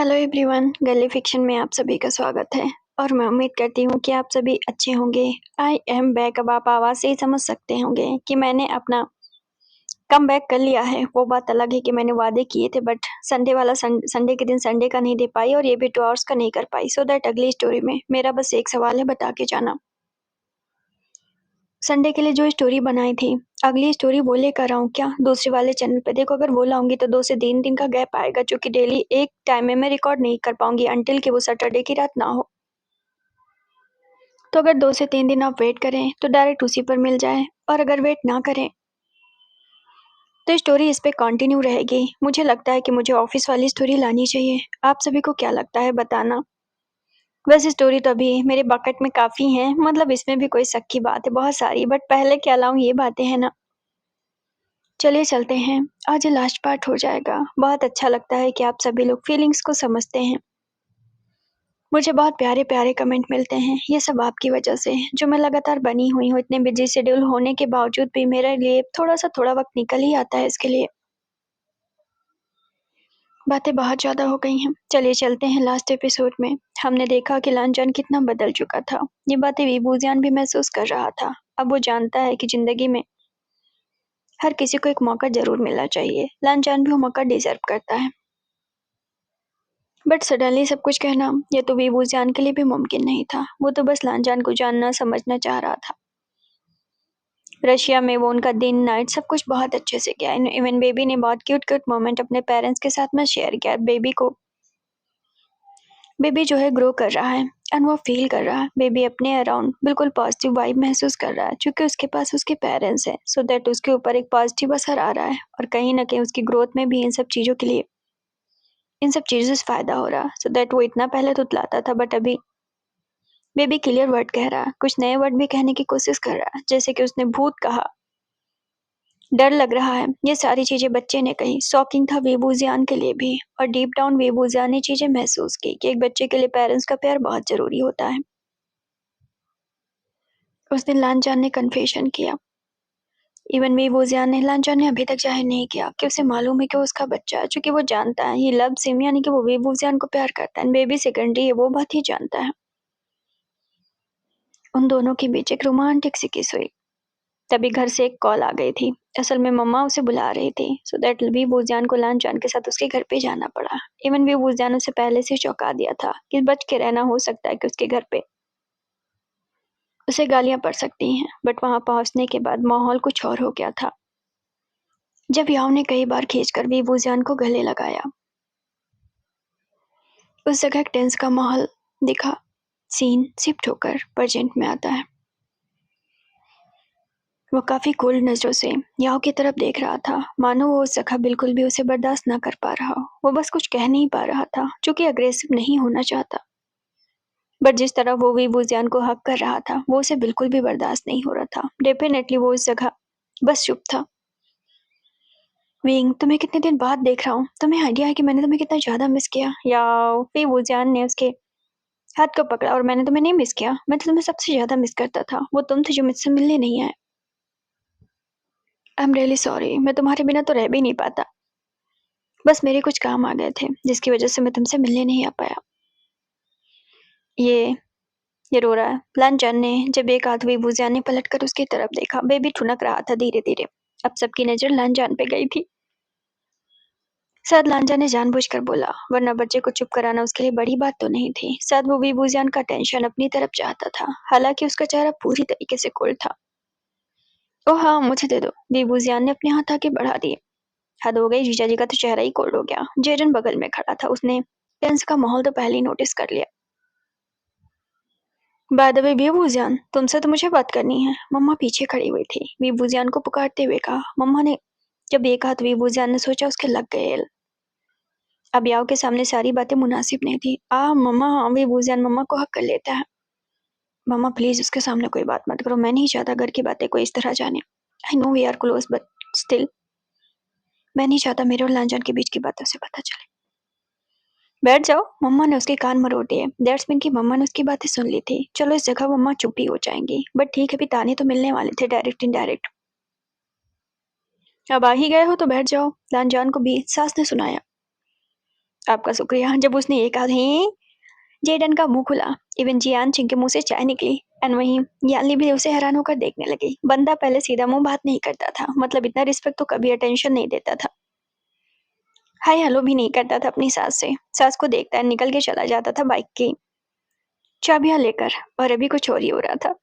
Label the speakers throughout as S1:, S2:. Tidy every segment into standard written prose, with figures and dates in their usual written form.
S1: Hello everyone, गली fiction में आप सभी का स्वागत है और मैं उम्मीद करती हूँ कि आप सभी अच्छे होंगे। I am back. अब आप आवाज़ से ही समझ सकते होंगे कि मैंने अपना कम बैक कर लिया है। वो बात अलग है कि मैंने वादे किए थे बट संडे के दिन संडे का नहीं दे पाई और ये भी 2 आवर्स का नहीं कर पाई। सो दैट अगली स्टोरी में मेरा बस एक सवाल है, बता के जाना। संडे के लिए जो स्टोरी बनाई थी, अगली स्टोरी वो लेकर आऊँ क्या दूसरे वाले चैनल पे? देखो, अगर वो लाऊंगी तो 2 से 3 दिन का गैप आएगा, जो कि डेली एक टाइम में मैं रिकॉर्ड नहीं कर पाऊंगी अंटिल कि वो सैटरडे की रात ना हो। तो अगर 2 से 3 दिन आप वेट करें तो डायरेक्ट उसी पर मिल जाए, और अगर वेट ना करें तो स्टोरी इस पे कंटिन्यू रहेगी। मुझे लगता है कि मुझे ऑफिस वाली स्टोरी लानी चाहिए। आप सभी को क्या लगता है, बताना। वैसे स्टोरी तो अभी मेरे बकेट में काफ़ी हैं, मतलब इसमें भी कोई शक की बात है, बहुत सारी, बट पहले क्या लाऊं ये बातें हैं ना। चलिए चलते हैं, आज ये लास्ट पार्ट हो जाएगा। बहुत अच्छा लगता है कि आप सभी लोग फीलिंग्स को समझते हैं। मुझे बहुत प्यारे प्यारे कमेंट मिलते हैं, ये सब आपकी वजह से, जो मैं लगातार बनी हुई हूँ। इतने बिजी शेड्यूल होने के बावजूद भी मेरे लिए थोड़ा वक्त निकल ही आता है इसके लिए। बातें बहुत ज़्यादा हो गई हैं, चलिए चलते हैं लास्ट एपिसोड में। हमने देखा कि लांचन कितना बदल चुका था। ये बातें विभूजान भी महसूस कर रहा था। अब वो जानता है कि ज़िंदगी में हर किसी को एक मौका ज़रूर मिलना चाहिए। लांचन भी वो मौका डिज़र्व करता है। बट सडनली सब कुछ कहना, ये तो विभूजान के लिए भी मुमकिन नहीं था। वो तो बस लांचन को जानना समझना चाह रहा था। रशिया में वो उनका दिन नाइट सब कुछ बहुत अच्छे से गया। इवन बेबी ने बहुत क्यूट क्यूट मोमेंट अपने पेरेंट्स के साथ में शेयर किया। बेबी जो है ग्रो कर रहा है एंड वो फील कर रहा है। बेबी अपने अराउंड बिल्कुल पॉजिटिव वाइब महसूस कर रहा है, क्योंकि उसके पास उसके पेरेंट्स हैं। सो दैट उसके ऊपर एक पॉजिटिव असर आ रहा है, और कहीं ना कहीं उसकी ग्रोथ में भी इन सब चीज़ों के लिए, इन सब चीज़ों से फ़ायदा हो रहा है। सो दैट वो इतना पहले तुतलाता था, बट अभी बेबी क्लियर वर्ड कह रहा है। कुछ नए वर्ड भी कहने की कोशिश कर रहा है, जैसे कि उसने भूत कहा, डर लग रहा है। ये सारी चीज़ें बच्चे ने कही। शॉकिंग था वेबूजियान के लिए भी, और डीप डाउन वेबूजियान ने चीज़ें महसूस की कि एक बच्चे के लिए पेरेंट्स का प्यार बहुत ज़रूरी होता है। उस दिन लांचान ने कन्फेशन किया। इवन वेबूजियान ने, लांचान ने अभी तक जाहिर नहीं किया कि उसे मालूम है कि वो उसका बच्चा है, क्योंकि वो जानता है ही लव्स हिम, यानी कि वो वेबूजियान को प्यार करता है। बेबी सेकेंडरी है, वो बात ही जानता है। उन दोनों के बीच एक रोमांटिक सी किस हुई। तभी घर से एक कॉल आ गई थी। असल में मम्मा उसे बुला रही थी। सो दैट वी वूजान को लांचान के साथ उसके घर पे जाना पड़ा। इवन वी वूजान उसे पहले से चौंका दिया था कि बच के रहना, हो सकता है कि उसके घर पे उसे गालियां पड़ सकती हैं। बट वहां पहुंचने के बाद माहौल कुछ और हो गया था। जब याओ ने कई बार खींचकर वी वूजान को गले लगाया, उस जगह एक टेंस का माहौल दिखा। सीन शिफ्ट होकर प्रेजेंट में आता है। वो काफी कोल्ड नजरों से याओ की तरफ देख रहा था, मानो वो उस जगह बिल्कुल भी उसे बर्दाश्त ना कर पा रहा हो। वो बस कुछ कह नहीं पा रहा था, क्योंकि अग्रेसिव नहीं होना चाहता। बट जिस तरह वो वीबूजियान को हक कर रहा था, वो उसे बिल्कुल भी बर्दाश्त नहीं हो रहा था। डेफिनेटली वो उस जगह बस चुप था। विंग, तुम्हें कितने दिन बाद देख रहा हूँ। तुम्हें आइडिया है कि मैंने तुम्हें कितना ज्यादा मिस किया? याओ, वीबूजियान ने उसके हाथ को पकड़ा। और मैंने तुम्हें नहीं मिस किया, मैं तो तुम्हें सबसे ज्यादा मिस करता था। वो तुम थे जो मुझसे मिलने नहीं आए। आई एम रियली सॉरी, मैं तुम्हारे बिना तो रह भी नहीं पाता। बस मेरे कुछ काम आ गए थे, जिसकी वजह से मैं तुमसे मिलने नहीं आ पाया। ये ये रो रहा है। लांचन ने जब एक हाथ विभूजिया ने पलटकर उसकी तरफ देखा। बेबी ठुनक रहा था धीरे धीरे। अब सबकी नजर लांचन पे गई थी। शायद लांचन ने जानबूझकर बोला, वरना बच्चे को चुप कराना उसके लिए बड़ी बात तो नहीं थी। शायद वो विभूजियान का टेंशन अपनी तरफ चाहता था, हालांकि उसका चेहरा पूरी तरीके से कोल्ड था। ओह हाँ, मुझे दे दो। विभूजियान ने अपने हाथ आगे बढ़ा दिए। हद हो गई, जीजा जी का तो चेहरा ही कोल्ड हो गया। जेरन बगल में खड़ा था, उसने टेंस का माहौल तो पहले ही नोटिस कर लिया। बाय द वे विभूजियान, तुमसे तो मुझे बात करनी है। मम्मा पीछे खड़ी हुई थी। विभूजियान को पुकारते हुए कहा। मम्मा ने जब एक हाथ विभूजियान ने सोचा, उसके लग गए। अब याओ के सामने सारी बातें मुनासिब नहीं थी। मम्मा, विभूजियान मम्मा को हक कर लेता है। मम्मा प्लीज उसके सामने कोई बात मत करो। मैं नहीं चाहता घर की बातें कोई इस तरह जाने। I know we are close but still, मैं नहीं चाहता मेरे और लांचन के बीच की बातों से पता चले। बैठ जाओ। मम्मा ने उसके कान मरोड़ दिए। दैट्स मीन कि मम्मा ने उसकी बातें सुन ली थी। चलो इस जगह मम्मा चुप ही हो जाएंगी। बट ठीक है, अभी ताने तो मिलने वाले थे, डायरेक्ट इनडायरेक्ट। अब आ ही गए हो तो बैठ जाओ, लांजान को भी सास ने सुनाया। आपका शुक्रिया। जब उसने ये कहा ही जेडन का मुंह खुला। इवन जियान चिंग के मुंह से चाय निकली एंड वहीं याली भी उसे हैरान होकर देखने लगी। बंदा पहले सीधा मुंह बात नहीं करता था, मतलब इतना रिस्पेक्ट तो कभी अटेंशन नहीं देता था, हाय हेलो भी नहीं करता था अपनी सास से। सास को देखता है निकल के चला जाता था बाइक की चाबियां लेकर, और अभी कुछ और ही हो रहा था।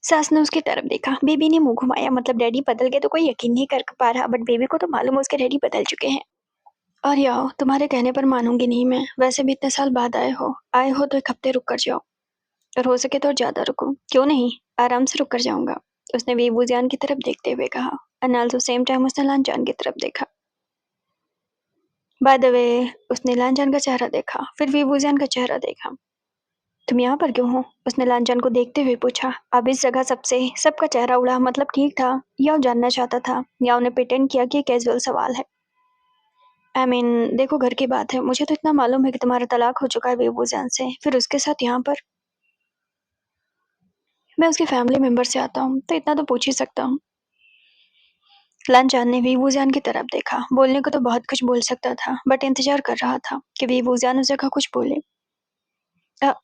S1: सास ने उसकी तरफ देखा। बेबी ने मुंह घुमाया, मतलब डैडी बदल गए तो कोई यकीन नहीं कर पा रहा, बट बेबी को तो मालूम है उसके डैडी बदल चुके हैं। और याओ, तुम्हारे कहने पर मानूंगी नहीं मैं, वैसे भी इतने साल बाद आए हो तो 1 हफ्ते रुक कर जाओ, और हो सके तो और ज्यादा रुको। क्यों नहीं, आराम से रुक कर जाऊंगा, उसने वीवूजियान की तरफ देखते हुए कहा। एंड ऑल्सो सेम टाइम उसने लानजान की तरफ देखा। बाय द वे, उसने लानजान का चेहरा देखा, फिर वीवूजियान का चेहरा देखा। तुम यहाँ पर क्यों हो, उसने लानजान को देखते हुए पूछा। अब इस जगह सबका चेहरा उड़ा, मतलब ठीक था, या वो जानना चाहता था, या उन्हें प्रिटेंड किया कि कैजुअल सवाल है। देखो घर की बात है, मुझे तो इतना मालूम है कि तुम्हारा तलाक हो चुका है वीवूजियान से, फिर उसके साथ यहाँ पर। मैं उसके फैमिली मेंबर से आता हूँ, तो इतना तो पूछ ही सकता हूँ। लानजान ने वीवूजियान की तरफ देखा। बोलने को तो बहुत कुछ बोल सकता था, बट इंतजार कर रहा था कि वीवूजियान उस जगह कुछ बोले।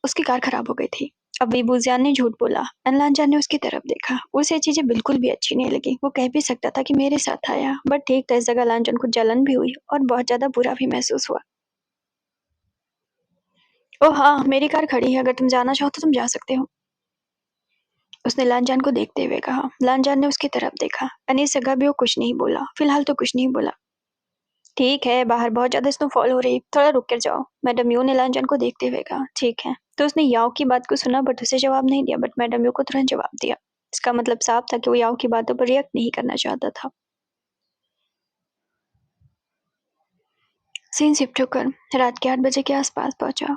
S1: उसकी कार खराब हो गई थी। अब वीवूजियान ने झूठ बोला। लानजान ने उसकी तरफ देखा। उसे चीजें बिल्कुल भी अच्छी नहीं लगी। वो कह भी सकता था कि मेरे साथ आया, बट ठीक था, इस जगह लानजान को जलन भी हुई और बहुत ज्यादा बुरा भी महसूस हुआ। ओह हाँ, मेरी कार खड़ी है, अगर तुम जाना चाहो तो तुम जा सकते हो, उसने लानजान को देखते हुए कहा। लानजान ने उसकी तरफ देखा। इस जगह भी वो कुछ नहीं बोला, फिलहाल तो कुछ नहीं बोला। ठीक है, बाहर बहुत ज्यादा स्नोफॉल हो रही, थोड़ा रुक कर जाओ, मैडम यू ने लानजान को देखते हुए कहा। ठीक है, तो उसने याओ की बात को सुना बट उसे जवाब नहीं दिया, बट मैडम यू को तुरंत जवाब दिया। इसका मतलब साफ था कि वो याओ की बातों पर रिएक्ट नहीं करना चाहता था। सीन शिफ्ट होकर रात के 8 बजे के आसपास पहुंचा।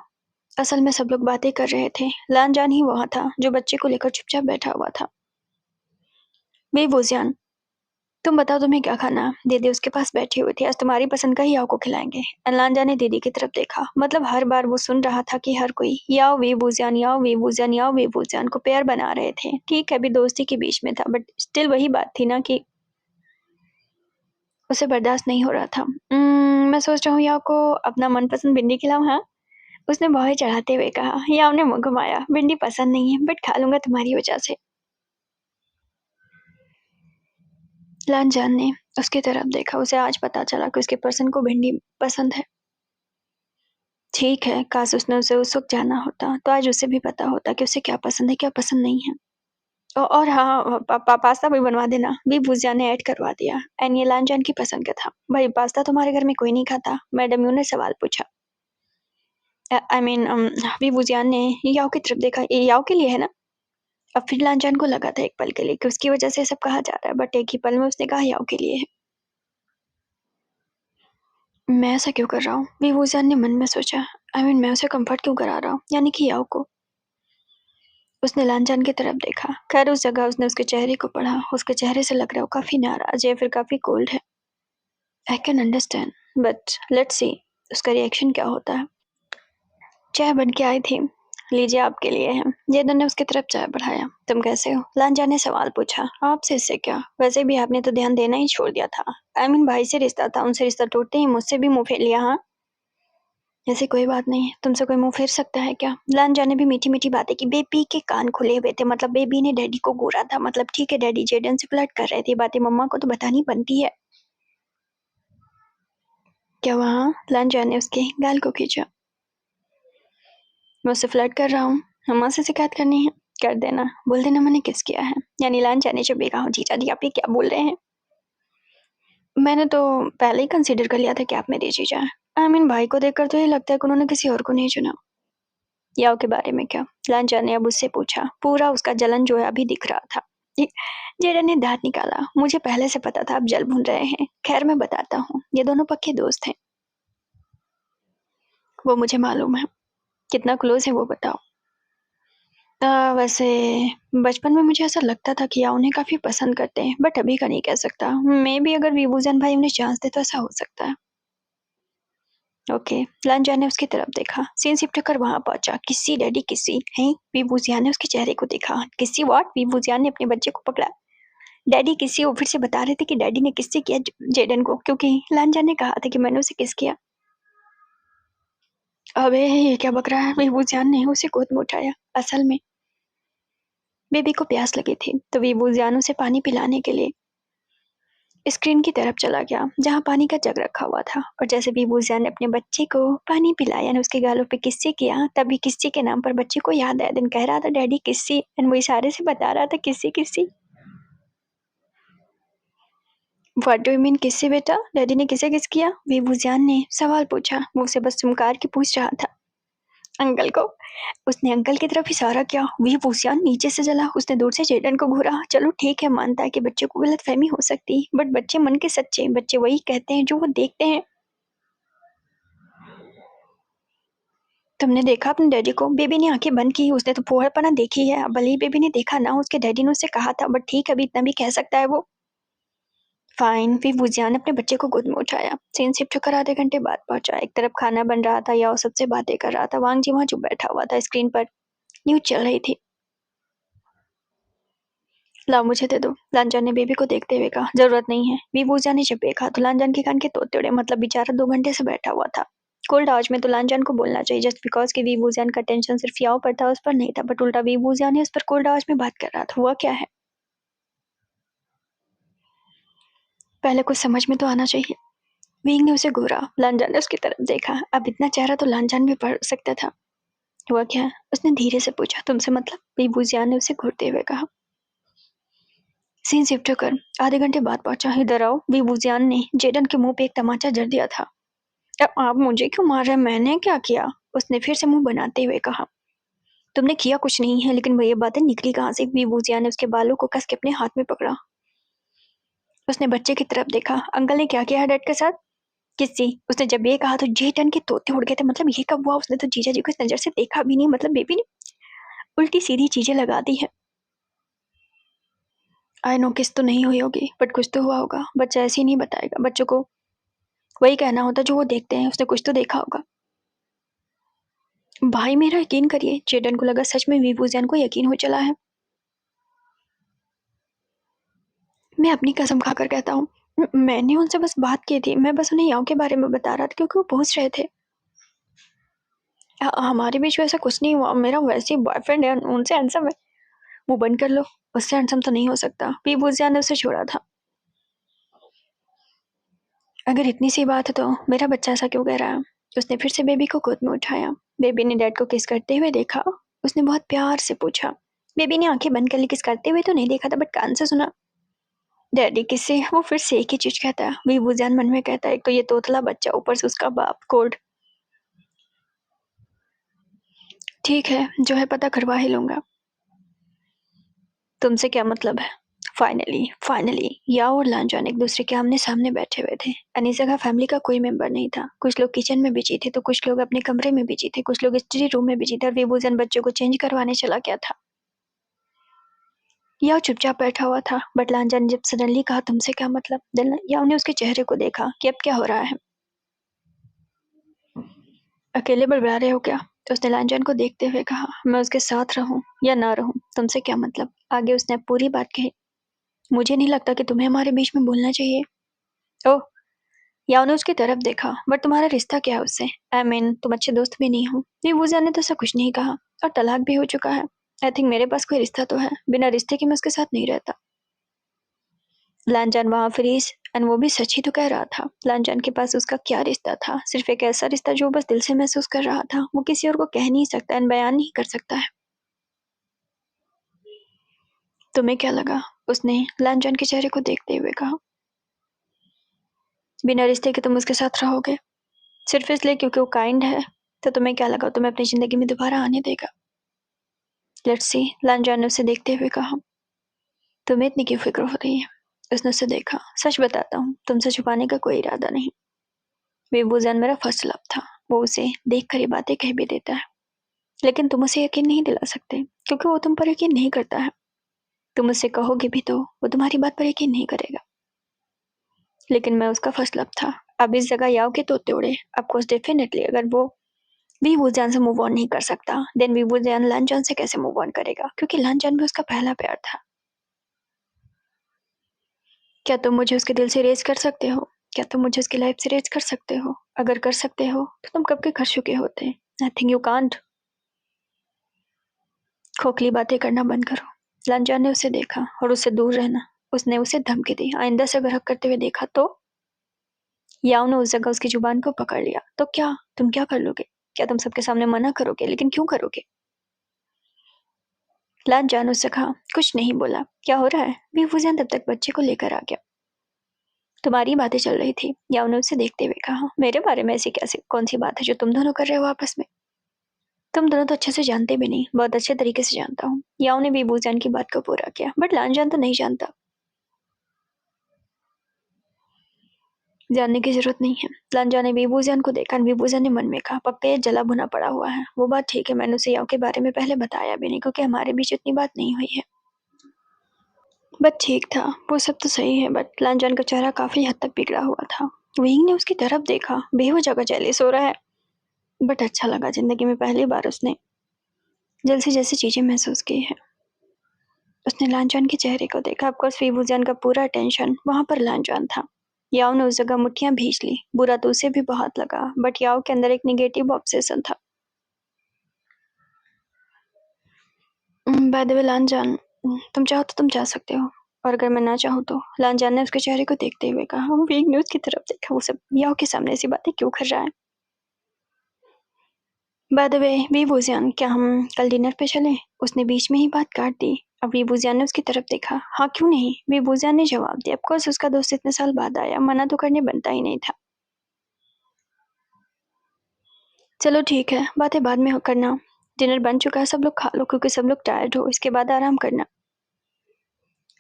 S1: असल में सब लोग बातें कर रहे थे। लानजान ही वहां था जो बच्चे को लेकर चुपचाप बैठा हुआ था। बेवोजियान, तुम बताओ तुम्हें क्या खाना। दीदी उसके पास बैठी हुई थी। आज तुम्हारी पसंद का ही याओ को खिलाएंगे। अनलांजा ने दीदी की तरफ देखा। मतलब हर बार वो सुन रहा था कि हर कोई याओ वीवूजियान, याओ वीवूजियान, याओ वीवूजियान को पेयर बना रहे थे। ठीक है, अभी दोस्ती के बीच में था, बट स्टिल वही बात थी ना कि उसे बर्दाश्त नहीं हो रहा था। मैं सोच रहा हूँ याओ को अपना मनपसंद भिंडी खिलाऊं। हाँ, उसने भौहें चढ़ाते हुए कहा। याओ ने मुंह घुमाया। भिंडी पसंद नहीं है, बट खा लूंगा तुम्हारी वजह से। लानजान ने उसकी तरफ देखा। उसे आज पता चला कि उसके पर्सन को भिंडी पसंद है। ठीक है, काश उसने उसे उस वक्त जाना होता तो आज उसे भी पता होता कि उसे क्या पसंद है, क्या पसंद नहीं है। और हाँ, पास्ता भी बनवा देना, भी भुजिया ने ऐड करवा दिया। एंड ये लानजान की पसंद का था। भाई पास्ता तुम्हारे घर में कोई नहीं खाता, मैडम यू ने सवाल पूछा। भी भुजिया ने याओ की तरफ देखा। ये याओ के लिए है ना। अब फिर लानजान को लगा था एक पल के लिए कि उसकी वजह से सब कहा जा रहा है, बट एक ही पल में उसने कहा याओ के लिए है। मैं ऐसा क्यों कर रहा हूँ, विभूजान ने मन में सोचा। मैं उसे कंफर्ट क्यों करा रहा हूँ, यानी कि याओ को। उसने लानजान की तरफ देखा। खैर उस जगह उसने उसके चेहरे को पढ़ा। उसके चेहरे से लग रहा वो काफी नाराज है, फिर काफी कोल्ड है। I can understand, but let's see उसका रिएक्शन क्या होता है। चाय बन के आई थी, लीजिए आपके लिए है। जेदन ने उसकी तरफ चाय बढ़ाया। तुम कैसे हो, लांजा ने सवाल पूछा। आपसे इससे क्या, वैसे भी आपने तो ध्यान देना ही छोड़ दिया था। भाई से रिश्ता था, उनसे रिश्ता टूटते ही मुझसे भी मुंह फेर लिया। हाँ, ऐसी कोई बात नहीं है, तुमसे कोई मुंह फेर सकता है क्या। लांजा ने भी मीठी मीठी बातें की। बेबी के कान खुले हुए थे, मतलब बेबी ने डैडी को घूरा था। मतलब ठीक है, डैडी जेडन से फ्लर्ट कर रहे थे, बातें मम्मा को तो बतानी बनती है। क्या वहाँ, लांजा ने उसके गाल को खींचा। मैं उससे फ्लर्ट कर रहा हूँ, मम्मा से शिकायत करनी है, कर देना, बोल देना मैंने किस किया है। यानी लांजा ने जब कहा। जीजा जी आप ये क्या बोल रहे हैं। मैंने तो पहले ही कंसीडर कर लिया था कि आप मेरे जीजा हैं। भाई को देखकर तो ये लगता है कि उन्होंने किसी और को नहीं चुना। याओ के बारे में क्या, लांजा ने अब उससे पूछा। पूरा उसका जलन जो है अभी दिख रहा था। जेडन ने दांत निकाला। मुझे पहले से पता था आप जल भून रहे हैं। खैर मैं बताता हूँ, ये दोनों पक्के दोस्त हैं। वो मुझे मालूम है। कितना क्लोज है वो बताओ। वैसे बचपन में मुझे ऐसा लगता था कि याओ उन्हें काफी पसंद करते हैं, बट अभी का नहीं कह सकता। मे भी अगर विभूजन भाई उन्हें चांस दे तो ऐसा हो सकता है। ओके, लांजा ने उसकी तरफ देखा। सीन शिफ्ट कर वहां पहुंचा। किसी डैडी किसी हैं, विभूजिया ने उसके चेहरे को देखा। किसी व्हाट, विभूजिया ने अपने बच्चे को पकड़ा। डैडी किसी, वो फिर से बता रहे थे कि डैडी ने किससे किया जेडन को, क्योंकि लांजा ने कहा था कि मैंने उसे किस किया। अबे ये क्या बक रहा है? वीबूजान ने उसे गोद में उठाया। असल में बेबी को प्यास लगी थी तो वीबूजान उसे पानी पिलाने के लिए स्क्रीन की तरफ चला गया जहाँ पानी का जग रखा हुआ था और जैसे वीबूजान ने अपने बच्चे को पानी पिलाया और उसके गालों पे किस्से किया तभी किस्से के नाम पर बच्चे को याद आया। दिन कह रहा था डैडी किस्से एंड वो इशारे से बता रहा था किस्से किस्से। व्हाट डू यू मीन किससे बेटा? डैडी ने किसे किस किया? वीबूजान ने सवाल पूछा। वो उसे बस चमकार के पूछ रहा था। अंकल को। उसने अंकल की तरफ इशारा किया। वीबूजान नीचे से चला। उसने दूर से जेडन को घूरा। चलो ठीक है, मानता है कि बच्चे को गलतफहमी हो सकती, बट बच्चे मन के सच्चे। बच्चे वही कहते हैं जो वो देखते हैं। तुमने देखा अपने डैडी को? बेबी ने आंखें बंद की। उसने तो फूहड़पना देखी है। भले ही बेबी ने देखा ना, उसके डैडी ने उससे कहा था, बट ठीक है, अभी इतना भी कह सकता है वो। फाइन। फिर वुजियान ने अपने बच्चे को गोद में उठाया। सीन शिफ्ट होकर आधे घंटे बाद पहुंचा। एक तरफ खाना बन रहा था, याओ सबसे बातें कर रहा था। वांग जी वहां चुप बैठा हुआ था। स्क्रीन पर न्यूज चल रही थी। लाओ मुझे दे दो, लांजान ने बेबी को देखते हुए कहा। जरूरत नहीं है। वी वुजियान ने जब देखा तो लांजान के कान के तोते उड़े। मतलब बेचारा 2 घंटे से बैठा हुआ था। कोल्ड आवाज में तो लांजान को बोलना चाहिए जस्ट बिकॉज कि वी वुजियान का टेंशन सिर्फ याओ पर था, उस पर नहीं था। बट उल्टा वी वुजियान ने उस पर कोल्ड आवाज में बात कर रहा था। हुआ क्या है? पहले कुछ समझ में तो आना चाहिए। विंग ने उसे घूरा। लांजान ने उसकी तरफ देखा। अब इतना चेहरा तो लांजान भी पढ़ सकता था। हुआ क्या? उसने धीरे से पूछा। तुमसे मतलब? वीबूजियान ने उसे घूरते हुए कहा। सीन शिफ्ट होकर आधे घंटे बाद पहुंचा। इधर आओ। वीबूजियान ने जेडन के मुंह पे एक तमाचा जड़ दिया था। अब आप मुझे क्यों मार रहे हैं? मैंने क्या किया? उसने फिर से मुंह बनाते हुए कहा। तुमने किया कुछ नहीं है, लेकिन ये बातें निकली कहाँ से? वीबूजियान ने उसके बालों को कस के अपने हाथ में पकड़ा। उसने बच्चे की तरफ देखा। अंकल ने क्या किया है डैड के साथ? किसी। उसने जब ये कहा तो जेडन के तोते उड़ गए थे। मतलब ये कब हुआ? उसने तो जीजा जी को इस नजर से देखा भी नहीं। मतलब बेबी ने उल्टी सीधी चीजें लगा दी है। आई नो किस तो नहीं हुई होगी, बट कुछ तो हुआ होगा। बच्चा ऐसे ही नहीं बताएगा। बच्चों को वही कहना होता जो वो देखते हैं। उसने कुछ तो देखा होगा। भाई मेरा यकीन करिए। जेडन को लगा सच में वीबूजैन को यकीन हो चला है। मैं अपनी कसम खाकर कहता हूँ, मैंने उनसे बस बात की थी। मैं बस उन्हें याओ के बारे में बता रहा था क्योंकि वो पूछ रहे थे। हमारे बीच वैसा कुछ नहीं हुआ। मेरा वैसे ही बॉयफ्रेंड है, उनसे हैंडसम है। मुंह बंद कर लो। उससे हैंडसम तो नहीं हो सकता। वीबूजैन ने उसे छोड़ा था। अगर इतनी सी बात है तो मेरा बच्चा ऐसा क्यों कह रहा है? उसने फिर से बेबी को गोद में उठाया। बेबी ने डैड को किस करते हुए देखा। उसने बहुत प्यार से पूछा। बेबी ने आंखें बंद कर ली। किस करते हुए तो नहीं देखा था, बट कान से सुना। डैडी किससे? वो फिर से एक ही चीज कहता है। वीबूजान मन में कहता है, एक तो ये तोतला बच्चा, ऊपर से उसका बाप कोड। ठीक है, जो है पता करवा ही लूंगा। तुमसे क्या मतलब है? फाइनली फाइनली याओ और लांजान एक दूसरे के आमने सामने बैठे हुए थे। इस जगह फैमिली का कोई मेंबर नहीं था। कुछ लोग किचन में बिजी थे तो कुछ लोग अपने कमरे में बिजी थे। कुछ लोग स्टडी रूम में बिजी थे और विभूजन बच्चों को चेंज करवाने चला गया था। याओ चुपचाप बैठा हुआ था, बट लांजान ने जब सडनली कहा तुमसे क्या मतलब, देन याओ ने उसके चेहरे को देखा कि अब क्या हो रहा है। अकेले बड़बड़ा रहे हो क्या? तो उसने लांजान को देखते हुए कहा। मैं उसके साथ रहूं या ना रहूं, तुमसे क्या मतलब? आगे उसने पूरी बात कही। मुझे नहीं लगता कि तुम्हें हमारे बीच में बोलना चाहिए। ओह। याओ ने उसकी तरफ देखा। बट तुम्हारा रिश्ता क्या है उससे? आई मीन तुम अच्छे दोस्त भी नहीं हो। वीबूजान ने तो ऐसा कुछ नहीं कहा। और तलाक भी हो चुका है। आई थिंक मेरे पास कोई रिश्ता तो है। बिना रिश्ते के मैं उसके साथ नहीं रहता। लांजान वहां फ्रीज एंड वो भी सच ही तो कह रहा था। लांजान के पास उसका क्या रिश्ता था? सिर्फ एक ऐसा रिश्ता जो बस दिल से महसूस कर रहा था। वो किसी और को कह नहीं सकता एंड बयान नहीं कर सकता है। तुम्हें क्या लगा? उसने लांजान के चेहरे को देखते हुए कहा। बिना रिश्ते के तुम उसके साथ रहोगे सिर्फ इसलिए क्योंकि वो काइंड है? तो तुम्हें क्या लगा तुम्हें अपनी जिंदगी में दोबारा आने देगा? Let's see. लांजान ने उसे देखते हुए कहा। तुम्हें इतनी क्यों फिक्र हो रही है? उसने उसे देखा। सच बताता हूँ, तुमसे छुपाने का कोई इरादा नहीं। बेबूजान मेरा फर्स्ट लव था। वो उसे देख कर ये बातें कह भी देता है, लेकिन तुम उसे यकीन नहीं दिला सकते क्योंकि वो तुम पर यकीन नहीं करता है। तुम उससे कहोगे भी तो वो तुम्हारी बात पर यकीन नहीं करेगा। लेकिन मैं उसका फर्स्ट लव था। अब इस जगह याओ के तोते उड़े। ऑफकोर्स डेफिनेटली अगर वो वीवूजान से मूव ऑन नहीं कर सकता, देन वीवूजान लांजान से कैसे मूव ऑन करेगा? क्योंकि लांजान भी उसका पहला प्यार था। क्या तुम मुझे उसके दिल से इरेज कर सकते हो? क्या तुम मुझे उसकी लाइफ से रेज कर सकते हो? अगर कर सकते हो तो तुम कब के कर चुके होते। I think you can't. खोखली बातें करना बंद करो। लांजा ने उसे देखा और उससे दूर रहना। उसने उसे धमकी दी, आइंदा से अगर हक करते हुए देखा तो। याओ ने उस जगह उसकी जुबान को पकड़ लिया। तो क्या तुम क्या कर लोगे? क्या तुम सबके सामने मना करोगे? लेकिन क्यों करोगे? लान जान उससे कहा, कुछ नहीं बोला। क्या हो रहा है? बीफूजियान तब तक बच्चे को लेकर आ गया। तुम्हारी बातें चल रही थी, याओ ने उसे देखते हुए कहा। मेरे बारे में ऐसी कैसी कौन सी बात है जो तुम दोनों कर रहे हो आपस में? तुम दोनों तो अच्छे से जानते भी नहीं। बहुत अच्छे तरीके से जानता हूँ। याओ ने बीबूजान की बात को पूरा किया। बट लानजान तो नहीं जानता। जानने की जरूरत नहीं है। लानजान ने बीबूजान को देखा। बीबूजान ने मन में कहा, पक्का ये जला भुना पड़ा हुआ है। वो बात ठीक है, मैंने उसे याओ के बारे में पहले बताया भी नहीं, क्योंकि हमारे बीच इतनी बात नहीं हुई है। बट ठीक था, वो सब तो सही है। बट लानजान का चेहरा काफी हद तक बिगड़ा हुआ था। विंग ने उसकी तरफ देखा। बेवजह का जेलिस हो रहा है। बट अच्छा लगा, जिंदगी में पहली बार उसने जैसी जैसी चीजें महसूस की है। उसने लानजान के चेहरे को देखा। ऑफकोर्स फीबूजान का पूरा अटेंशन वहां पर लानजान था। याओ ने उस जगह मुट्ठियां भींच ली। बुरा तो उसे भी बहुत लगा, बट याओ के अंदर एक निगेटिव ऑब्सेशन था। बाय द वे लानजान, तुम चाहो तो तुम जा सकते हो, और अगर मैं ना चाहूँ तो। लानजान ने उसके चेहरे को देखते हुए कहा। वो वीक न्यूज की तरफ देखा। वो सब याओ के सामने ऐसी बातें क्यों कर रहा है? बाय द वे वीबूजियान, क्या हम कल डिनर पे चलें? उसने बीच में ही बात काट दी। अब वीबूजियान ने उसकी तरफ देखा। हाँ क्यों नहीं, वीबूजियान ने जवाब दिया। ऑफकोर्स उसका दोस्त इतने साल बाद आया, मना तो करने बनता ही नहीं था। चलो ठीक है, बातें बाद में करना। डिनर बन चुका है, सब लोग खा लो, क्योंकि सब लोग टायर्ड हो। इसके बाद आराम करना।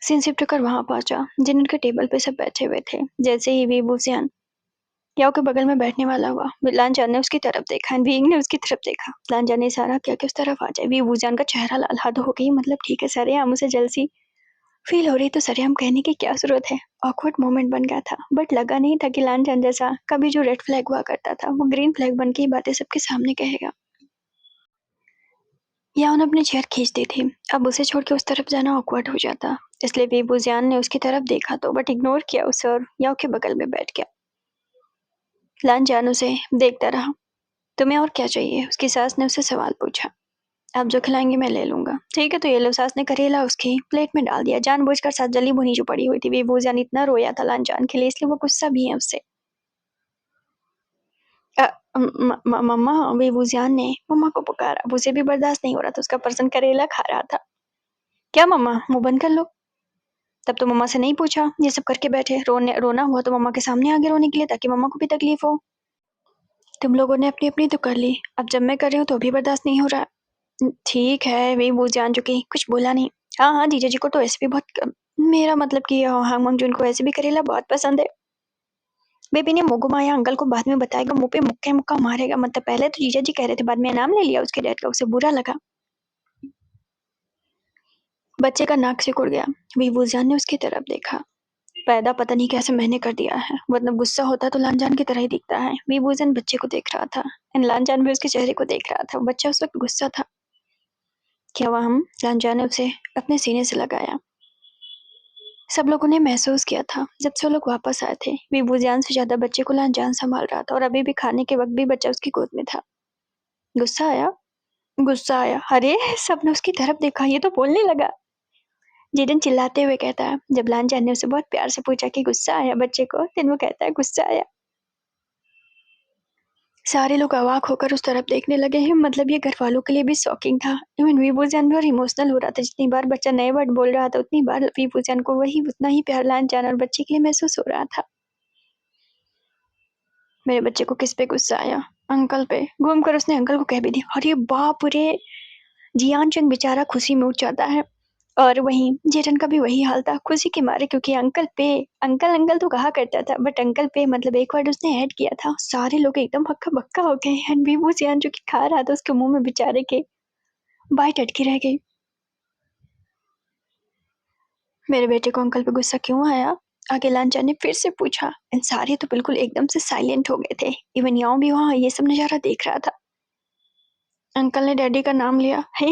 S1: सीन शिफ्ट होकर वहां पहुंचा। डिनर के टेबल पे सब बैठे हुए थे। जैसे ही वीबूजियान याओ के बगल में बैठने वाला हुआ, लानजान ने उसकी तरफ देखा। बीइंग ने उसकी तरफ देखा। लानजान ने इशारा किया कि उस तरफ आ जाए। वीबूजान का चेहरा लाल हाथ हो गई। मतलब ठीक है, सरेआम उसे जलसी फील हो रही तो सरेआम कहने की क्या जरूरत है। ऑकवर्ड मोमेंट बन गया था। बट लगा नहीं था कि लानजान जैसा कभी जो रेड फ्लैग हुआ करता था, वो ग्रीन फ्लैग बन के ही बातें सबके सामने कहेगा। याओ ने अपनी चेयर खींच दी थी। अब उसे छोड़ के उस तरफ जाना ऑकवर्ड हो जाता, इसलिए वीबूजियान ने उसकी तरफ देखा तो, बट इग्नोर किया उसे और याओ के बगल में बैठ गया। लानजान उसे देखता रहा। तुम्हें और क्या चाहिए? उसकी सास ने उससे सवाल पूछा। आप जो खिलाएंगे मैं ले लूंगा। ठीक है तो ये लो। सास ने करेला उसकी प्लेट में डाल दिया। जानबूझकर सास जली भुनी जो पड़ी हुई थी। वीबूजान इतना रोया था लानजान के लिए, इसलिए वो गुस्सा भी है उससे। मम्मा, वीबूजान ने मम्मा को पुकारा। अब उसे भी बर्दाश्त नहीं हो रहा था, उसका पर्सन करेला खा रहा था। क्या मम्मा, मुंह बंद कर लो। तब तो मम्मा से नहीं पूछा, ये सब करके बैठे। रोना हुआ तो मम्मा के सामने आगे रोने के लिए, ताकि मम्मा को भी तकलीफ हो। तुम लोगों ने अपनी अपनी तो कर ली, अब जब मैं कर रही हूँ तो भी बर्दाश्त नहीं हो रहा। ठीक है, वीबूजान चुकी, कुछ बोला नहीं। हाँ हाँ, जीजा जी को तो ऐसे भी बहुत मेरा मतलब कि हांग मंगजून को ऐसे भी करेला बहुत पसंद है। बेबी ने मुंह घुमाया। अंकल को बाद में बताएगा, मुंह पे मुक्के मुक्का मारेगा। मतलब पहले तो जीजा जी कह रहे थे, बाद में नाम ले लिया उसके डैड का। उसे बुरा लगा। बच्चे का नाक सिकुड़ गया। वीबूजान ने उसकी तरफ देखा। पैदा पता नहीं कैसे मैंने कर दिया है। मतलब गुस्सा होता तो लानजान की तरह ही दिखता है। वीबूजान बच्चे को देख रहा था, एंड लानजान भी उसके चेहरे को देख रहा था। बच्चा उस वक्त गुस्सा था। क्या हुआ हम? लानजान ने उसे अपने सीने से लगाया। सब लोगों ने महसूस किया था जब से वो लोग वापस आए थे। वीबूजान से ज्यादा बच्चे को लानजान संभाल रहा था, और अभी भी खाने के वक्त भी बच्चा उसकी गोद में था। गुस्सा आया? गुस्सा आया? अरे सब ने उसकी तरफ देखा, ये तो बोलने लगा। जिदन चिल्लाते हुए कहता है। जब लानजान ने उसे बहुत प्यार से पूछा कि गुस्सा आया बच्चे को, तो वो कहता है गुस्सा आया। सारे लोग अवाक होकर उस तरफ देखने लगे हैं। मतलब ये घर वालों के लिए भी शॉकिंग था। इवन वीबूजान भी और इमोशनल हो रहा था। जितनी बार बच्चा नए वर्ड बोल रहा था, उतनी बार वीबूजान को वही उतना ही प्यार लानजान और बच्चे के लिए महसूस हो रहा था। मेरे बच्चे को किस पे गुस्सा आया? अंकल पे। घूमकर उसने अंकल को कह भी दिया। अरे बाप रे! जियान चंग बेचारा खुशी में उठ जाता है। और वहीं जेठन का भी वही हाल था, खुशी के मारे, क्योंकि अंकल पे, अंकल अंकल तो कहा करता था, बट अंकल पे मतलब एक वर्ड उसने ऐड किया था। सारे लोग एकदम हक्का बक्का हो गए। एंड भी जियान जो कि खा रहा था, उसके मुंह में बेचारे के बाइट अटकी रह गई। मेरे बेटे को अंकल पे गुस्सा क्यों आया? आगे लांचा ने फिर से पूछा। एंड सारे तो बिल्कुल एकदम से साइलेंट हो गए थे। इवन याओ भी वहां ये सब नजारा देख रहा था। अंकल ने डैडी का नाम लिया। हे,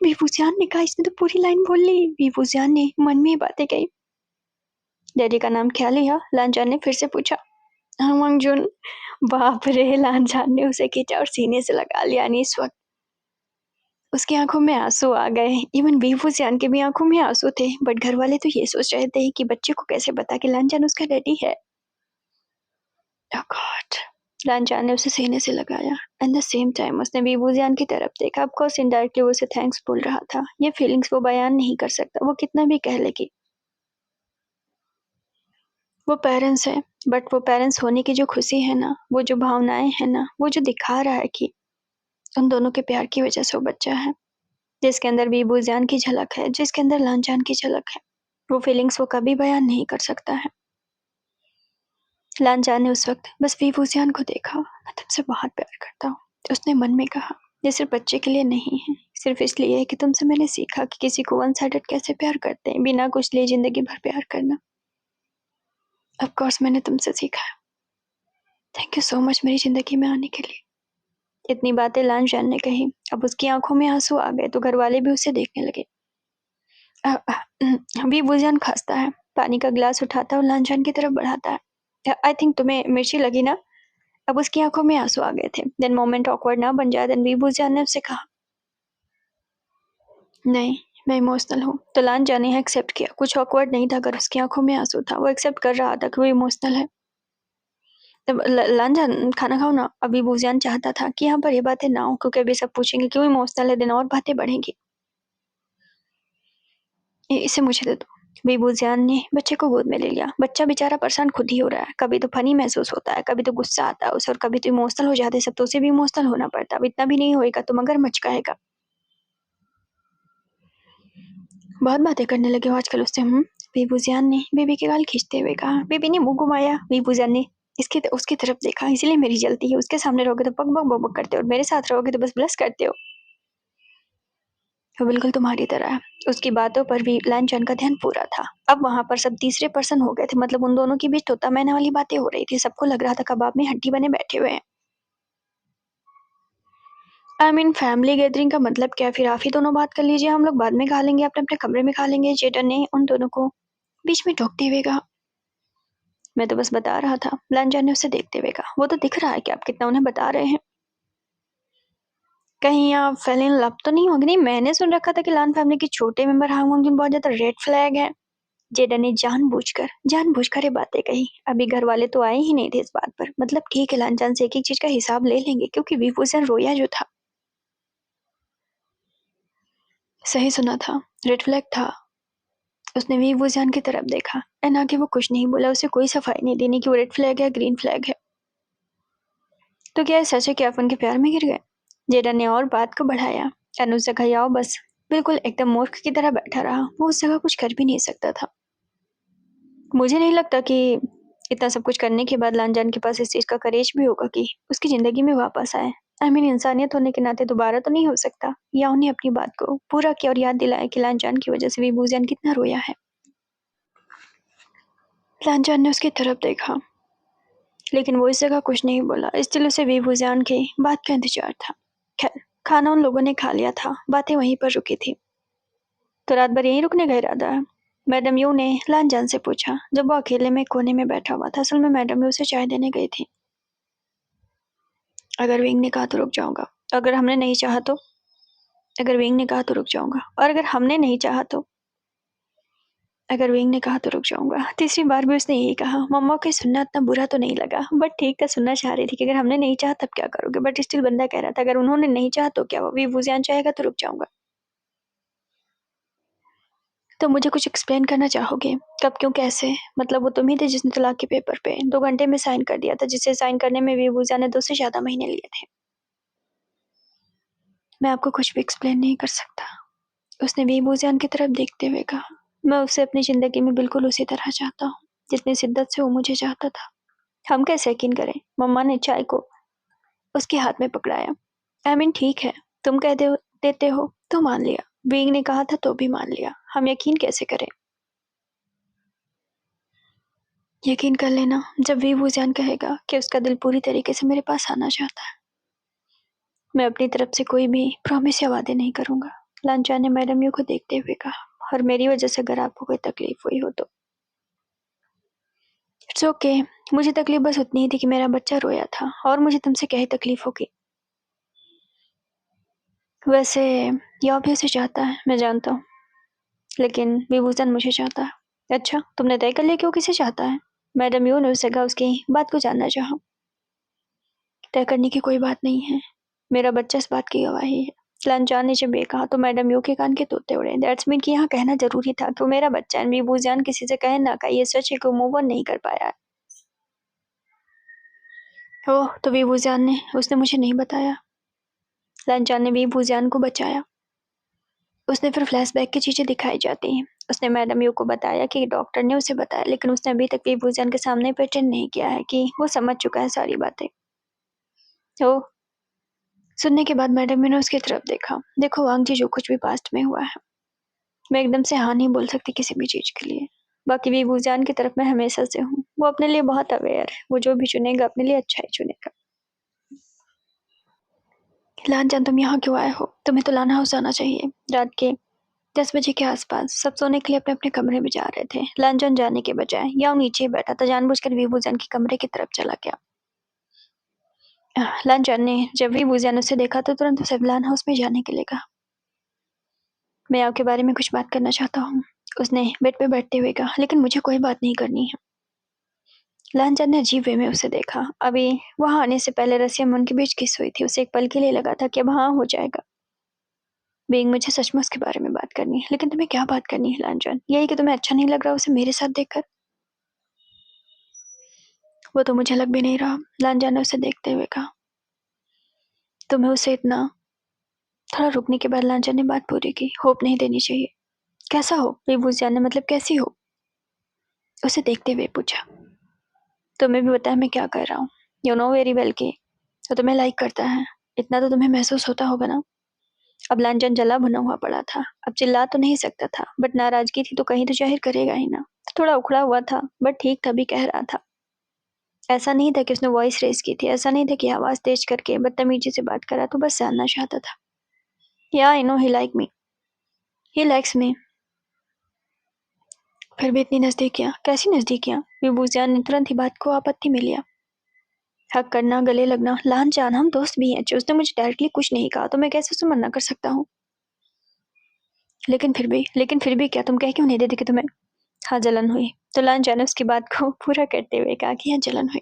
S1: वीवूजियान ने कहा। इसने तो पूरी लाइन बोल ली। वीवूजियान ने मन में ये बातें कही। डैडी का नाम क्या लिया? लांचान ने फिर से पूछा। मंगजुन, बाप रे! लानजान ने उसे खींचा और सीने से लगा लिया। इस वक़्त उसकी आँखों में आँसू आ गए। इवन वीवूज़ियान की भी आँखों में आँसू थे, बट घरवाले तो ये सोच रहे थे कि बच्चे को कैसे बता कि लानजान उसका डैडी है। ओह गॉड! लानजान ने उसे सीने से लगाया। एट द सेम टाइम उसने वीवूज़ियान की तरफ देखा। ऑफ कोर्स इनडायरेक्टली वो उसे थैंक्स बोल रहा था। ये फीलिंग्स वो बयान नहीं कर सकता, वो कितना भी कह ले कि वो पेरेंट्स हैं, बट वो पेरेंट्स होने की जो खुशी है ना, वो जो भावनाएँ हैं ना, वो जो दिखा रहा है कि उन दोनों के प्यार की वज़ह से वो बच्चा है, जिसके अंदर वीवूज़ियान की झलक है, जिसके अंदर लानजान की झलक है। वो फीलिंग्स वो कभी बयान नहीं कर सकता है। लानजान ने उस वक़्त बस वीवूज़ियान को देखा। मैं तुमसे बहुत प्यार करता हूँ, उसने मन में कहा। ये सिर्फ़ बच्चे के लिए नहीं है, सिर्फ़ इसलिए है कि तुमसे मैंने सीखा कि किसी को वन साइडेड कैसे प्यार करते हैं, बिना कुछ लिए ज़िंदगी भर प्यार करना। ऑफ कोर्स मैंने तुमसे सीखा है। थैंक यू सो मच मेरी ज़िंदगी में आने के लिए। इतनी बातें लानजान ने कही। अब उसकी आँखों में आँसू आ गए तो घरवाले भी उसे देखने लगे। वीवूज़ियान खाँसता है, पानी का गिलास उठाता है और लानजान की तरफ बढ़ाता है। आई थिंक तुम्हें मिर्ची लगी ना? अब उसकी आँखों में आँसू आ गए थे। देन मोमेंट ऑकवर्ड ना बन जाए, देन वीवूज़ियान ने उससे कहा, नहीं, मैं इमोशनल हूँ। तो लानजान ने एक्सेप्ट किया। कुछ ऑकवर्ड नहीं था अगर उसकी आँखों में आँसू था। वो एक्सेप्ट कर रहा था कि वो इमोशनल है। तब लानजान खाना खाओ ना। अब वीवूज़ियान चाहता था कि यहाँ पर ये बातें ना हो, क्योंकि अभी सब पूछेंगे क्यों इमोशनल है, देन और बातें बढ़ेंगी। इसे मुझे दे दो। वीवूज़ियान ने बच्चे को गोद में ले लिया। बच्चा बेचारा परेशान खुद ही हो रहा है। कभी तो फ़नी महसूस होता है, कभी तो गुस्सा आता है उसे, और कभी तो इमोशनल हो जाते हैं सब, तो उसे भी इमोशनल होना पड़ता है। अब इतना भी नहीं होएगा तो मगरमच्छ कहेगा। बहुत बातें करने लगे हो आजकल उससे। वीवूज़ियान ने बेबी के गाल खींचते हुए कहा। बेबी ने मुँह घुमाया। वीवूज़ियान ने उसकी तरफ देखा। इसीलिए मेरी जलती है। उसके सामने रहोगे तो बक बक बक बक करते हो, और मेरे साथ रहोगे तो बस ब्लश करते हो। वो बिल्कुल तुम्हारी तरह है। उसकी बातों पर भी लानजान का ध्यान पूरा था। अब वहाँ पर सब तीसरे पर्सन हो गए थे, मतलब उन दोनों के बीच तोता मैना वाली बातें हो रही थी। सबको लग रहा था कबाब में हड्डी बने बैठे हुए हैं। आई मीन फैमिली गैदरिंग का मतलब क्या है? फिर आप ही दोनों बात कर लीजिए, हम लोग बाद में खा लेंगे, अपने अपने कमरे में खा लेंगे। जेडन ने उन दोनों को बीच में टोकते हुए कहा। मैं तो बस बता रहा था। लानजान ने उसे देखते हुए कहा। वो तो दिख रहा है कि आप कितना उन्हें बता रहे हैं। कहीं आप फेल इन लव तो नहीं होगी? नहीं, मैंने सुन रखा था कि लान फैमिली के छोटे मेंबर हांगोंग बहुत ज्यादा रेड फ्लैग है। जेडन ने जानबूझकर ये बातें कही। अभी घर वाले तो आए ही नहीं थे इस बात पर। मतलब ठीक है, लानजान से एक एक चीज का हिसाब ले लेंगे, क्योंकि वीवूज़ियान रोया जो था। सही सुना था, रेड फ्लैग था। उसने वीवूज़ियान की तरफ देखा। एंड आगे वो कुछ नहीं बोला। उसे कोई सफाई नहीं देनी कि वो रेड फ्लैग है ग्रीन फ्लैग है। तो क्या सच है कि आप उनके प्यार में गिर गए? जेडन ने और बात को बढ़ाया। एंड उस जगह याओ बस बिल्कुल एकदम मूर्ख की तरह बैठा रहा। वो उस जगह कुछ कर भी नहीं सकता था। मुझे नहीं लगता कि इतना सब कुछ करने के बाद लानजान के पास इस चीज का करेज भी होगा कि उसकी जिंदगी में वापस आए। आई मीन इंसानियत होने के नाते दोबारा तो नहीं हो सकता। या उन्हें अपनी बात को पूरा किया और याद दिलाया कि लानजान की वजह से वीवूज़ियान कितना रोया है। लानजान ने उसकी तरफ देखा, लेकिन वो इस जगह कुछ नहीं बोला। स्टिल उसे वीवूज़ियान की बात का इंतजार था। खैर, खाना उन लोगों ने खा लिया था। बातें वहीं पर रुकी थी। तो रात भर यहीं रुकने का इरादा है? मैडम यू ने लानजान से पूछा, जब वो अकेले में कोने में बैठा हुआ था। असल में मैडम यू उसे चाय देने गई थी। अगर विंग ने कहा तो रुक जाऊंगा। अगर हमने नहीं चाहा तो? अगर विंग ने कहा तो रुक जाऊंगा। और अगर हमने नहीं चाहा तो? अगर विंग ने कहा तो रुक जाऊंगा। तीसरी बार भी उसने यही कहा। मम्मा को सुनना इतना बुरा तो नहीं लगा, बट ठीक था। सुनना चाह रही थी कि अगर हमने नहीं चाहा तब क्या करोगे, बट स्टिल बंदा कह रहा था अगर उन्होंने नहीं चाहा तो क्या हुआ, वीवूज़ियान चाहेगा तो रुक जाऊंगा। तो मुझे कुछ एक्सप्लेन करना चाहोगे? कब, क्यों, कैसे? मतलब वो तुम ही थे जिसने तलाक के पेपर पे 2 घंटे में साइन कर दिया था, जिसे साइन करने में वीवूज़ियान ने 2 से ज्यादा महीने लिए थे। मैं आपको कुछ भी एक्सप्लेन नहीं कर सकता, उसने वीवूज़ियान की तरफ देखते हुए कहा। मैं उसे अपनी जिंदगी में बिल्कुल उसी तरह चाहता हूँ जितनी शिद्दत से वो मुझे चाहता था। हम कैसे यकीन करें? मम्मा ने चाय को उसके हाथ में पकड़ाया। आई मीन ठीक है, तुम देते हो तो मान लिया। बीइंग ने कहा था तो भी मान लिया। हम यकीन कैसे करें? यकीन कर लेना जब वीवूज़ियान कहेगा कि उसका दिल पूरी तरीके से मेरे पास आना चाहता है। मैं अपनी तरफ से कोई भी प्रॉमिस या वादे नहीं करूंगा। लानजान ने मैडम यू को देखते हुए कहा। और मेरी वजह से अगर आपको कोई तकलीफ हुई हो तो इट्स ओके। मुझे तकलीफ बस उतनी ही थी कि मेरा बच्चा रोया था, और मुझे तुमसे क्या ही तकलीफ होगी। वैसे यह भी उसे चाहता है, मैं जानता हूँ, लेकिन विभूषण मुझे चाहता है। अच्छा, तुमने तय कर लिया कि वो किसे चाहता है? मैडम यू ने उससे कहा, उसकी बात को जानना चाहा। तय करने की कोई बात नहीं है, मेरा बच्चा इस बात की गवाही है। लांचान ने जब ये कहा तो मैडम यू के कान के तोते उड़े। दैट्स मीन कि यहाँ कहना जरूरी था कि वो मेरा बच्चा है। विभूषण किसी से कहे ना कहे, ये सच है कि वो मूव ऑन नहीं कर पाया है। ओह, तो विभूषण ने उसने मुझे नहीं बताया। लांचान ने विभूषण को बचाया। उसने फिर फ्लैशबैक की चीजें दिखाई जाती हैं। उसने मैडम यू को बताया कि डॉक्टर ने उसे बताया, लेकिन उसने अभी तक विभूषण के सामने प्रेटेंड नहीं किया है कि वो समझ चुका है सारी बातें। ओह, सुनने के बाद मैडम ने उसकी तरफ देखा। देखो वांग जी, जो कुछ भी पास्ट में हुआ है, मैं एकदम से हाँ नहीं बोल सकती किसी भी चीज के लिए। बाकी विभूषण की तरफ मैं हमेशा से हूँ। वो अपने लिए बहुत अवेयर है। वो जो भी चुनेगा अपने लिए अच्छा ही चुनेगा। लांचन, तुम यहाँ क्यों आए हो? तुम्हें तो लाना हाउस आना चाहिए। रात के 10 बजे के आसपास सब सोने के लिए अपने अपने कमरे में जा रहे थे। लांचन जाने के बजाय या नीचे बैठा था, जानबूझकर विभूषण के कमरे की तरफ चला गया। लांचन ने जब विभूषण उसे देखा तो तुरंत उसे लान हाउस में जाने के लिए कहा। मैं आपके बारे में कुछ बात करना चाहता हूँ, उसने बेड पे बैठते हुए कहा। लेकिन मुझे कोई बात नहीं करनी है। लांचन ने अजीब वे में उसे देखा। अभी वहां आने से पहले रसियम उनके बीच किस हुई थी। उसे एक पल के लिए लगा था कि अब हाँ हो जाएगा। बीइंग, मुझे सचमुच के बारे में बात करनी है। लेकिन तुम्हें क्या बात करनी है लांचन? यही कि तुम्हें अच्छा नहीं लग रहा उसे मेरे साथ देखकर? वो तो मुझे लग भी नहीं रहा, लांचन ने उसे देखते हुए कहा। तुम्हें उसे इतना। थोड़ा रुकने के बाद लांचन ने बात पूरी की। होप नहीं देनी चाहिए। कैसा हो? विभूषण ने मतलब कैसी हो? उसे देखते हुए पूछा। तुम्हें भी पता है मैं क्या कर रहा हूँ। यू नो वेरी वेल कि तो तुम्हें लाइक करता है। इतना तो तुम्हें महसूस होता होगा ना। अब लांचन जला भुना हुआ पड़ा था। अब चिल्ला तो नहीं सकता था, बट नाराजगी थी तो कहीं तो जाहिर करेगा ही ना। थोड़ा उखड़ा हुआ था, बट ठीक था भी कह रहा था। ऐसा नहीं था कि उसने वॉइस रेस की थी। ऐसा नहीं था कि आवाज तेज करके बदतमीजी से बात करा, तो बस जानना चाहता था। या I know he like me, he likes me. फिर भी इतनी नजदीकियां, कैसी नजदीकियां? विभूषण ने तुरंत ही बात को आपत्ति में लिया। हक करना, गले लगना, लान जान, हम दोस्त भी हैं। उसने मुझे डायरेक्टली कुछ नहीं कहा तो मैं कैसे उसे मना कर सकता हूँ? लेकिन फिर भी क्या? तुम कह क्यों नहीं देते कि तुम्हें हाँ जलन हुई? तो लान जान ने उसकी बात को पूरा करते हुए कहा कि हाँ जलन हुई।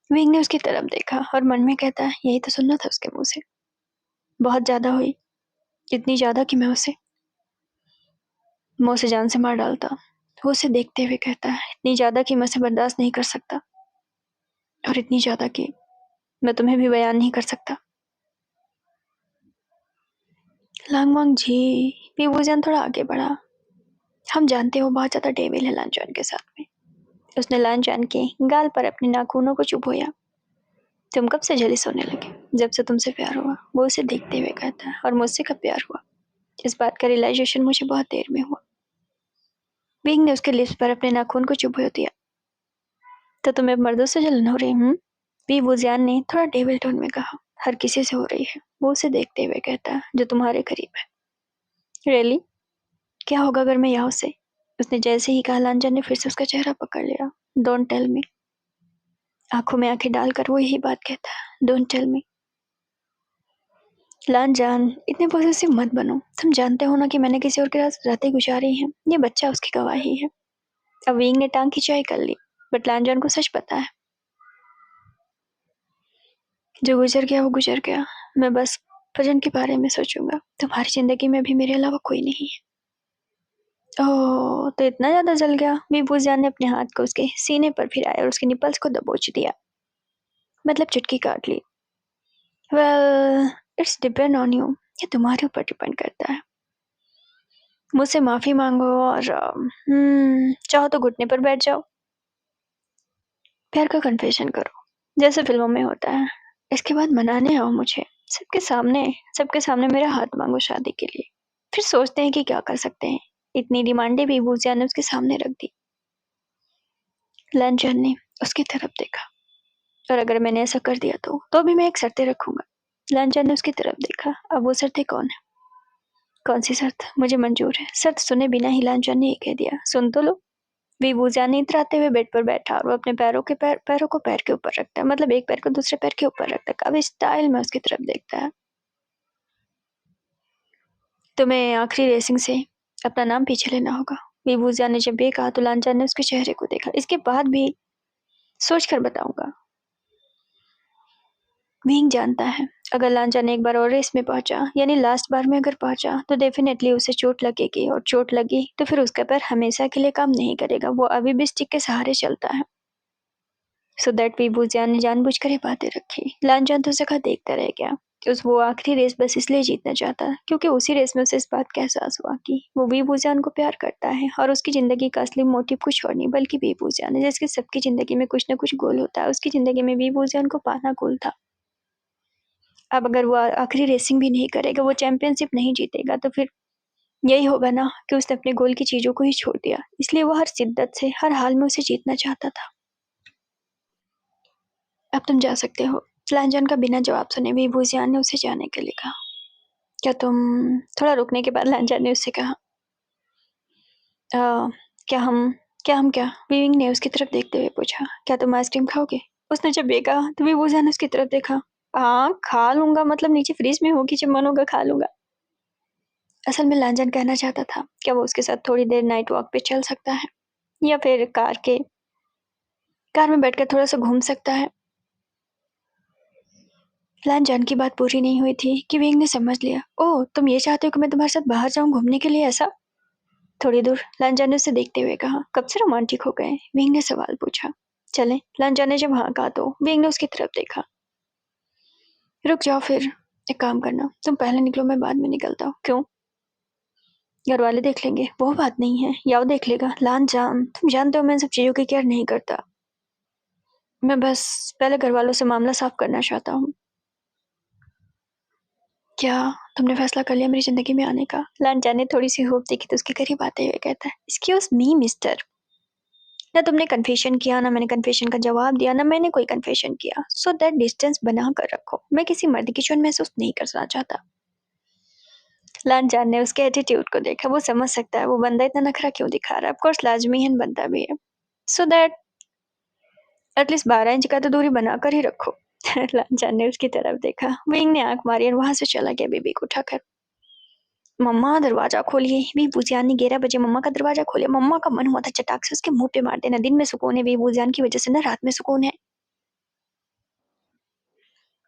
S1: विंग ने उसकी तरफ देखा और मन में कहता, यही तो सुनना था उसके मुंह से। बहुत ज्यादा हुई, इतनी ज्यादा कि मैं उसे मुंह से जान से मार डालता। वो उसे देखते हुए कहता है, इतनी ज्यादा कि मैं उसे बर्दाश्त नहीं कर सकता, और इतनी ज्यादा कि मैं तुम्हें भी बयान नहीं कर सकता। लांगवांग जी, विभूषण थोड़ा आगे बढ़ा। हम जानते हो बहुत ज्यादा डेविल है लांचान के साथ में। उसने लांचान के गाल पर अपने नाखूनों को चुभोया। तुम कब से जलिस होने लगे? जब से तुमसे प्यार हुआ, वो उसे देखते हुए कहता है। और मुझसे कब प्यार हुआ? इस बात का रियलाइजेशन मुझे बहुत देर में हुआ। विंग ने उसके लिप्स पर अपने नाखून को चुभो दिया। तो तुम्हें मर्दों से जलन हो रही? विभूषण ने थोड़ा डेविल टोन में कहा। हर किसी से हो रही है। वो उसे देखते हुए कहता है, जो तुम्हारे करीब है। रियली? क्या होगा अगर मैं यहाँ से? उसने जैसे ही कहा, लांचन ने फिर से उसका चेहरा पकड़ लिया। Don't tell me. आंखों में आंखें डालकर वो यही बात कहता है, डोंट टेल मी। लांचन, इतने पॉसेसिव मत बनो। तुम जानते हो ना कि मैंने किसी और के साथ रातें गुजारी हैं। ये बच्चा उसकी गवाही है। अब विंग ने टांग खिंचाई कर ली, बट लांचन को सच पता है। जो गुजर गया वो गुजर गया। मैं बस प्रेजेंट के बारे में सोचूंगा। तुम्हारी जिंदगी में भी मेरे अलावा कोई नहीं है। ओह, तो इतना ज्यादा जल गया? विभूषण ने अपने हाथ को उसके सीने पर फिराया और उसके निपल्स को दबोच दिया। मतलब चुटकी काट ली। Well, it's depend on you. ये तुम्हारे ऊपर डिपेंड करता है। मुझसे माफी मांगो और चाहो तो घुटने पर बैठ जाओ। प्यार का कन्फेशन करो, जैसे फिल्मों में होता है। इसके बाद मनाने आओ मुझे, सबके सामने मेरा हाथ मांगो शादी के लिए। फिर सोचते हैं कि क्या कर सकते हैं। इतनी डिमांडें भी विभूषण ने उसके सामने रख दी। लांचन ने उसकी तरफ देखा। और अगर मैंने ऐसा कर दिया तो भी मैं एक शर्तें रखूंगा। लांचन ने उसकी तरफ देखा। अब वो शर्तें कौन है? कौन सी शर्त? मुझे मंजूर है। शर्त सुने बिना ही लांचन ने कह दिया, सुन तो लो। वीबूजान इतराते हुए बेड पर बैठा और वो अपने पैरों को पैर के ऊपर रखता है, मतलब एक पैर को दूसरे पैर के ऊपर रखता है, काफी स्टाइल में उसकी तरफ देखता है। तुम्हें आखिरी रेसिंग से अपना नाम पीछे लेना होगा। वीबूजान ने जब ये कहा तो लांचान ने उसके चेहरे को देखा। इसके बाद भी सोच कर बताऊंगा। विंग जानता है अगर लांचान एक बार और रेस में पहुंचा, यानी लास्ट बार में अगर पहुंचा, तो डेफिनेटली उसे चोट लगेगी और चोट लगी तो फिर उसका पैर हमेशा के लिए काम नहीं करेगा। वो अभी भी स्टिक के सहारे चलता है। सो दैट वीबूजान ने जानबूझकर ये बातें रखी। लांचान तो उसे कहा देखता रह गया। वो आखिरी रेस बस इसलिए जीतना चाहता क्योंकि उसी रेस में उसे इस बात का एहसास हुआ कि वो वीबूजान को प्यार करता है और उसकी जिंदगी का असली मोटिव कुछ और नहीं बल्कि वीबूजान है। जैसे सबकी जिंदगी में कुछ ना कुछ गोल होता है, उसकी जिंदगी में वीबूजान को पाना गोल था। अब अगर वो आखिरी रेसिंग भी नहीं करेगा, वो चैंपियनशिप नहीं जीतेगा, तो फिर यही होगा ना कि उसने अपने गोल की चीजों को ही छोड़ दिया। इसलिए वो हर शिद्दत से हर हाल में उसे जीतना चाहता था। अब तुम जा सकते हो। लांजान का बिना जवाब सुने वीबूजान ने उसे जाने के लिए कहा। क्या तुम थोड़ा रुकने के बाद लांजान ने उससे कहा, "अ, क्या हम क्या वीविंग ने उसकी तरफ देखते हुए पूछा। क्या तुम आइसक्रीम खाओगे? उसने जब ये कहा तो वीबूजान ने उसकी तरफ देखा। हाँ खा लूंगा, मतलब नीचे फ्रिज में होगी, जब मन होगा खा लूंगा। असल में लांजान कहना चाहता था क्या वो उसके साथ थोड़ी देर नाइट वॉक पे चल सकता है, या फिर कार में बैठकर थोड़ा सा घूम सकता है। लांजान की बात पूरी नहीं हुई थी कि विंग ने समझ लिया। ओह, तुम ये चाहते हो कि मैं तुम्हारे साथ बाहर जाऊं घूमने के लिए, ऐसा? थोड़ी दूर। लांजान ने उसे देखते हुए कहा। कब से रोमांटिक हो गए? विंग ने सवाल पूछा। चलें। लांजान ने जब हाँ कहा तो विंग ने उसकी तरफ देखा। रुक जाओ फिर। एक काम करना, तुम पहले निकलो, मैं बाद में निकलता हूँ। क्यों? घर वाले देख लेंगे। वो बात नहीं है, याओ देख लेगा। लांजान, तुम जानते हो मैं इन सब चीजों की केयर नहीं करता। मैं बस पहले घर वालों से मामला साफ करना चाहता हूँ। क्या तुमने फैसला कर लिया मेरी जिंदगी में आने का? लांजान ने थोड़ी सी होप देखी तो उसके करीब आते हुए कहता है, एक्सक्यूज मी मिस्टर, ना तुमने कन्फेशन किया, ना मैंने कन्फेशन का जवाब दिया, ना मैंने कोई कन्फेशन किया। सो दैट डिस्टेंस बना कर रखो। मैं किसी मर्द की चुन महसूस नहीं करना चाहता। लांजान ने उसके एटीट्यूड को देखा। वो समझ सकता है वो बंदा इतना नखरा क्यों दिखा रहा है। ऑफकोर्स लाजमीहन बनता भी है। सो दैट एटलीस्ट 12 इंच का तो दूरी बनाकर ही रखो। लांजान ने उसकी तरफ देखा। विंग ने आंख मारी और वहां से चला गया बेबी को उठाकर। मम्मा दरवाजा खोलिए। वीबूजान ने 11 बजे मम्मा का दरवाजा खोलिया। मम्मा का मन हुआ था चटाक से उसके मुंह पे मार देना। दिन में सुकून है वीबूजान की वजह से, ना रात में सुकून है।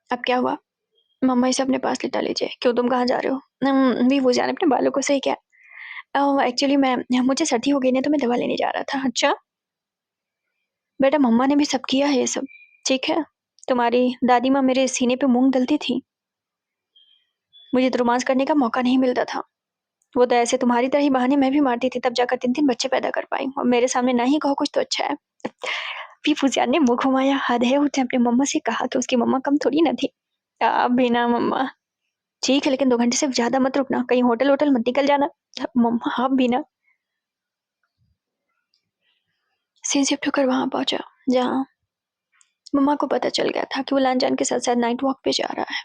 S1: अब क्या हुआ? मम्मा इसे अपने पास लिटा लीजिए। क्यों, तुम कहाँ जा रहे हो? वीबूजान ने अपने बालों को सही किया। एक्चुअली मैं मुझे सर्दी हो गई ना, तो मैं दवा लेने जा रहा था। अच्छा बेटा, मम्मा ने भी सब किया है ये सब, ठीक है। तुम्हारी दादी माँ मेरे सीने पे मूंग दलती थी, मुझे तो रोमांस करने का मौका नहीं मिलता था। वो तो ऐसे तुम्हारी तरह ही बहाने मैं भी मारती थी, तब जाकर 3-3 बच्चे पैदा कर पाई। और मेरे सामने ना ही कहो कुछ तो अच्छा है। फिर फुजियान ने मुंह घुमाया। हद है, उसने अपनी मम्मा से कहा कि उसकी मम्मा कम थोड़ी ना थी। आप भी ना मम्मा। ठीक है, लेकिन 2 घंटे से ज्यादा मत रुकना, कहीं होटल वोटल मत निकल जाना। मम्मा आप भी ना। सीन शिफ्ट होकर वहां पहुंचा जहाँ मम्मा को पता चल गया था कि वो लांजान के साथ साथ नाइट वॉक पे जा रहा है।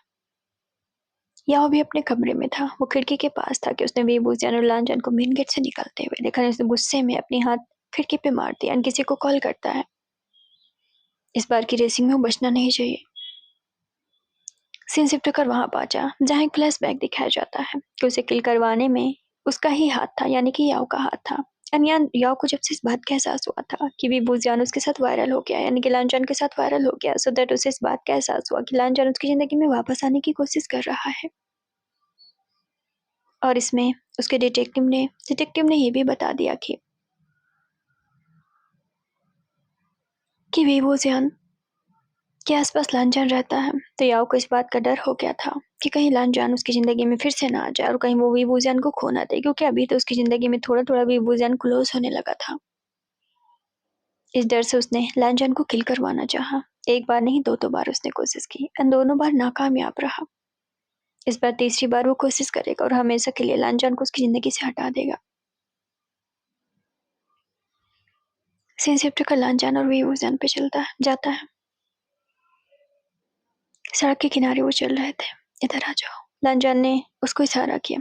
S1: या वो भी अपने कमरे में था। वो खिड़की के पास था कि उसने वीबूजान और लांजान को मेन गेट से निकलते हुए देखा। उसने गुस्से में अपनी हाथ खिड़की पे मार दिया। किसी को कॉल करता है। इस बार की रेसिंग में वो बचना नहीं चाहिए। सीन शिफ्ट होकर वहां पहुंचा जहाँ एक फ्लैशबैक दिखाया जाता है कि उसे किल करवाने में उसका ही हाथ था, यानी कि याओ का हाथ था। याओ को जब से इस बात का एहसास हुआ था कि वीबूजान उसके साथ वायरल हो गया, यानी कि लांजान के साथ वायरल हो गया, सो दैट उसे इस बात का एहसास हुआ कि लांजान उसकी जिंदगी में वापस आने की कोशिश कर रहा है। और इसमें उसके डिटेक्टिव ने ये भी बता दिया कि वीबूजान के आसपास लांजान रहता है। तो याओ को इस बात का डर हो गया था कि कहीं लांजान उसकी जिंदगी में फिर से ना आ जाए और कहीं वो वीबूजान को खो ना दे, क्योंकि अभी तो उसकी जिंदगी में थोड़ा थोड़ा वीबूजान क्लोज होने लगा था। इस डर से उसने लांजान को किल करवाना चाहा। एक बार नहीं, 2 बार उसने कोशिश की और दोनों बार नाकामयाब रहा। इस बार तीसरी बार वो कोशिश करेगा और हमेशा के लिए लांजान को उसकी जिंदगी से हटा देगा। सीन शिफ्ट का लांजान और वीबूजान पे जाता है। सड़क के किनारे वो चल रहे थे। इधर आ जाओ। लांजान ने उसको इशारा किया।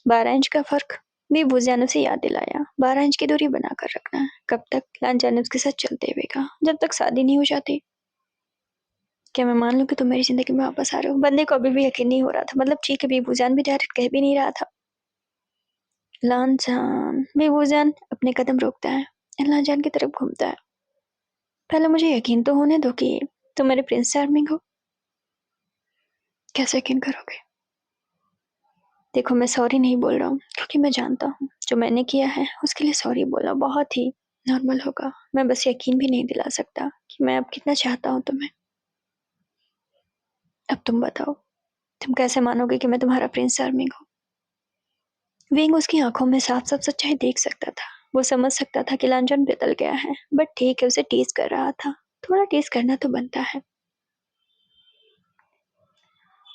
S1: 12 इंच का फर्क। बीबू जान उसे याद दिलाया, 12 इंच की दूरी बनाकर रखना। कब तक? लांचा ने उसके साथ चलते हुए कहा। जब तक शादी नहीं हो जाती। क्या मैं मान लूं कि तुम मेरी जिंदगी में वापस आ रहे हो? बंदे को अभी भी यकीन नहीं हो रहा था। मतलब ठीक है, बीबू जान भी डायरेक्ट कह भी नहीं रहा था। लांचान। बीबू जान अपने कदम रोकता है, लांचान की तरफ घूमता है। पहले मुझे यकीन तो होने दो कि तुम मेरे प्रिंस चार्मिंग हो। कैसे यकीन करोगे? देखो, मैं सॉरी नहीं बोल रहा हूँ, क्योंकि मैं जानता हूँ जो मैंने किया है उसके लिए सॉरी बोलना बहुत ही नॉर्मल होगा। मैं बस यकीन भी नहीं दिला सकता कि मैं अब कितना चाहता हूँ तुम्हें। अब तुम बताओ, तुम कैसे मानोगे कि मैं तुम्हारा प्रिंस चार्मिंग हूँ? विंग उसकी आंखों में साफ साफ सच्चाई देख सकता था। वो समझ सकता था कि लांछन बदल गया है, बट ठीक है, उसे टीज कर रहा था। थोड़ा टीज करना तो बनता है।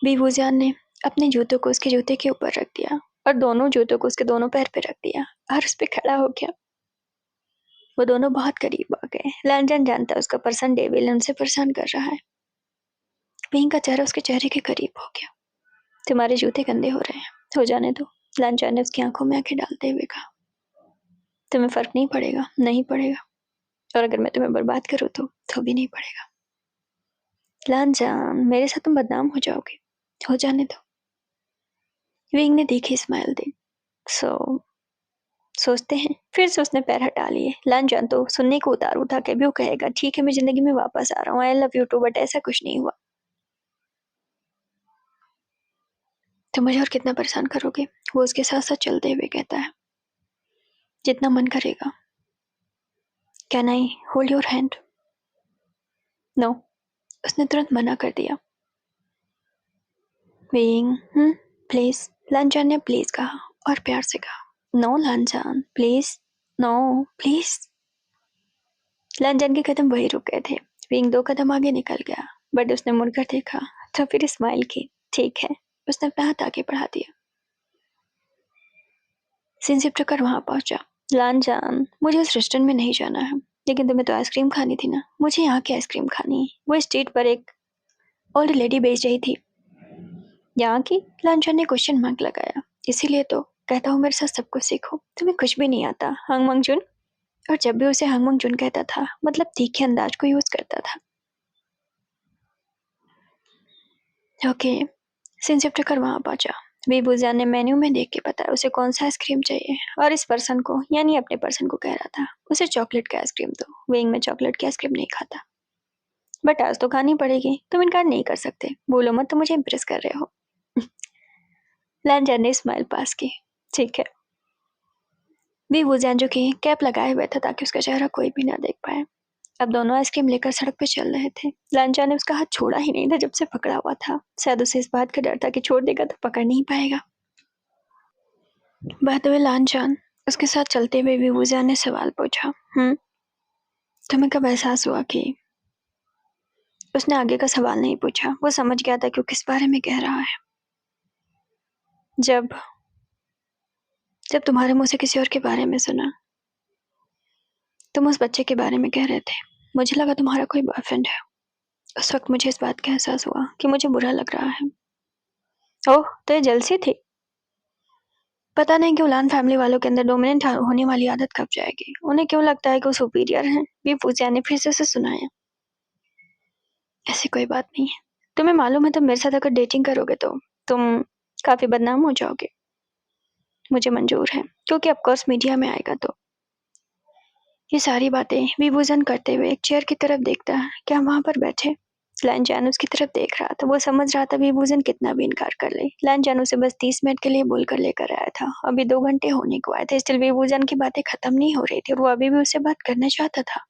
S1: बीबूजान ने अपने जूतों को उसके जूते के ऊपर रख दिया और दोनों जूतों को उसके दोनों पैर पे रख दिया और उस पे खड़ा हो गया। वो दोनों बहुत करीब आ गए। लांछन जानता है उसका पर्सन डेविल उनसे परेशान कर रहा है। विंग का चेहरा उसके चेहरे के करीब हो गया। तुम्हारे जूते गंदे हो रहे हैं, हो जाने दो। लांछन ने उसकी आंखों में आंखें डालते हुए कहा। तुम्हें फर्क नहीं पड़ेगा? नहीं पड़ेगा। और अगर मैं तुम्हें बर्बाद करूँ तो भी नहीं पड़ेगा। लांछन, मेरे साथ तुम बदनाम हो जाओगे। हो जाने दो। विंग ने देखी स्माइल दी। सोचते हैं। फिर से उसने पैर हटा लिए। लांछन तो सुनने को उतारू था कि भी वो कहेगा ठीक है, मैं जिंदगी में वापस आ रहा हूँ, I love you too, but ऐसा कुछ नहीं हुआ। तो मुझे और कितना परेशान करोगे? वो उसके साथ साथ चलते हुए कहता है। जितना मन करेगा। Can I hold your hand? No. उसने तुरंत मना कर दिया। Wing, please. लांछन ने प्लीज कहा और प्यार से कहा। No Lanchhan, please. No, please. लांछन के कदम वही रुक गए थे। विंग 2 कदम आगे निकल गया, बट उसने मुड़कर देखा तो फिर स्माइल की। ठीक है। उसने अपना हाथ आगे बढ़ा दिया। सीन शिफ्ट कर वहां पहुंचा। लांछन, मुझे उस रेस्टोरेंट में नहीं जाना है। लेकिन तुम्हें तो आइसक्रीम खानी थी ना? मुझे यहाँ की आइसक्रीम खानी है। वो स्ट्रीट पर एक ओल्ड लेडी बेच रही थी। यहाँ की? लांछन ने क्वेश्चन मार्क लगाया। इसीलिए तो कहता हूँ मेरे साथ सब कुछ सीखो। तुम्हें कुछ भी नहीं आता, हंग मंग जुन। और जब भी उसे हंग मंग जुन कहता था, मतलब तीखे अंदाज को यूज करता था। ओके। सीन शिफ्ट कर वहां पहुंचा। बीबूजान ने मेन्यू में देख के बताया उसे कौन सा आइसक्रीम चाहिए, और इस पर्सन को, यानी अपने पर्सन को कह रहा था उसे चॉकलेट का आइसक्रीम दो। विंग में चॉकलेट की आइसक्रीम नहीं खाता, बट आज तो खानी पड़ेगी। तुम इनकार नहीं कर सकते। बोलो मत, तुम मुझे इम्प्रेस कर रहे हो। लांछन ने स्माइल पास की। ठीक है। बीबूजान जो कि कैप लगाए हुए था ताकि उसका चेहरा कोई भी ना देख पाए, अब दोनों आइसक्रीम लेकर सड़क पे चल रहे थे। लांछन ने उसका हाथ छोड़ा ही नहीं था जब से पकड़ा हुआ था। शायद उसे इस बात का डर था कि छोड़ देगा तो पकड़ नहीं पाएगा। बाय द वे लांछन, उसके साथ चलते हुए विभूजा ने सवाल पूछा। तुम्हें कब एहसास हुआ कि? उसने आगे का सवाल नहीं पूछा। वो समझ गया था कि वो किस बारे में कह रहा है। जब जब तुम्हारे मुंह से किसी और के बारे में सुना। तुम उस बच्चे के बारे में कह रहे थे। मुझे लगा तुम्हारा कोई बॉयफ्रेंड है। उस वक्त मुझे इस बात का एहसास हुआ कि मुझे बुरा लग रहा है। ओह, तो ये जलसी थी। पता नहीं कि उलान फैमिली वालों के अंदर डोमिनेंट होने वाली आदत कब जाएगी। उन्हें क्यों लगता है कि वो सुपीरियर हैं? भी पूजा ने फिर से उसे सुनाया। ऐसी कोई बात नहीं है। तुम्हें मालूम है, तुम मेरे साथ अगर डेटिंग करोगे तो तुम काफी बदनाम हो जाओगे। मुझे मंजूर है, क्योंकि ऑफकोर्स मीडिया में आएगा तो। ये सारी बातें विभूषण करते हुए एक चेयर की तरफ देखता है कि हम वहां पर बैठे। लांछन उसकी तरफ देख रहा था। वो समझ रहा था विभूषण कितना भी इनकार कर ले। लांछन उसे बस 30 मिनट के लिए बोलकर लेकर आया था। अभी 2 घंटे होने को आए थे, स्टिल विभूषण की बातें खत्म नहीं हो रही थी और वो अभी भी उससे बात करना चाहता था।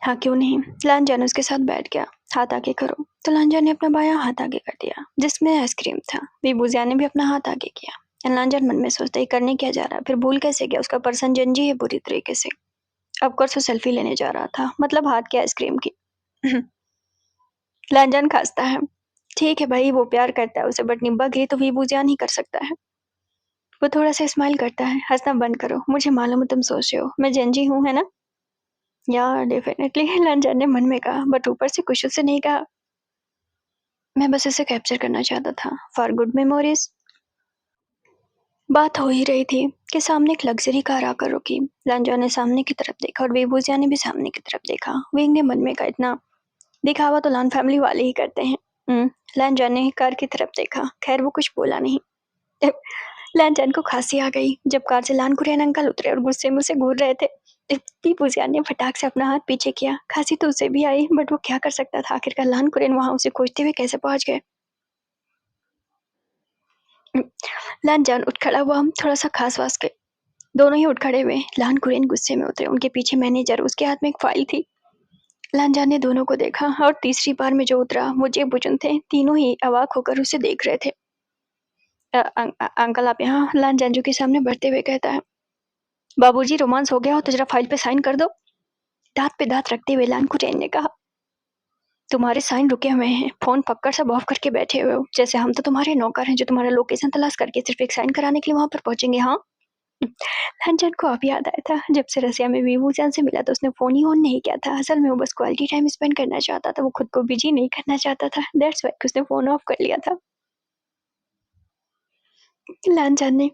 S1: हाँ, क्यों नहीं। लांछन उसके साथ बैठ गया। हाथ आगे करो। तो लांछन ने अपना बायां हाथ आगे कर दिया जिसमें आइसक्रीम था। विभूषण ने भी अपना हाथ आगे किया। लांछन मन में सोचता, ये करने क्या जा रहा है? फिर भूल कैसे गया? उसका पर्सन जंजी है बुरी तरीके से। अब कोर्स वो सेल्फी लेने जा रहा था, मतलब हाथ के आइसक्रीम की। लांछन खांसता है। ठीक है भाई, वो प्यार करता है उसे, बट निब्बा गिरी तो विभूषण ही कर सकता है। वो थोड़ा सा स्माइल करता है। हंसना बंद करो, मुझे मालूम है तुम सोच रहे हो मैं जंजी हूँ, है ना? यार डेफिनेटली, लांछन ने मन में कहा, बट ऊपर से कुछ उससे नहीं कहा। मैं बस इसे कैप्चर करना चाहता था फॉर गुड मेमोरीज। बात हो ही रही थी कि सामने एक लग्जरी कार आकर रुकी। लांजा ने सामने की तरफ देखा और वेबूजिया ने भी सामने की तरफ देखा। विंग ने मन में कहा, इतना दिखावा तो लान फैमिली वाले ही करते हैं। लांजा ने कार की तरफ देखा। खैर वो कुछ बोला नहीं। लांजान को खांसी आ गई जब कार से लान कुरियन अंकल उतरे और गुस्से में उसे घूर रहे थे। वेबूजिया ने फटाक से अपना हाथ पीछे किया। खांसी तो उसे भी आई, बट वो क्या कर सकता था। आखिरकार लान कुरियन वहां उसे खोजते हुए कैसे पहुंच गए। लांजान उठ खड़ा हुआ, हम थोड़ा सा खास वास के दोनों ही उठ खड़े हुए। लान कुरियन गुस्से में उतरे। उनके पीछे मैनेजर, उसके हाथ में एक फाइल थी। लांजान ने दोनों को देखा और तीसरी बार में जो उतरा वो जे बुजुन थे। तीनों ही अवाक होकर उसे देख रहे थे। अंकल आप यहाँ? लांजान के सामने बढ़ते हुए कहता है। बाबूजी रोमांस हो गया हो तो जरा फाइल पे साइन कर दो। दांत पे दांत रखते हुए लान कुरियन ने कहा, तुम्हारे साइन रुके हुए हैं। फोन पकड़ सब ऑफ करके बैठे हुए हो, जैसे हम तो तुम्हारे नौकर हैं जो तुम्हारा लोकेशन तलाश करके सिर्फ एक साइन कराने के लिए वहां पर पहुंचेंगे। हाँ, लांजान को अब याद आया था जब से रसिया में वीवूजान से मिला तो उसने फोन ही ऑन नहीं किया था। असल में वो बस क्वालिटी टाइम स्पेंड करना चाहता था। वो खुद को बिजी नहीं करना चाहता था। दैट्स व्हाई उसने फोन ऑफ कर लिया था। लांजान ने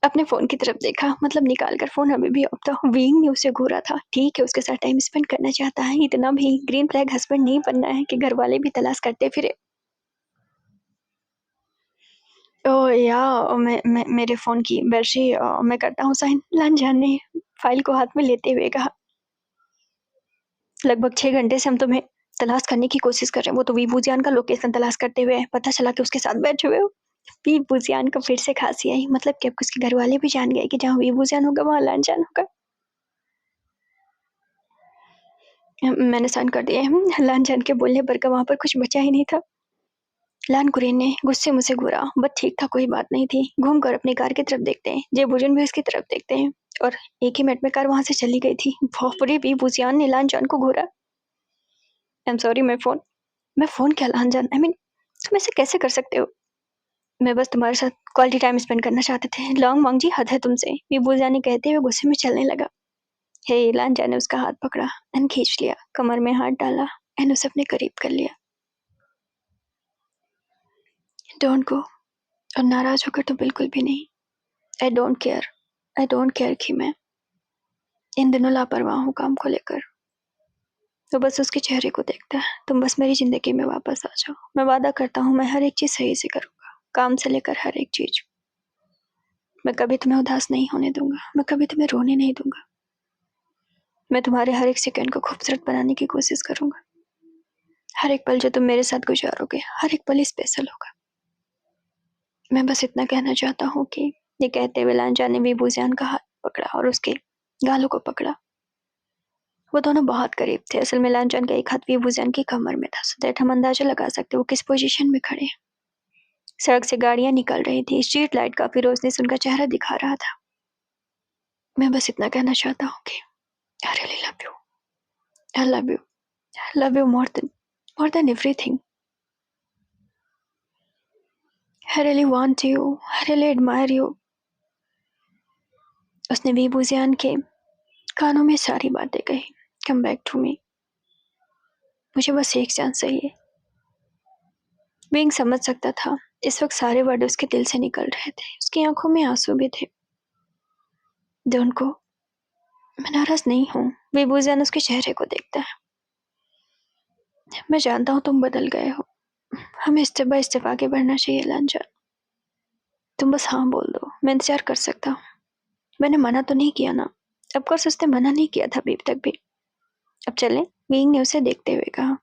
S1: अपने फोन की तरफ देखा, मतलब निकाल कर। फोन अभी भी ऑफ था। विंग ने उसे घूरा था। ठीक है, उसके साथ टाइम स्पेंड करना चाहता है, इतना भी ग्रीन फ्लैग हस्बैंड नहीं बनना है कि घर वाले भी तलाश करते फिरे। ओ या मेरे फोन की बैटरी, मैं करता हूँ साइन। लांजान ने फाइल को हाथ में लेते हुए कहा, लगभग 6 घंटे से हम तुम्हें तलाश करने की कोशिश कर रहे हैं। वो तो वीबूजियान का लोकेशन तलाश करते हुए पता चला कि उसके साथ बैठे हुए हो। वीबूजियान को फिर से खांसी आई, मतलब कि अब उसके घर वाले भी जान गए कि जहाँ वीबूजियान होगा वहाँ लांजान होगा। मैंने साइन कर दिया है। लांजान के बोलने पर का वहां पर कुछ बचा ही नहीं था। लान कुरियन ने गुस्से मुझसे घूरा, बट ठीक था, कोई बात नहीं थी। घूमकर अपनी कार की तरफ देखते हैं। जे बुजुन भी उसकी तरफ देखते हैं और एक ही मिनट में कार वहां से चली गई थी। भोपड़ी वीबूजियान ने लांजान को घूरा। आई एम सॉरी, मैं फोन क्या लांजान, आई मीन तुम ऐसे कैसे कर सकते हो। मैं बस तुम्हारे साथ क्वालिटी टाइम स्पेंड करना चाहते थे। लॉन्ग वांग जी, हद है तुमसे, वीबूजियान कहते हुए गुस्से में चलने लगा। हे, लांजान ने उसका हाथ पकड़ा एंड खींच लिया, कमर में हाथ डाला एंड उसे अपने करीब कर लिया। डोंट गो, और नाराज होकर तो बिल्कुल भी नहीं। आई डोंट केयर कि मैं इन दिनों लापरवाह हूँ काम को लेकर। तो बस उसके चेहरे को देखता है। तुम बस मेरी जिंदगी में वापस आ जाओ। मैं वादा करता हूँ मैं हर एक चीज सही से करूंगा, काम से लेकर हर एक चीज। मैं कभी तुम्हें उदास नहीं होने दूंगा। मैं कभी तुम्हें रोने नहीं दूंगा। मैं तुम्हारे हर एक सेकंड को खूबसूरत बनाने की कोशिश करूंगा। हर एक पल जो तुम मेरे साथ गुजारोगे, हर एक पल स्पेशल होगा। मैं बस इतना कहना चाहता हूँ कि, ये कहते हुए लांजा ने वीबूजियान का हाथ पकड़ा और उसके गालों को पकड़ा। वो दोनों बहुत करीब थे। असल में लांजान का एक हाथ वीबूजियान की कमर में था, सो दैट हम अंदाजा लगा सकते वो किस पोजीशन में खड़े हैं। सड़क से गाड़ियां निकल रही थी। स्ट्रीट लाइट काफी रोशनी से उनका चेहरा दिखा रहा था। मैं बस इतना कहना चाहता हूँ कि I really love you. I love you. I love you more than everything. I really want you. I really admire you. उसने वीबूजियान के कानों में सारी बातें कही। Come back to me. मुझे बस एक चांस चाहिए। विंग समझ सकता था इस वक्त सारे वर्ड उसके दिल से निकल रहे थे। उसकी आंखों में आंसू भी थे। डोंट गो, मैं नाराज नहीं हूँ। वीबूजियान उसके चेहरे को देखता है। मैं जानता हूँ तुम बदल गए हो। हमें स्टेप बाय स्टेप आगे बढ़ना चाहिए लांजा। तुम बस हाँ बोल दो, मैं इंतजार कर सकता हूँ। मैंने मना तो नहीं किया ना। ऑफ कोर्स उसने मना नहीं किया था अभी तक भी। अब चलें? विंग ने उसे देखते हुए कहा।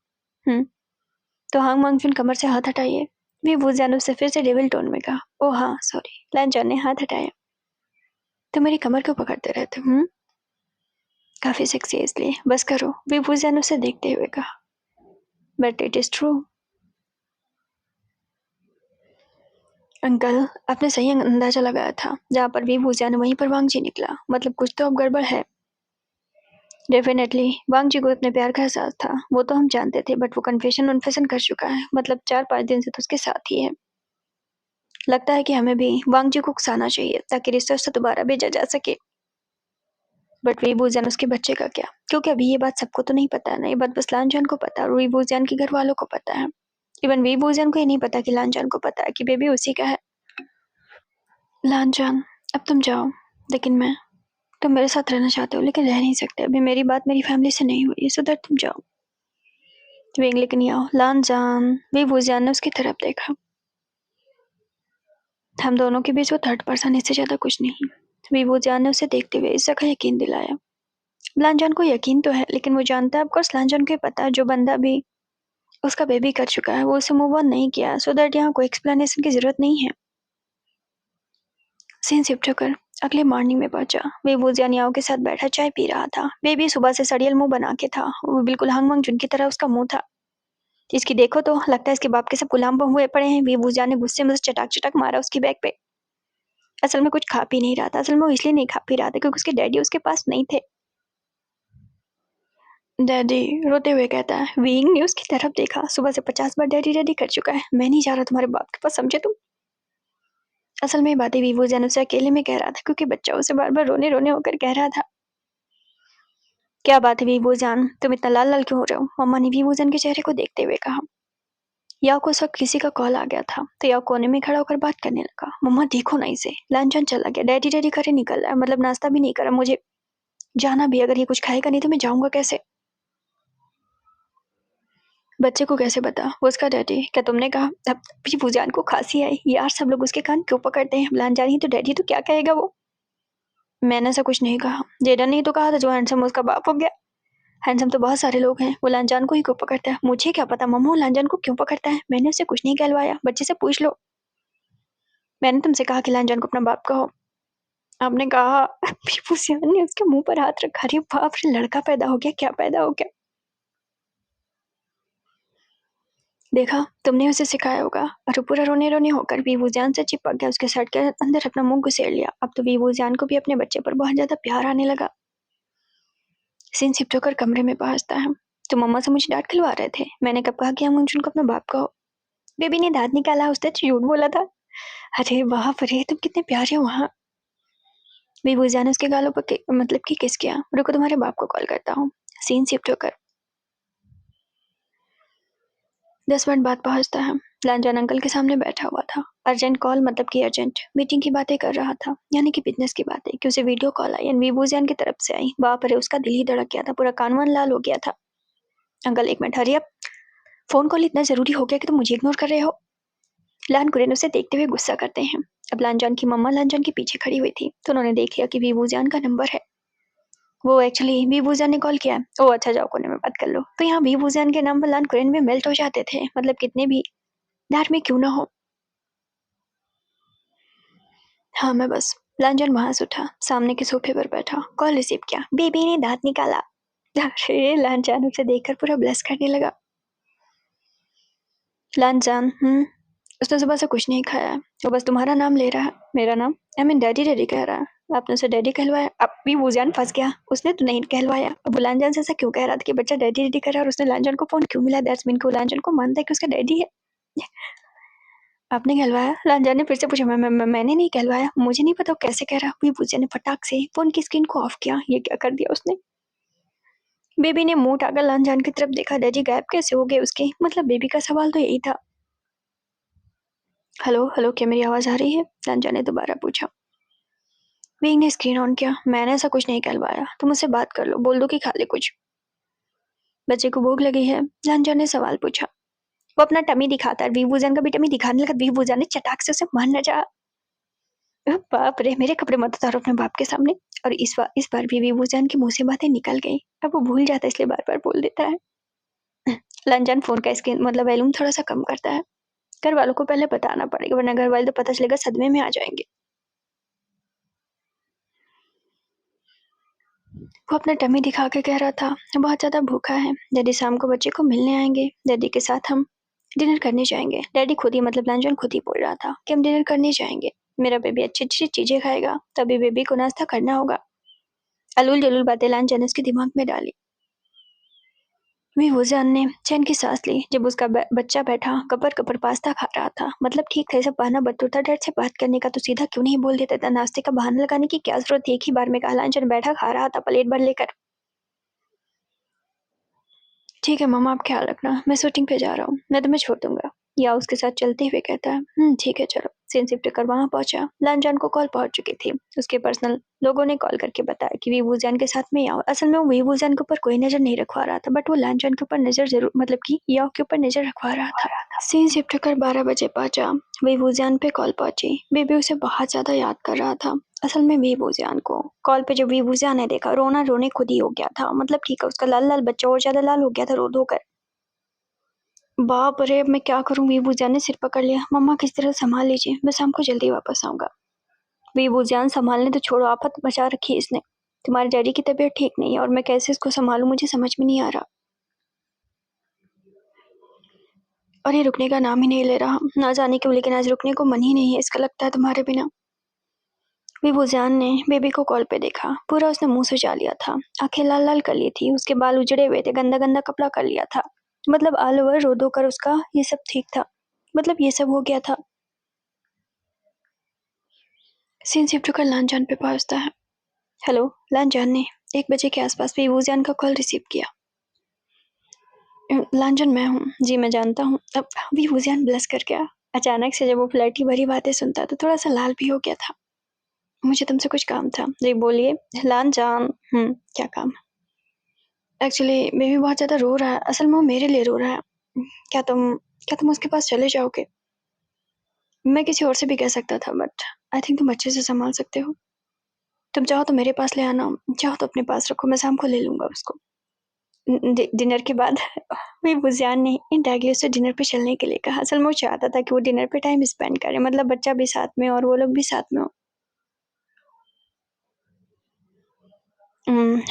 S1: तो हांग मांगचुन कमर से हाथ हटाइए। वीबूजियान उससे फिर से डेविल टोन में कहा। ओह हाँ सॉरी। लांजा ने हाथ हटाया। तो मेरी कमर क्यों पकड़ते रहते? काफी सेक्सी है इसलिए। बस करो, वीबूजियान उसे देखते हुए कहा। But it is true. Uncle, आपने सही अंदाजा लगाया था। जहाँ पर वीबूजियान वहीं पर वांगजी निकला। मतलब कुछ तो अब गड़बड़ है। डेफिनेटली वांगजी को अपने प्यार का एहसास था, वो तो हम जानते थे, बट वो कन्फेशन कर चुका है। मतलब 4-5 दिन से तो उसके साथ ही है। लगता है कि हमें भी वांगजी को उकसाना चाहिए ताकि रिश्ता से दोबारा भेजा जा सके। बट वीबूजियान उसके बच्चे का क्या? क्योंकि अभी ये बात सबको तो नहीं पता है ना। ये बात बस लांजान को पता है और वीबूजियान के घर वालों को पता है। इवन वीबूजियान को ये नहीं पता कि लांजान को पता है कि बेबी उसी का है। लांजान, अब तुम जाओ, लेकिन तुम मेरे साथ रहना चाहते हो लेकिन रह नहीं सकते। अभी मेरी बात मेरी फैमिली से नहीं हुई है, सो दैट तुम जाओ। वेंग लेकिन नहीं आओ। लांजान, वे वुजियान ने उसकी तरफ देखा। हम दोनों के बीच वो थर्ड पर्सन, इससे ज्यादा कुछ नहीं। वे वुजियान ने उसे देखते हुए इसका का यकीन दिलाया। लांजान को यकीन तो है, लेकिन वो जानता है ऑफकोर्स लांजान को पता है जो बंदा भी उसका बेबी कर चुका है वो उसे मूव ऑन नहीं किया, सो दैट यहाँ कोई एक्सप्लेनेशन की जरूरत नहीं है। सीन शिफ्ट होकर अगले मॉर्निंग में पहुंचा। वे वुजियानियाओं के साथ बैठा चाय पी रहा था। बेबी सुबह से सड़ियल मुंह बना के था, वो बिल्कुल हंग मंग जुन की तरह उसका मुंह था। इसकी देखो तो लगता है इसके बाप के सब गुलाम हुए पड़े हैं। वे वुजियान ने गुस्से में चटाक चटाक मारा उसकी बैग पे। असल में कुछ खा पी नहीं रहा था, असल में वो इसलिए नहीं खा पी रहा था क्योंकि उसके डैडी उसके पास नहीं थे। डैडी रोते हुए कहता है। वीइंग ने उसकी तरफ देखा। सुबह से 50 बार डैडी डैडी कर चुका है। मैं नहीं जा रहा तुम्हारे बाप के पास, समझे तुम? असल में ये बातें वीवो जैन उसे अकेले में कह रहा था क्योंकि बच्चा उसे बार बार रोने रोने होकर कह रहा था। क्या बात है वीवो जान, तुम इतना लाल लाल क्यों हो रहे हो? मम्मा ने वीवो जैन के चेहरे को देखते हुए कहा। याओ को उस वक्त किसी का कॉल आ गया था तो याओ कोने में खड़ा होकर बात करने लगा। मम्मा देखो ना इसे, लांचन चला गया, डैडी डैडी करे निकल रहा है, मतलब नाश्ता भी नहीं करा। मुझे जाना भी, अगर ये कुछ खाएगा नहीं तो मैं जाऊंगा कैसे? बच्चे को कैसे बता वो उसका डैडी? क्या तुमने कहा? अब भी बुजान को खांसी आई यार, सब लोग उसके कान क्यों पकड़ते हैं? बुलान जा रही तो डैडी तो क्या कहेगा वो? मैंने ऐसा कुछ नहीं कहा। जेडन ने ही तो कहा था जो हैंडसम उसका बाप हो गया। हैंडसम तो बहुत सारे लोग हैं, वो लांजान को ही क्यों पकड़ता है? मुझे क्या पता मम्मा वो लांजान को क्यों पकड़ता है, मैंने उससे कुछ नहीं कहलवाया, बच्चे से पूछ लो। मैंने तुमसे कहा कि लांजान को अपना बाप कहो। आपने कहा। पीपूसियान ने उसके मुंह पर हाथ रखा। अरे बाप रे, लड़का पैदा हो गया, क्या पैदा हो गया? देखा, तुमने उसे सिखाया होगा। और वो पूरा रोने रोने होकर वीवूजियान से चिपक गया, उसके शर्ट के अंदर अपना मुंह घुसेड़ लिया। अब तो वीवूजियान को भी अपने बच्चे पर बहुत ज्यादा प्यार आने लगा। सीन शिफ्ट होकर कमरे में पहुंचता है। तो मम्मा से मुझे डांट खिलवा रहे थे, मैंने कब कहा कि हम उनको अपना बाप कहो? बेबी ने दांत निकाला, उसने झूठ बोला था। अरे बाप रे, तुम कितने प्यारे हो वहाँ। वीवूजियान ने उसके गालों पर मतलब कि किस किया। रुको तुम्हारे बाप को कॉल करता हूँ। सीन शिफ्ट होकर 10 मिनट बाद पहुंचता है। लांजान अंकल के सामने बैठा हुआ था। अर्जेंट कॉल मतलब कि अर्जेंट मीटिंग की बातें कर रहा था, यानी कि बिजनेस की बातें, कि उसे वीडियो कॉल आई वीवूजियान की तरफ से आई। बाप रे, उसका दिल ही धड़क गया था, पूरा कान वान लाल हो गया था। Uncle 1 minute, hurry up, phone call इतना जरूरी हो गया कि तुम मुझे इग्नोर कर रहे हो? लान कुरेन उसे देखते हुए गुस्सा करते हैं। अब लांजान की मम्मा लांजान के पीछे खड़ी हुई थी तो उन्होंने देख लिया कि वीवूजियान का नंबर है। वो एक्चुअली वीवूजियान ने कॉल किया है। ओ अच्छा, जाओ कोने में बात कर लो। तो यहाँ वीवूजियान के नाम पर लान कुरेन में मेल्ट हो जाते थे, मतलब कितने भी धार्मिक क्यों ना हो। हाँ मैं बस। लांजन वहां से उठा, सामने के सोफे पर बैठा, कॉल रिसीव किया। बेबी ने दांत निकाला। अरे लांजान उसे देखकर पूरा ब्लश करने लगा। लांजान, उसने सुबह से कुछ नहीं खाया है, वो बस तुम्हारा नाम ले रहा है। मेरा नाम? आई मीन डैडी डैडी कह रहा है। आपने उसे डैडी कहलवाया? अब भी वुजान फंस गया, उसने तो नहीं कहलवाया। अब वो लांजान से ऐसा क्यों कह रहा था कि बच्चा डैडी डैडी कर रहा है, और उसने लांजान को फोन क्यों मिला? दैट्स मीन को लांजान को मानता है कि उसका डैडी है। आपने कहलवाया? लांजा ने फिर से पूछा। मैंने नहीं कहलवाया, मुझे नहीं पता वो कैसे कह रहा। हुई पूजा ने फटाक से फोन की स्क्रीन को ऑफ किया। ये क्या कर दिया उसने? बेबी ने मुंह उठाकर लांजान की तरफ देखा। डैडी गायब कैसे हो गए उसके? मतलब बेबी का सवाल तो यही था। हेलो हेलो, क्या मेरी आवाज आ रही है? लांजा ने दोबारा पूछा। बेबी ने स्क्रीन ऑन किया। मैंने ऐसा कुछ नहीं कहलवाया, तुम मुझसे बात कर लो, बोल दो कि खा ले कुछ। बच्चे को भूख लगी है? लांजा ने सवाल पूछा। वो अपना टमी दिखाता है। वीवूजन का भी टमी दिखाने लगा। वीवूजन ने चटाक से उसे मारना चाहा। बाप रे, मेरे कपड़े मत उतारो अपने बाप के सामने। और इस बार भी वीवूजन के मुंह से बातें निकल गई। अब वो भूल जाता है इसलिए बार बार बोल देता है। लंजन फोन का स्क्रीन मतलब वॉल्यूम थोड़ा सा कम करता है। घर वालों को पहले बताना पड़ेगा, वरना घर वाले तो पता चलेगा सदमे में आ जाएंगे। वो अपना टमी दिखा के कह रहा था, बहुत ज्यादा भूखा है। डैडी शाम को बच्चे को मिलने आएंगे, डैडी के साथ हम डिनर करने जाएंगे। डैडी खुद ही मतलब लंजन खुद ही बोल रहा था कि हम डिनर करने जाएंगे। मेरा बेबी अच्छी अच्छी चीजें खाएगा, तभी बेबी को नाश्ता करना होगा। अलूल जलूल बातें लंजन ने उसके दिमाग में डाली। विभूषण ने चैन की सांस ली जब उसका बच्चा बैठा कपर कपर पास्ता खा रहा था। मतलब ठीक था, सब बहाना बतूर था डर से बात करने का, तो सीधा क्यों नहीं बोल देता था? नाश्ते का बहाना लगाने की क्या जरूरत थी? एक ही बार में कहा। लांचन बैठा खा रहा था प्लेट भर लेकर। ठीक है मम्मा, आप ख्याल रखना, मैं शूटिंग पे जा रहा हूँ, मैं तुम्हें छोड़ दूंगा। या उसके साथ चलते हुए कहता है, ठीक है चलो। सीन शिफ्ट कर वहां पहुंचा। लानजान को कॉल पहुंच चुकी थी। उसके पर्सनल लोगों ने कॉल करके बताया कि वीवूजियान के साथ में आओ। असल में वो वीवूजियान के ऊपर कोई नजर नहीं रखवा रहा था, बट वो लानजान के ऊपर नजर जरूर, मतलब कि याओ के ऊपर नजर रखवा रहा था। सीन शिफ्ट कर 12 बजे पहुंचा। वीवूजियान पे कॉल पहुंची। बेबी उसे बहुत ज्यादा याद कर रहा था। असल में वीवूजियान को कॉल पे जब वीवूजियान ने देखा, रोना रोने खुद ही हो गया था। मतलब ठीक है, उसका लाल लाल बच्चा और ज्यादा लाल हो गया था रो धोकर। बाप रे, अब मैं क्या करूं? वीवूजियान ने सिर पकड़ लिया। मम्मा किस तरह संभाल लीजिए, मैं शाम को जल्दी वापस आऊंगा। वीवूजियान संभालने तो छोड़ो, आफत मचा रखी है इसने। तुम्हारे डैडी की तबीयत ठीक नहीं है और मैं कैसे इसको संभालूं, मुझे समझ में नहीं आ रहा। और ये रुकने का नाम ही नहीं ले रहा। ना जाने क्यों, लेकिन आज रुकने को मन ही नहीं है इसका, लगता है तुम्हारे बिना। वीवूजियान ने बेबी को कॉल पे देखा। पूरा उसने मुंह सजा लिया था। आंखें लाल लाल कर ली थी। उसके बाल उजड़े हुए थे। गंदा गंदा कपड़ा कर लिया था। मतलब ऑल ओवर रो धो कर उसका ये सब ठीक था। मतलब ये सब हो गया था। सीन शिफ्ट कर लानजान पे पहुंचता है। हेलो। लानजान ने 1 बजे के आसपास वीवूजियान का कॉल रिसीव किया। लांजन मैं हूँ। जी मैं जानता हूँ। अब वीवूजियान ब्लश कर गया। अचानक से जब वो फ्लर्टी भरी बातें सुनता तो थोड़ा सा लाल भी हो गया था। मुझे तुमसे कुछ काम था। जी बोलिए। लानजान। क्या काम? एक्चुअली बेबी बहुत ज्यादा रो रहा है। असल में वो मेरे लिए रो रहा है। क्या तुम उसके पास चले जाओगे? मैं किसी और से भी कह सकता था, बट आई थिंक तुम अच्छे से संभाल सकते हो। तुम चाहो तो मेरे पास ले आना, चाहो तो अपने पास रखो, मैं शाम को ले लूंगा उसको। डिनर के बाद वीवूजियान ने इंडाग्लियो से डिनर पे चलने के लिए कहा। असल में वो चाहता था कि वो डिनर पे टाइम स्पेंड करे, मतलब बच्चा भी साथ में और वो लोग भी साथ में हो।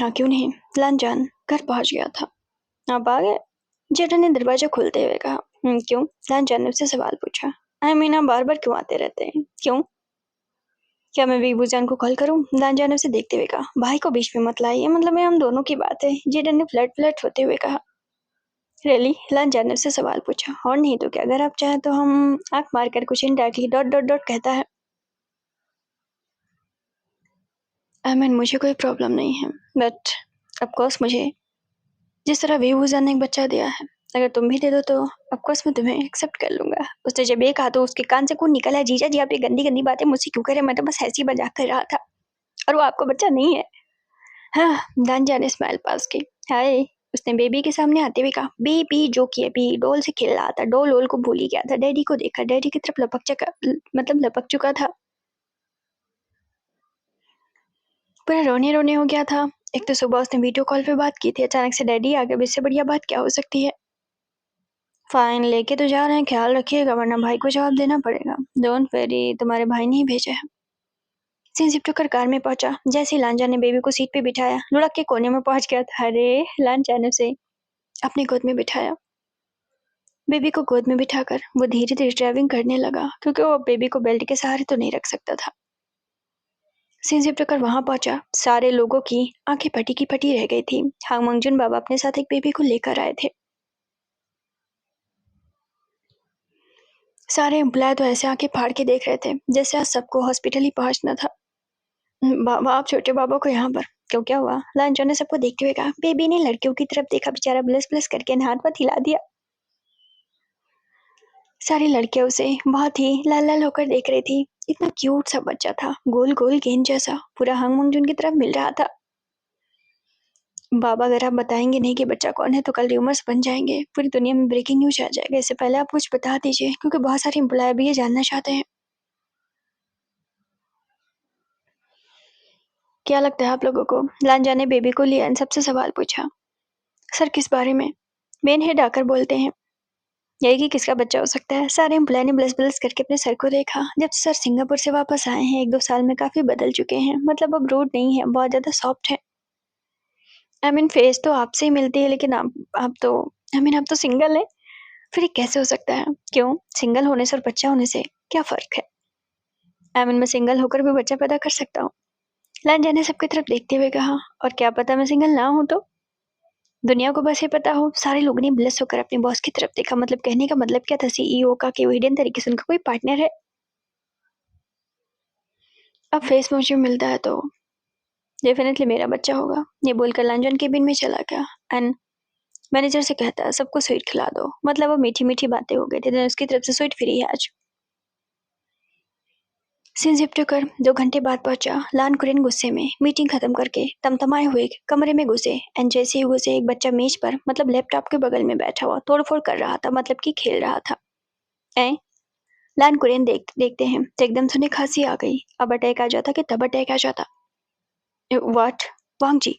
S1: हाँ क्यों नहीं। लानजान घर पहुंच गया था। आप आ गए? जेठा ने दरवाजा खोलते हुए कहा। क्यों? लानजान ने उससे सवाल पूछा। आई मीन आप बार बार क्यों आते रहते हैं? क्यों? क्या मैं वीवूजियान को कॉल करूं? लानजान ने उसे देखते हुए कहा। भाई को बीच में मत लाइए, मतलब ये हम दोनों की बात है। जेठा ने फ्लर्ट फ्लर्ट होते हुए कहा। रियली? लानजान ने उससे सवाल पूछा। और नहीं तो क्या, अगर आप चाहें तो हम आंख मारकर कुछ इनडायरेक्टली डॉट डॉट डॉट कहता है। आई मीन मुझे कोई प्रॉब्लम नहीं है, बट ऑफकोर्स मुझे जिस तरह वीवूजियान ने एक बच्चा दिया है, अगर तुम भी दे दो तो ऑफकोर्स मैं तुम्हें एक्सेप्ट कर लूंगा। उसने जब ये कहा तो उसके कान से खून निकला। जीजा जी आप ये गंदी गंदी बातें मुझसे क्यों करे, मैं तो बस ऐसी मजाक कर रहा था। और वो आपका बच्चा नहीं है। हाँ। लानजान ने स्माइल पास की। हाय। उसने बेबी के सामने आते हुए कहा। बेबी जो कि अभी डॉल से खेल रहा था, डॉल वोल को भूल ही गया था। डैडी को देखा, डैडी की तरफ लपक चुका था। पूरा रोने रोने हो गया था। एक तो सुबह उसने वीडियो कॉल पे बात की थी, अचानक से डैडी आ गए। अब इससे बढ़िया बात क्या हो सकती है। फाइन, लेके तो जा रहे हैं, ख्याल रखिएगा वरना भाई को जवाब देना पड़ेगा। डोंट वेरी, तुम्हारे भाई ने ही भेजा है। सीन शिफ्ट होकर कार में पहुंचा। जैसे ही लांजा ने बेबी को सीट पे बिठाया, लुढ़क के कोने में पहुंच गया था। अरे लांजा ने उसे अपनी गोद में बिठाया। बेबी को गोद में बिठाकर वो धीरे धीरे ड्राइविंग करने लगा, क्योंकि वो बेबी को बेल्ट के सहारे तो नहीं रख सकता था। सीन शिफ्ट होकर वहां पहुंचा। सारे लोगों की आंखें फटी की फटी रह गई थी। हांग मंगजुन बाबा अपने साथ एक बेबी को लेकर आए थे। सारे एम्प्लॉय तो ऐसे आंखें फाड़ के देख रहे थे जैसे आज सबको हॉस्पिटल ही पहुंचना था। बाबा, आप छोटे बाबा को यहाँ पर क्यों, क्या हुआ? लांचो ने सबको देखते हुए कहा। बेबी ने लड़कियों की तरफ देखा, बेचारा ब्लस ब्लस करके हाथ पर हिला दिया। सारी लड़कियां उसे बहुत ही लाल लाल होकर देख रही थी। इतना क्यूट सा बच्चा था, गोल गोल गेंद जैसा, पूरा हंग मंगजून की तरफ मिल रहा था। बाबा, अगर आप बताएंगे नहीं कि बच्चा कौन है तो कल र्यूमर्स बन जाएंगे, पूरी दुनिया में ब्रेकिंग न्यूज आ जाएगा। इससे पहले आप कुछ बता दीजिए, क्योंकि बहुत सारे एम्प्लॉय भी ये जानना चाहते हैं। क्या लगता है आप लोगों को? लांजा ने बेबी को लिया इन सबसे सवाल पूछा। सर किस बारे में? मेन हेड आकर बोलते हैं यही कि किसका बच्चा हो सकता है। सारे एम्प्लॉय ने ब्लस ब्लस करके अपने सर को देखा। जब सर सिंगापुर से वापस आए हैं, 1-2 साल में काफी बदल चुके हैं। मतलब अब रूड नहीं है, बहुत ज्यादा सॉफ्ट है। आई मीन फेस तो आपसे ही मिलती है, लेकिन आप तो आप तो सिंगल है। फिर ये कैसे हो सकता है? क्यों? सिंगल होने से और बच्चा होने से क्या फर्क है? आई मीन मैं सिंगल होकर भी बच्चा पैदा कर सकता हूँ। लांजा ने सबकी तरफ देखते हुए कहा। और क्या पता मैं सिंगल ना हूं तो? दुनिया को बस ये पता हो। सारे लोगों ने ब्लस होकर अपने बॉस की तरफ देखा। मतलब कहने का मतलब क्या था सीईओ का, कि वो हिडन तरीके से उनका कोई पार्टनर है। अब फेस मुझे मिलता है तो डेफिनेटली मेरा बच्चा होगा। ये बोलकर लांजन केबिन में चला गया एंड मैनेजर से कहता है सबको स्वीट खिला दो। मतलब अब मीठी मीठी बातें हो गई थी, उसकी तरफ से स्वीट फ्री है आज। सिंजिप्टो कर 2 घंटे बाद पहुंचा। लान कुरेन गुस्से में मीटिंग खत्म करके तमतमाए हुए कमरे में घुसे। एंड जैसे ही घुसे एक बच्चा मेज पर मतलब लैपटॉप के बगल में बैठा हुआ तोड़फोड़ कर रहा था, मतलब कि खेल रहा था। ए लान कुरेन देखते हैं तो एकदम से उन्हें खांसी आ गई। अब अटैक आ जाता कि तब अटैक आ जाता। व्हाट? वांग जी।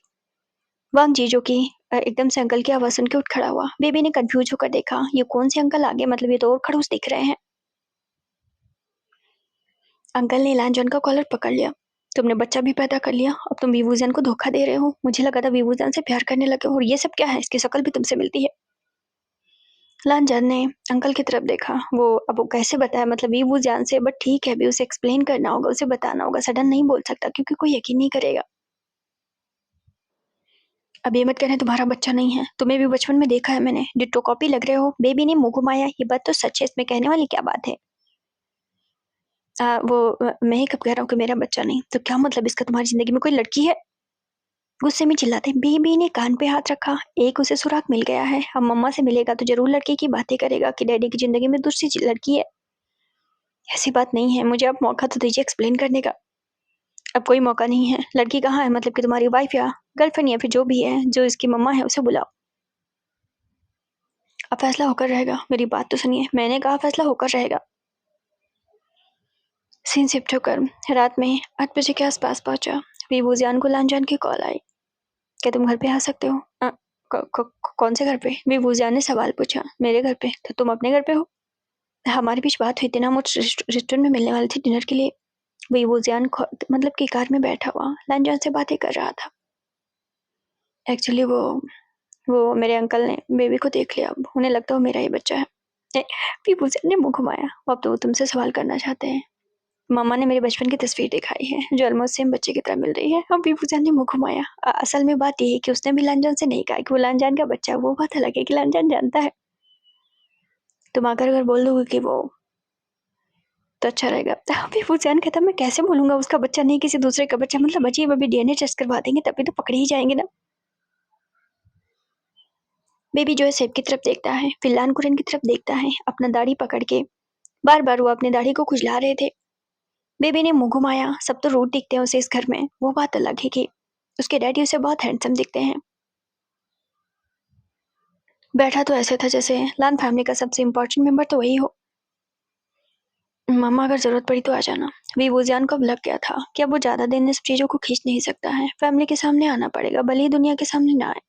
S1: वांग जी जो कि एकदम से अंकल की आवाज सुन के उठ खड़ा हुआ। बेबी ने कंफ्यूज होकर देखा, ये कौन से अंकल आगे, मतलब ये तो और खड़ूस दिख रहे हैं। अंकल ने लांजन का कॉलर पकड़ लिया। तुमने बच्चा भी पैदा कर लिया, अब तुम विभूजन को धोखा दे रहे हो। मुझे लगा था विभूजन से प्यार करने लगे हो, और ये सब क्या है? इसकी शक्ल भी तुमसे मिलती है। लांजन ने अंकल की तरफ देखा। अब वो कैसे बताया, मतलब विभूजन से, बट ठीक है, भी उसे एक्सप्लेन करना होगा, उसे बताना होगा। सडन नहीं बोल सकता क्योंकि कोई यकीन नहीं करेगा। अब ये मत कहना तुम्हारा बच्चा नहीं है, तुम्हें भी बचपन में देखा है मैंने, डिट्टो कॉपी लग रहे हो। बेबी ने मुंह घुमाया। ये बात तो सच है, इसमें कहने वाली क्या बात है? मैं ही कब कह रहा हूँ कि मेरा बच्चा नहीं? तो क्या मतलब इसका तुम्हारी जिंदगी में कोई लड़की है? गुस्से में चिल्लाते। बेबी ने कान पे हाथ रखा। एक उसे सुराग मिल गया है। अब मम्मा से मिलेगा तो जरूर लड़की की बातें करेगा कि डैडी की जिंदगी में दूसरी लड़की है। ऐसी बात नहीं है, मुझे अब मौका तो दीजिए एक्सप्लेन करने का। अब कोई मौका नहीं है। लड़की कहाँ है? मतलब कि तुम्हारी वाइफ या गर्लफ्रेंड या फिर जो भी है, जो इसकी मम्मा है, उसे बुलाओ। अब फैसला होकर रहेगा। मेरी बात तो सुनिए, मैंने कहा फैसला होकर रहेगा। सीन शिफ्ट होकर रात में 8 बजे के आसपास पहुंचा। विभूजियान को लांजान की कॉल आई। क्या तुम घर पे आ सकते हो? कौन से घर पे? विभूजियान ने सवाल पूछा। मेरे घर पे? तो तुम अपने घर पे हो? हमारे बीच बात हुई थी ना, मुझ रेस्टोरेंट में मिलने वाली थी डिनर के लिए। विभूजियान मतलब कि कार में बैठा हुआ लांजान से बातें कर रहा था। एक्चुअली वो मेरे अंकल ने बेबी को देख लिया। अब उन्हें लगता है वो मेरा ही बच्चा है। विभूजियान ने मुंह घुमाया। अब तो वो तुमसे सवाल करना चाहते हैं। मामा ने मेरे बचपन की तस्वीर दिखाई है जो ऑलमोस्ट सेम बच्चे की तरह मिल रही है। अब विभूजान ने मुंह घुमाया। असल में बात ये है कि उसने भी लांजान से नहीं कहा कि वो लांजान का बच्चा है। वो बात अलग है कि लांजान जानता है। तुम आकर अगर बोल दोगे कि वो, तो अच्छा रहेगा। विभूजान कहता, मैं कैसे बोलूंगा उसका बच्चा नहीं किसी दूसरे का बच्चा? मतलब अजीब, अभी डीएनए टेस्ट करवा देंगे तभी तो पकड़े ही जाएंगे ना। बेबी जो है सेब की तरफ देखता है, फिर लान कुरन की तरफ देखता है, अपना दाढ़ी पकड़ के। बार बार वो अपनी दाढ़ी को खुजला रहे थे। बेबी ने मुंह घुमाया। सब तो रूट दिखते हैं उसे इस घर में। वो बात अलग है कि उसके डैडी उसे बहुत हैंडसम दिखते हैं। बैठा तो ऐसे था जैसे लान फैमिली का सबसे इम्पोर्टेंट मेंबर तो वही हो। मम्मा अगर जरूरत पड़ी तो आ जाना। विभूजियान को अब लग गया था कि अब वो ज्यादा दिन इस चीजों को खींच नहीं सकता है। फैमिली के सामने आना पड़ेगा, भले ही दुनिया के सामने ना आए।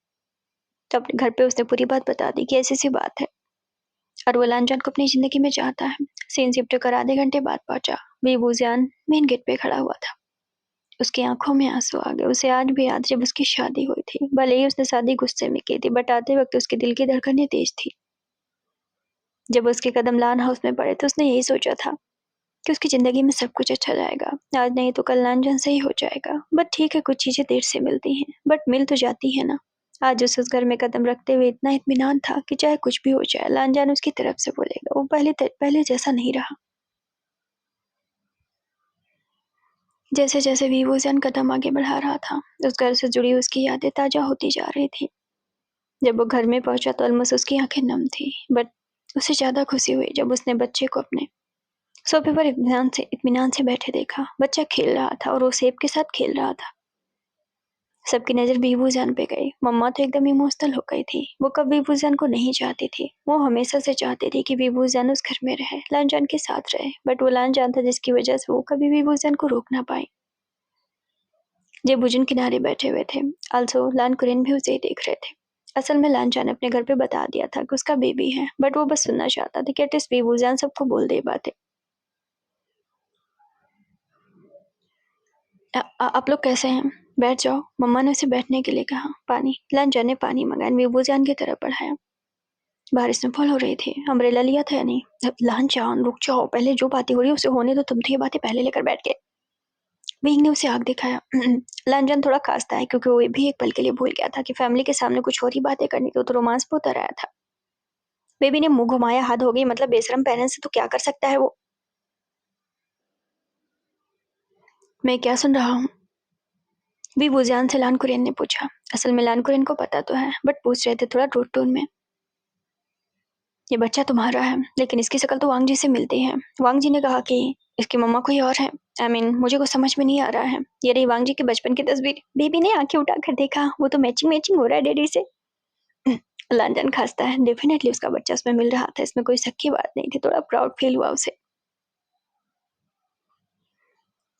S1: तो अपने घर पे उसने पूरी बात बता दी कि ऐसी सी बात है, और वो लांजान को अपनी जिंदगी में चाहता है। सीन शिफ्ट कर आधे घंटे बाद पहुंचा। विभूजियान मेन गेट पे खड़ा हुआ था। उसकी आंखों में आंसू आ गए। उसे आज भी याद जब उसकी शादी हुई थी। भले ही उसने शादी गुस्से में की थी, बट आते वक्त उसके दिल की धड़कनें तेज थी। जब उसके कदम लान हाउस में पड़े तो उसने यही सोचा था कि उसकी जिंदगी में सब कुछ अच्छा जाएगा। आज नहीं तो कल लांजन से ही हो जाएगा। बट ठीक है, कुछ चीजें देर से मिलती हैं, बट मिल तो जाती है ना। आज उस घर में कदम रखते हुए इतना इत्मीनान था कि चाहे कुछ भी हो जाए, लांजान उसकी तरफ से बोलेगा। वो पहले जैसा नहीं रहा। जैसे जैसे विभूषण कदम आगे बढ़ा रहा था, उस घर से जुड़ी उसकी यादें ताजा होती जा रही थी। जब वो घर में पहुंचा तो ऑलमोस्ट उसकी आंखें नम थी, बट उसे ज्यादा खुशी हुई जब उसने बच्चे को अपने सोफे पर इत्मीनान से बैठे देखा। बच्चा खेल रहा था और वो सेब के साथ खेल रहा था। सबकी नजर बीबूजान पे गई। मम्मा तो एकदम इमोशनल हो गई थी। वो कब बीबूजान को नहीं चाहती थी। वो हमेशा से चाहती थी कि बीबूजान उस घर में रहे, लांजान के साथ रहे, बट वो लांजान था जिसकी वजह से वो कभी बीबूजान को रोक ना पाई। जब भुजन किनारे बैठे हुए थे, आल्सो लान कुरेन भी उसे ही देख रहे थे। असल में लांजान अपने घर पे बता दिया था कि उसका बेबी है, बट वो बस सुनना चाहता था कि एटलीस्ट बीबूजान सबको बोल दे बातें। आप लोग कैसे हैं? बैठ जाओ। मम्मा ने उसे बैठने के लिए कहा। पानी। लांजान ने पानी मंगाया, बीबूजान की तरफ बढ़ाया। बारिश में फॉल हो रही थी। अम्ब्रेला लिया था या नहीं? लांजान रुक जाओ, पहले जो बातें हो रही है उसे होने दो। तुम तो ये बातें पहले लेकर बैठ गए। विंग ने उसे आग दिखाया। लांजान थोड़ा खांसता है क्योंकि वो भी एक पल के लिए भूल गया था कि फैमिली के सामने कुछ और ही बातें करनी थी। तो रोमांस पे उतर आया था। बेबी ने मुंह घुमाया। हद हो गई, मतलब बेशरम पेरेंट्स से तो क्या कर सकता है वो? मैं क्या सुन रहा हूँ? भी बुजान से लान कुरियन ने पूछा। असल में लान कुरियन को पता तो है, बट पूछ रहे थे थोड़ा रूड टोन में। ये बच्चा तुम्हारा है, लेकिन इसकी शक्ल तो वांग जी से मिलती है। वांग जी ने कहा कि इसकी मम्मा कोई और है। मुझे कुछ समझ में नहीं आ रहा है। ये रही वांग जी के बचपन की तस्वीर। बेबी ने आंखें उठाकर देखा, वो तो मैचिंग मैचिंग हो रहा है डैडी से। लंदन खास्ता है, डेफिनेटली उसका बच्चा उसमें मिल रहा था, इसमें कोई शक की बात नहीं थी। थोड़ा प्राउड फील हुआ उसे।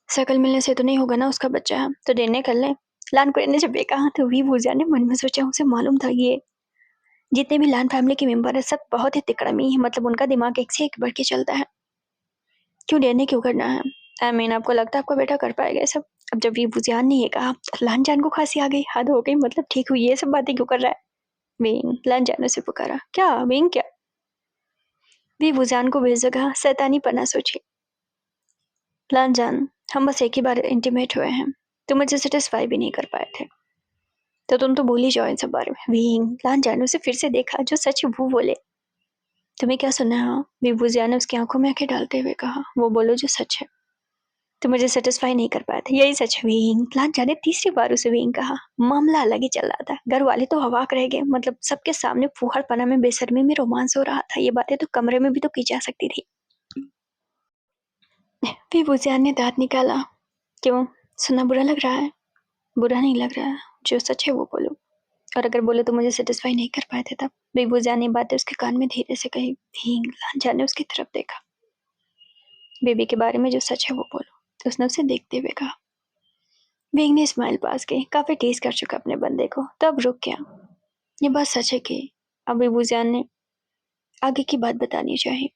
S1: शक्ल मिलने से तो नहीं होगा ना उसका बच्चा है, तो डिनर कर ले। लान कुरैन ने जब ये कहा तो वी भूजा ने मन में सोचा, उसे मालूम था ये जितने भी लान फैमिली के मेंबर है सब बहुत ही तिकड़मी है, मतलब उनका दिमाग एक से एक बढ़ के चलता है। क्यों डरने क्यों करना है? आपको लगता है आपका बेटा कर पाएगा ये सब? अब जब वी भूजान ने ये कहा, लान जान को खांसी आ गई। हद हो गई, मतलब ठीक हुई, ये सब बातें क्यों कर रहा है? विंग, लान जान ने उसे पुकारा। क्या विंग क्या? वी भूजान को बेजगह शैतानी पना सोची। लान जान, हम बस एक ही बार इंटीमेट हुए हैं, तुम मुझे सेटिस्फाई भी नहीं कर पाए थे, तो तुम तो भूल ही जाओ इन सब बारे में। विंग, लान जान उसे फिर से देखा, जो सच वो बोले। तुम्हें क्या सुना है? विभूजिया ने उसकी आंखों में आंखें डालते हुए कहा। वो बोलो जो सच है। तुम मुझे सेटिस्फाई नहीं कर पाए थे, यही सच है। विंग, लान जाने तीसरी बार उसे विंग कहा। मामला अलग ही चल रहा था। घर वाले तो अवाक रह गए, मतलब सबके सामने फूहड़पना में बेशर्मी में रोमांस हो रहा था। ये बातें तो कमरे में भी तो की जा सकती थी। विभूजिया ने दांत निकाला। क्यों, सुनना बुरा लग रहा है? बुरा नहीं लग रहा है, जो सच है वो बोलो। और अगर बोले तो मुझे सेटिस्फाई नहीं कर पाए थे तब। बेबूजा ने बातें उसके कान में धीरे से कही। भींग, लांजा ने उसकी तरफ देखा। बेबी के बारे में जो सच है वो बोलो, तो उसने उसे देखते हुए कहा। भींग ने स्माइल पास की, काफी टीज कर चुका अपने बंदे को, तो अब रुक गया। ये बात सच है कि अब बेबूजान ने आगे की बात बतानी चाहिए।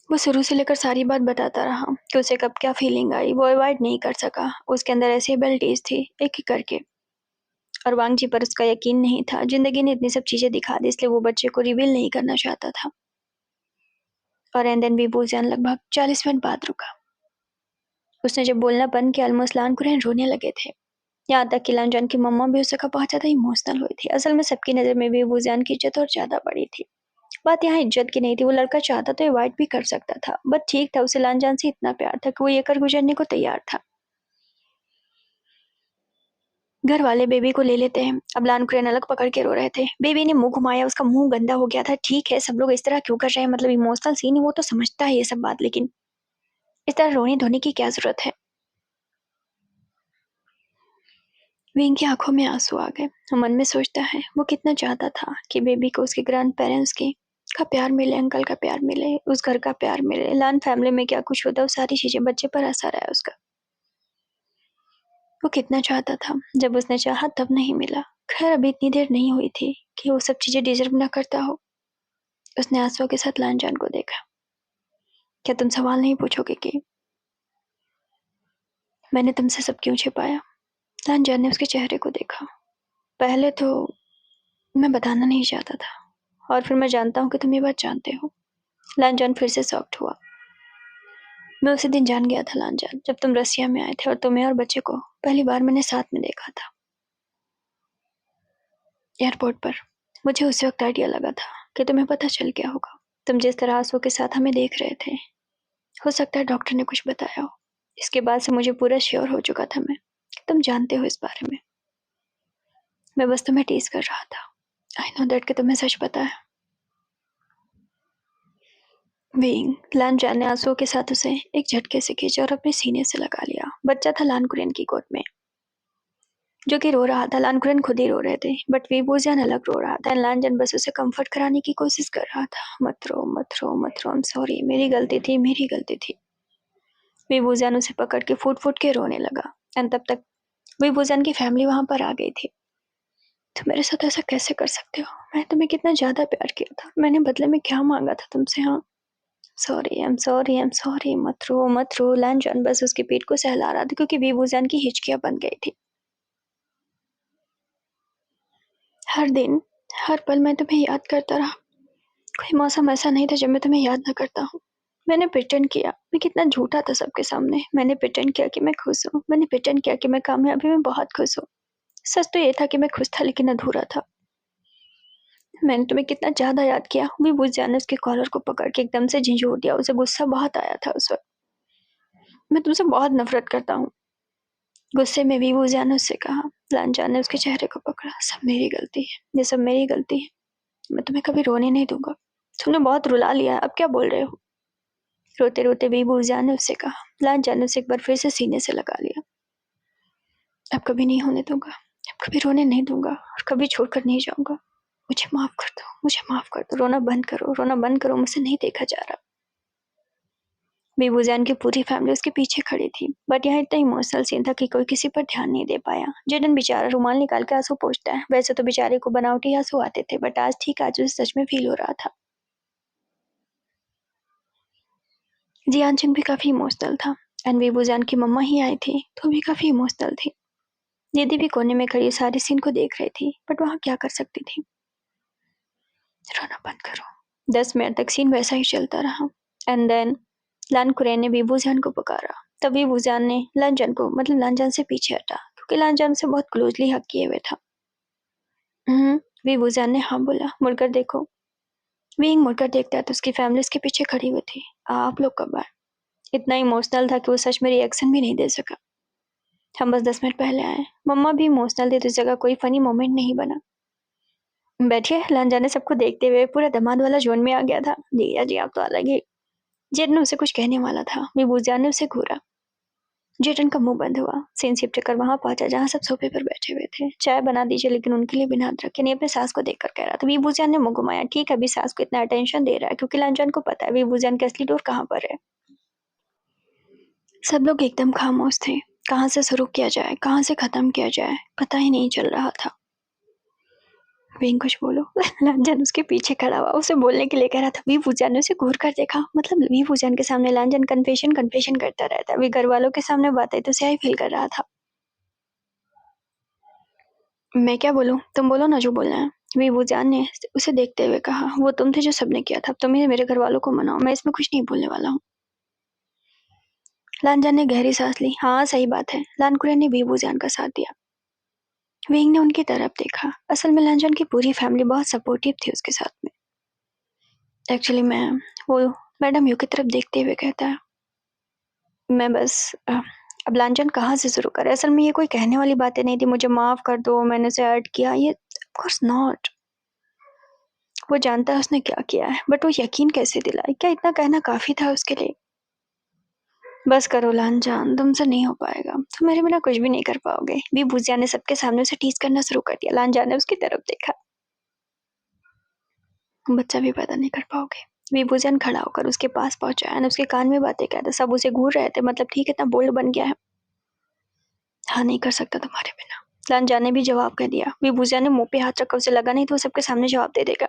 S1: वो शुरू से लेकर सारी बात बताता रहा कि उसे कब क्या फीलिंग आई, वो अवॉइड नहीं कर सका। उसके अंदर ऐसी एबिलिटीज थी, एक एक करके। और वांग जी पर उसका यकीन नहीं था। जिंदगी ने इतनी सब चीजें दिखा दी, इसलिए वो बच्चे को रिवील नहीं करना चाहता था। और एंड देन विभूजान लगभग 40 मिनट बाद रुका। उसने जब बोलना बंद किया, ऑलमोस्ट लान कुरैन रोने लगे थे। यहाँ तक कि लानजान की मम्मा भी उसे बहुत ज्यादा इमोशनल हुई थी। असल में सबकी नजर में विभूजान की इज्जत और ज्यादा बड़ी थी। बात यहाँ इज्जत की नहीं थी। वो लड़का चाहता तो अवॉइड भी कर सकता था, बट ठीक था, उसे लानजान से इतना प्यार था कि वो ये कर गुजरने को तैयार था। घर वाले बेबी को ले लेते हैं। अब लान कुरैन अलग पकड़ के रो रहे थे। बेबी ने मुंह घुमाया, उसका मुंह गंदा हो गया था। ठीक है, सब लोग इस तरह क्यों कर रहे हैं, मतलब इमोशनल सीन है, वो तो समझता है ये सब बात, लेकिन इस तरह रोने धोने की क्या जरूरत है? विंग की आंखों में आंसू आ गए। वो मन में सोचता है वो कितना चाहता था कि बेबी को उसके ग्रैंड पेरेंट्स की का प्यार मिले, अंकल का प्यार मिले, उस घर का प्यार मिले। लान फैमिली में क्या कुछ होता, वो सारी चीजें बच्चे पर असर है उसका। वो कितना चाहता था, जब उसने चाहा तब नहीं मिला। खैर अभी इतनी देर नहीं हुई थी कि वो सब चीजें डिजर्व ना करता हो। उसने आंसुओं के साथ लान जान को देखा। क्या तुम सवाल नहीं पूछोगे कि मैंने तुमसे सब क्यों छिपाया? लान जान ने उसके चेहरे को देखा। पहले तो मैं बताना नहीं चाहता था, और फिर मैं जानता हूँ कि तुम ये बात जानते हो। लान जान फिर से सॉफ्ट हुआ। मैं उसी दिन जान गया था लान जान, जब तुम रसिया में आए थे और तुम्हें और बच्चे को पहली बार मैंने साथ में देखा था एयरपोर्ट पर। मुझे उसी वक्त आइडिया लगा था कि तुम्हें पता चल गया होगा। तुम जिस तरह आंसू के साथ हमें देख रहे थे, हो सकता है डॉक्टर ने कुछ बताया हो। इसके बाद से मुझे पूरा श्योर हो चुका था मैं कि तुम जानते हो इस बारे में। मैं बस तुम्हें टीज कर रहा था। आई नो दैट कि तुम्हें सच पता है। विंग, लान जान ने आंसुओं के साथ उसे एक झटके से खींचा और अपने सीने से लगा लिया। बच्चा था लान कुरैन की गोद में, जो कि रो रहा था। लान कुरैन खुद ही रो रहे थे, बट विभूजान अलग रो रहा था। लान जान बस उसे कंफर्ट कराने की कोशिश कर रहा था। मत रो मत रो मत रो, आई एम सॉरी, मेरी गलती थी, मेरी गलती थी। विभूजान उसे पकड़ के फूट फूट के रोने लगा। एंड तब तक विभूजान की फैमिली वहां पर आ गई थी। तुम मेरे साथ ऐसा कैसे कर सकते हो? मैं तुम्हें कितना ज्यादा प्यार किया था, मैंने बदले में क्या मांगा था तुमसे? हाँ, sorry, I am sorry, I am sorry, मत रो मत रो। लान जान बस उसकी पीठ को सहला रहा था, क्योंकि विभूजान की हिचकियां बन गई थी। हर दिन, हर पल मैं तुम्हें याद करता रहा। कोई मौसम ऐसा नहीं था जब मैं तुम्हें याद न करता हूँ। मैंने प्रिटेंड किया, मैं कितना झूठा था सबके सामने। मैंने प्रिटेंड किया कि मैं खुश हूँ, मैंने प्रिटेंड किया कि मैं कामयाबी में बहुत खुश हूँ। सच तो ये था कि मैं खुश था, लेकिन अधूरा था। मैंने तुम्हें कितना ज्यादा याद किया। भी बुझ जाने उसके कॉलर को पकड़ के एकदम से झिझोर दिया। उसे गुस्सा बहुत आया था उस वक्त। मैं तुमसे बहुत नफरत करता हूँ। गुस्से में विभूजान ने उससे कहा। लांजा ने उसके चेहरे को पकड़ा। सब मेरी गलती है, ये सब मेरी गलती है। मैं तुम्हें कभी रोने नहीं दूंगा। तुमने बहुत रुला लिया है, अब क्या बोल रहे हो? रोते रोते बेबू जान ने उससे कहा। लान जान ने उसे एक बार फिर से सीने से लगा लिया। अब कभी नहीं होने दूंगा, अब कभी रोने नहीं दूंगा और कभी छोड़कर नहीं जाऊंगा। मुझे माफ कर दो, मुझे माफ कर दो। रोना बंद करो, रोना बंद करो, मुझसे नहीं देखा जा रहा। बेबूजान की पूरी फैमिली उसके पीछे खड़ी थी, बट यहाँ इतना इमोशनल सीन था कि कोई किसी पर ध्यान नहीं दे पाया। जेडन बेचारा रुमाल निकाल के आंसू पोंछता है। वैसे तो बेचारे को बनावटी आंसू आते थे, बट आज ठीक आज उसे सच में फील हो रहा था। जियानचंग भी काफी इमोशनल था एंड बेबूजान की मम्मा ही आई थी तो भी काफी इमोशनल थी। दीदी भी कोने में खड़ी सारे सीन को देख रही थी, बट वहां क्या कर सकती थी। रोना बंद करो। 10 मिनट तक सीन वैसा ही चलता रहा एंड देन लान कुरैन ने बेबूजान को पुकारा। तब बेबूजान ने लांजान को मतलब लांजान से पीछे हटा क्योंकि लांजान से बहुत क्लोजली हक किए हुए था। बेबूजान ने हाँ बोला। मुड़कर देखो। विंग मुड़कर देखता है तो उसकी फैमिली उसके पीछे खड़ी हुई थी। आप लोग कब आए? इतना इमोशनल था कि वो सच में रिएक्शन भी नहीं दे सका। हम बस 10 मिनट पहले आए। मम्मा भी इमोशनल थी तो इस जगह कोई फनी मोमेंट नहीं बना। बैठिए। लांजा ने सबको देखते हुए पूरा दमाद वाला जोन में आ गया था। जीजा जी आप तो अलग ही। जेडन उसे कुछ कहने वाला था, बेबूजान ने उसे घूरा। जेडन का मुंह बंद हुआ। सीन शिफ्ट कर वहां पहुंचा जहां सब सोफे पर बैठे हुए थे। चाय बना दीजिए, लेकिन उनके लिए बिना अदरक के। नहीं अपने सास को देखकर कह रहा था। बेबूजान ने मुंह घुमाया। ठीक है, अभी सास को इतना अटेंशन दे रहा है क्योंकि लांजान को पता है बेबूजान का असली डोर कहाँ पर है। सब लोग एकदम खामोश थे। कहाँ से शुरू किया जाए, कहाँ से खत्म किया जाए, पता ही नहीं चल रहा था। विंग कुछ बोलो। लांजन उसके पीछे खड़ा हुआ उसे बोलने के लिए कह रहा था। वीवूजान ने उसे घूर कर देखा। मतलब वीवूजान के सामने लांजन कन्फेशन कन्फेशन करता रहता है। वे घर वालों के सामने बातें तो सही फील कर रहा था। मैं क्या बोलूं, तुम बोलो ना जो बोलना है। वीवूजान ने उसे देखते हुए कहा। वो तुम थे जो सबने किया था, तुम ही मेरे घर वालों को मनाओ, मैं इसमें कुछ नहीं बोलने वाला हूँ। लांजन ने गहरी सांस ली। हाँ सही बात है। लानकुरैन ने वीवूजान का साथ दिया। विंग ने उनकी तरफ देखा। असल में लांजन की पूरी फैमिली बहुत सपोर्टिव थी उसके साथ में। एक्चुअली वो मैडम यू की तरफ देखते हुए कहता है। मैं बस अब लांछन कहाँ से शुरू करें। असल में ये कोई कहने वाली बातें नहीं थी। मुझे माफ कर दो, मैंने उसे हर्ट किया, ये ऑफ कोर्स नॉट। वो जानता है उसने क्या किया है, बट वो यकीन कैसे दिलाए? क्या इतना कहना काफी था उसके लिए? बस करो लांजान, तुमसे नहीं हो पाएगा, तुम मेरे बिना कुछ भी नहीं कर पाओगे। भी भूजिया ने सबके सामने उसे टीज करना शुरू कर दिया। लांजान ने उसकी तरफ देखा। बच्चा भी पैदा नहीं कर पाओगे। विभूजन खड़ा होकर उसके पास पहुंचा और उसके कान में बातें कहता। सब उसे घूर रहे थे। मतलब ठीक है, इतना बोल्ड बन गया है। हाँ नहीं कर सकता तुम्हारे बिना। लांजा ने भी जवाब कह दिया। विभूजन ने मुंह पे हाथ रखा। उसे लगा नहीं तो वो सबके सामने जवाब दे देगा।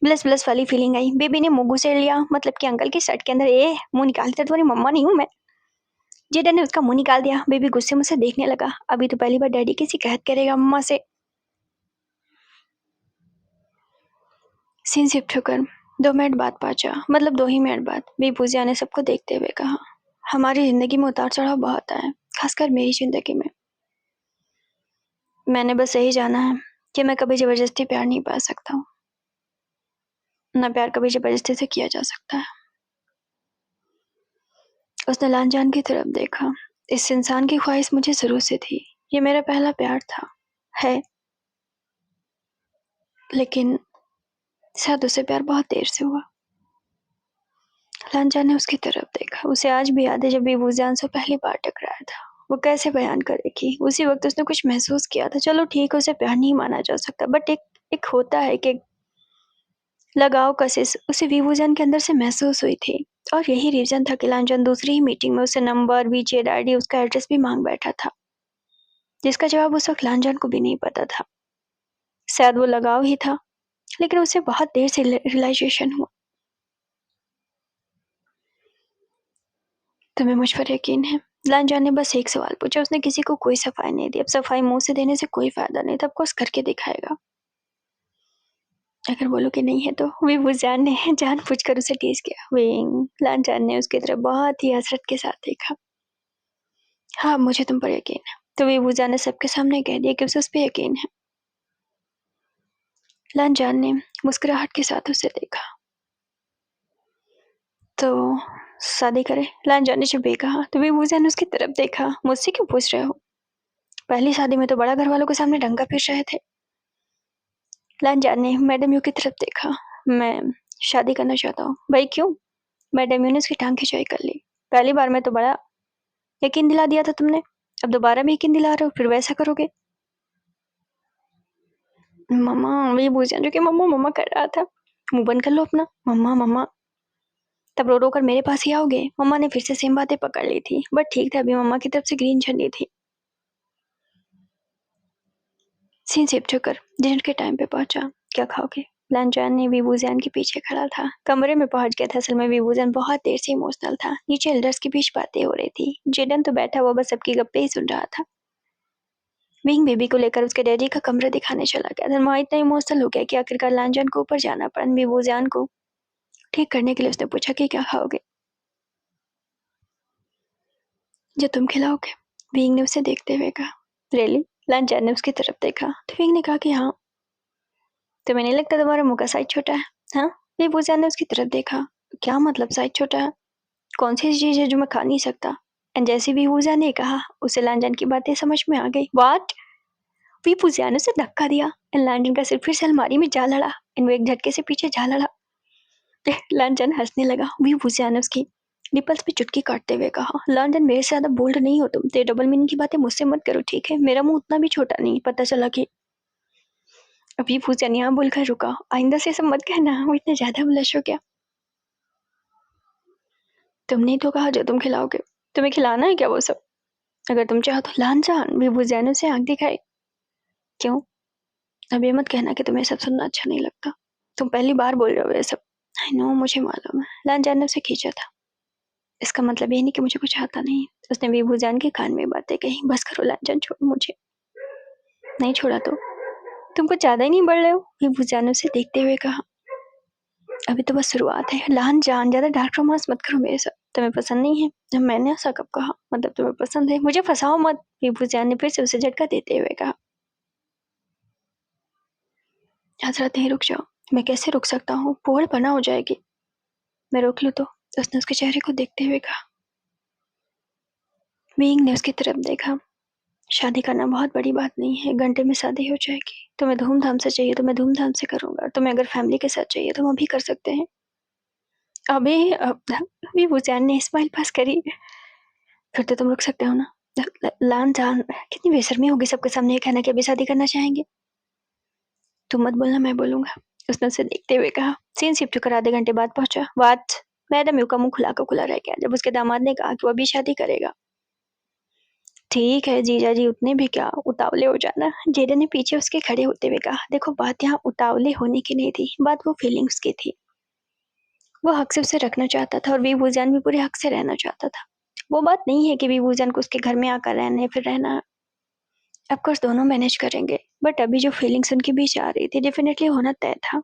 S1: ब्लस ब्लस वाली फीलिंग आई। बेबी ने मुंह घुसेड़ लिया। मतलब कि अंकल की शर्ट के अंदर। मुंह निकालते तुम्हारी मम्मा नहीं हूं मैं। जेडन ने उसका मुंह निकाल दिया। बेबी गुस्से में उसे देखने लगा। अभी तो पहली बार डैडी की शिकायत करेगा मम्मा से। सीन शिफ्ट होकर 2 मिनट बाद पहुंचा। मतलब 2 ही मिनट बाद। बेबूजिया ने सबको देखते हुए कहा। हमारी जिंदगी में उतार चढ़ाव बहुत है, खासकर मेरी जिंदगी में। मैंने बस यही जाना है कि मैं कभी जबरदस्ती प्यार नहीं पा सकता हूँ, ना प्यार कभी जबरदस्ती से किया जा सकता है। उसने लांजान की तरफ देखा। इस इंसान की ख्वाहिश मुझे शुरू से थी। ये मेरा पहला प्यार था, है, लेकिन शायद उसे प्यार बहुत देर से हुआ। लांजा ने उसकी तरफ देखा। उसे आज भी याद है जब बेबूजान से पहली बार टकराया था। वो कैसे बयान करेगी? उसी वक्त उसने कुछ महसूस किया था। चलो ठीक है, उसे प्यार नहीं माना जा सकता, बट एक होता है कि लगाव कशिश उसे बेबूजान के अंदर से महसूस हुई थी। और यही रीजन था कि लांजन दूसरी ही मीटिंग में उसे नंबर, वीचेट आईडी, उसका एड्रेस भी मांग बैठा था, जिसका जवाब उस वक्त लांजन को भी नहीं पता था। शायद वो लगाव ही था, लेकिन उसे बहुत देर से रियलाइजेशन हुआ। तुम्हें मुझ पर यकीन है? लांजान ने बस एक सवाल पूछा। उसने किसी को कोई सफाई नहीं दी। अब सफाई मुंह से देने से कोई फायदा नहीं था। ऑफकोर्स करके दिखाएगा। अगर बोलो कि नहीं है तो। विभूजान ने जानबूझकर उसे टीज किया। विंग। लांजान ने उसकी तरफ बहुत ही हसरत के साथ देखा। हाँ मुझे तुम पर यकीन है। तो विभूजान ने सबके सामने कह दिया कि उसे उस पर यकीन है। लांजान ने मुस्कुराहट के साथ उसे देखा। तो शादी करें? लांजान ने चुप कहा। तो विभूजान ने उसकी तरफ देखा। मुझसे क्यों पूछ रहे हो? पहली शादी में तो बड़ा घर वालों के सामने डंगा पीट रहे थे। लान जान ने मैडम यू की तरफ देखा। मैं शादी करना चाहता हूँ। भाई क्यों? मैडम यू ने उसकी टांग खिंचाई कर ली। पहली बार में तो बड़ा यकीन दिला दिया था तुमने, अब दोबारा भी यकीन दिला रहे हो, फिर वैसा करोगे? मम्मा वही भूल जान जो कि मम्मा मम्मा कर रहा था। मुंह बंद कर लो अपना, मम्मा मम्मा। तब रो रो कर मेरे पास ही आओगे? मम्मा ने फिर से सेम बातें पकड़ ली थी, बट ठीक था, अभी मम्मा की तरफ से ग्रीन झंडी थी। सीन शिफ्ट होकर डिनर के टाइम पे पहुंचा। क्या खाओगे? लांजान ने विभूजैन के पीछे खड़ा था। कमरे में पहुंच गया था। असल में विभूजैन बहुत देर से इमोशनल था। नीचे एल्डर्स के बीच बातें हो रही थी। जेडन तो बैठा हुआ बस सबकी गप्पे ही सुन रहा था। विंग बेबी को लेकर उसके डैडी का कमरा दिखाने चला गया। धर्मा इतना इमोशनल हो गया कि आखिरकार लांजान को ऊपर जाना पड़ा। विभूजैन को ठीक करने के लिए उसने पूछा कि क्या खाओगे? जो तुम खिलाओगे, विंग ने उसे देखते हुए कहा। रियली? लांजान ने उसकी तरफ देखा तो विंग ने कहा कि हाँ। तुम्हें नहीं लगता तुम्हारा मुंह का साइज छोटा है? हाँ? विभूजैन ने उसकी तरफ देखा। क्या मतलब साइज छोटा है? कौन सी चीज है जो मैं खा नहीं सकता? एंड जैसे विभूजैन ने कहा, उसे लांजान की बातें समझ में आ गई। व्हाट? विभूजैन ने उसे धक्का दिया एंड लांजान का सिर फिर से अलमारी में जा लड़ा एंड वो एक झटके से पीछे जा लड़ा। लांजान हंसने लगा। विभूजैन ने उसकी निपल्स पे चुटकी काटते हुए कहा, लांजान मेरे से ज्यादा बोल्ड नहीं हो तुम। ते डबल मीनिंग की बातें मुझसे मत करो, ठीक है? मेरा मुंह उतना भी छोटा नहीं। पता चला कि अभी फूजान यहाँ बोलकर रुका। आइंदा से सब मत कहना, वो इतना ज्यादा ब्लश हो गया। तुमने ही तो कहा जो तुम खिलाओगे। तुम्हें खिलाना है क्या वो सब? अगर तुम चाहो तो। लांजान विभूजैन से आंख दिखाई। क्यों? अब ये मत कहना कि तुम्हें सब सुनना अच्छा नहीं लगता। तुम पहली बार बोल रहे हो ये सब। आई नो, मुझे मालूम है। लांजान ने उसे खींचा था। इसका मतलब ये नहीं कि मुझे कुछ आता नहीं। उसने विभूजैन के कान में बातें कही। बस करो लांजान, छोड़ो मुझे। नहीं छोड़ा तो तुम कुछ ज्यादा ही नहीं बढ़ रहे हो, विभूजैन ने उसे देखते हुए कहा। अभी तो बस शुरुआत है। लांजान, ज्यादा डार्क रोमांस मत करो मेरे साथ। तुम्हें पसंद नहीं है? जब मैंने ऐसा कब कहा? मतलब तुम्हें पसंद है। मुझे फंसाओ मत, विभूजैन ने फिर से उसे झटका देते हुए कहा। हजरत नहीं, रुक जाओ। मैं कैसे रुक सकता हूँ? पोल बना हो जाएगी। मैं रोक लूँ तो? उसने उसके चेहरे को देखते हुए कहा। मींग ने उसकी तरफ देखा। शादी करना बहुत बड़ी बात नहीं है, 1 घंटे में शादी हो जाएगी। तुम्हें धूमधाम से चाहिए तो मैं धूमधाम से करूंगा। तुम्हें अगर फैमिली के साथ चाहिए तो हम अभी कर सकते हैं। अभी विभूजैन ने स्माइल पास करी। फिर तो तुम रुक सकते हो ना? लांजान कितनी बेशर्मी होगी सबके सामने ये कहना कि अभी शादी करना चाहेंगे। तुम मत बोलना, मैं बोलूंगा, उसने उसे देखते हुए कहा। सीन शिफ्ट होकर आधे घंटे बाद पहुंचा। बात मैडम यू का मुंह खुला का खुला रह गया जब उसके दामाद ने कहा कि वो अभी शादी करेगा। ठीक है जीजा जी, उतने भी क्या उतावले हो जाना। जेडन ने पीछे उसके खड़े होते हुए कहा। देखो, बात यहाँ उतावले होने की नहीं थी, बात वो फीलिंग्स की थी। वो हक से उसे रखना चाहता था और विभूजैन भी पूरे हक से रहना चाहता था। वो बात नहीं है कि विभूजैन को उसके घर में आकर रहने फिर रहना। ऑफकोर्स दोनों मैनेज करेंगे, बट अभी जो फीलिंग्स उनके बीच आ रही थी डेफिनेटली होना तय था।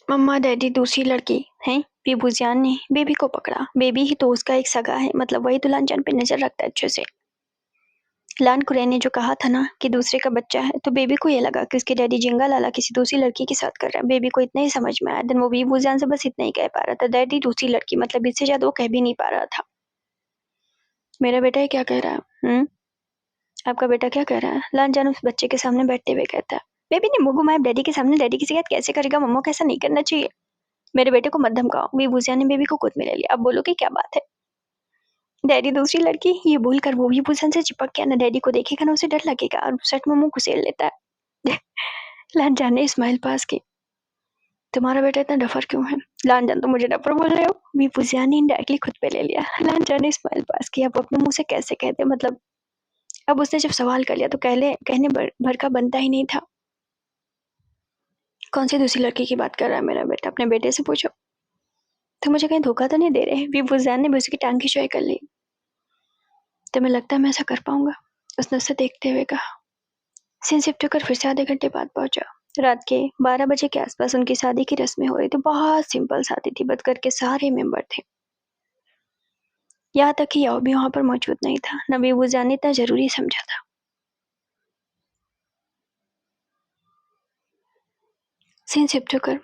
S1: मम्मा डैडी दूसरी लड़की हैं? विभूजैन ने बेबी को पकड़ा। बेबी ही तो उसका एक सगा है, मतलब वही तो लांजान पे नजर रखता है अच्छे से। लान कुरैन ने जो कहा था ना कि दूसरे का बच्चा है, तो बेबी को ये लगा कि उसके डैडी जिंगा लाला किसी दूसरी लड़की के साथ कर रहा है। बेबी को इतना ही समझ में आया। देन वो विभूजैन से बस इतना ही कह पा रहा था, डैडी दूसरी लड़की, मतलब इससे ज्यादा वो कह भी नहीं पा रहा था। मेरा बेटा ये क्या कह रहा है? आपका बेटा क्या कह रहा है? लांजान उस बच्चे के सामने बैठते हुए कहता है। बेबी ने मुंह घुमाया। डैडी के सामने डैडी की शिकायत कैसे करेगा? मम्मा को ऐसा नहीं करना चाहिए। मेरे बेटे को मत धमकाओ। विभूजैन ने बेबी को गोद में ले लिया। अब बोलो कि क्या बात है? डैडी दूसरी लड़की, ये बोलकर वो विभूषण से चिपक गया। ना डैडी को देखेगा ना उसे डर लगेगा और सच में मुंह घुसेड़ लेता है। लांजान ने स्माइल पास की। तुम्हारा बेटा इतना डफर क्यों है? लांजान, तो मुझे डफर बोल रहे हो? विभूषण ने इनडायरेक्टली खुद पे ले लिया। लांजान ने स्माइल पास किया। अब अपने मुंह से कैसे कहते, मतलब अब उसने जब सवाल कर लिया तो कहने भर का बनता ही नहीं था। कौन सी दूसरी लड़की की बात कर रहा है मेरा बेटा? अपने बेटे से पूछो। तो मुझे कहीं धोखा तो नहीं दे रहे? विभूषण ने भी उसकी टांग खिंचाई कर ली। तुम्हें लगता है मैं ऐसा कर पाऊंगा? उसने उसे देखते हुए कहा। सीन शिफ्ट होकर फिर से आधे घंटे बाद पहुंचा। रात के 12 बजे के आसपास उनकी शादी की रस्में हो रही थी। बहुत सिंपल शादी थी, बस घर के सारे मेंबर थे। यहाँ तक कि याओ भी वहां पर मौजूद नहीं था। नबी वो जाने इतना जरूरी समझा था। सीन शिफ्ट होकर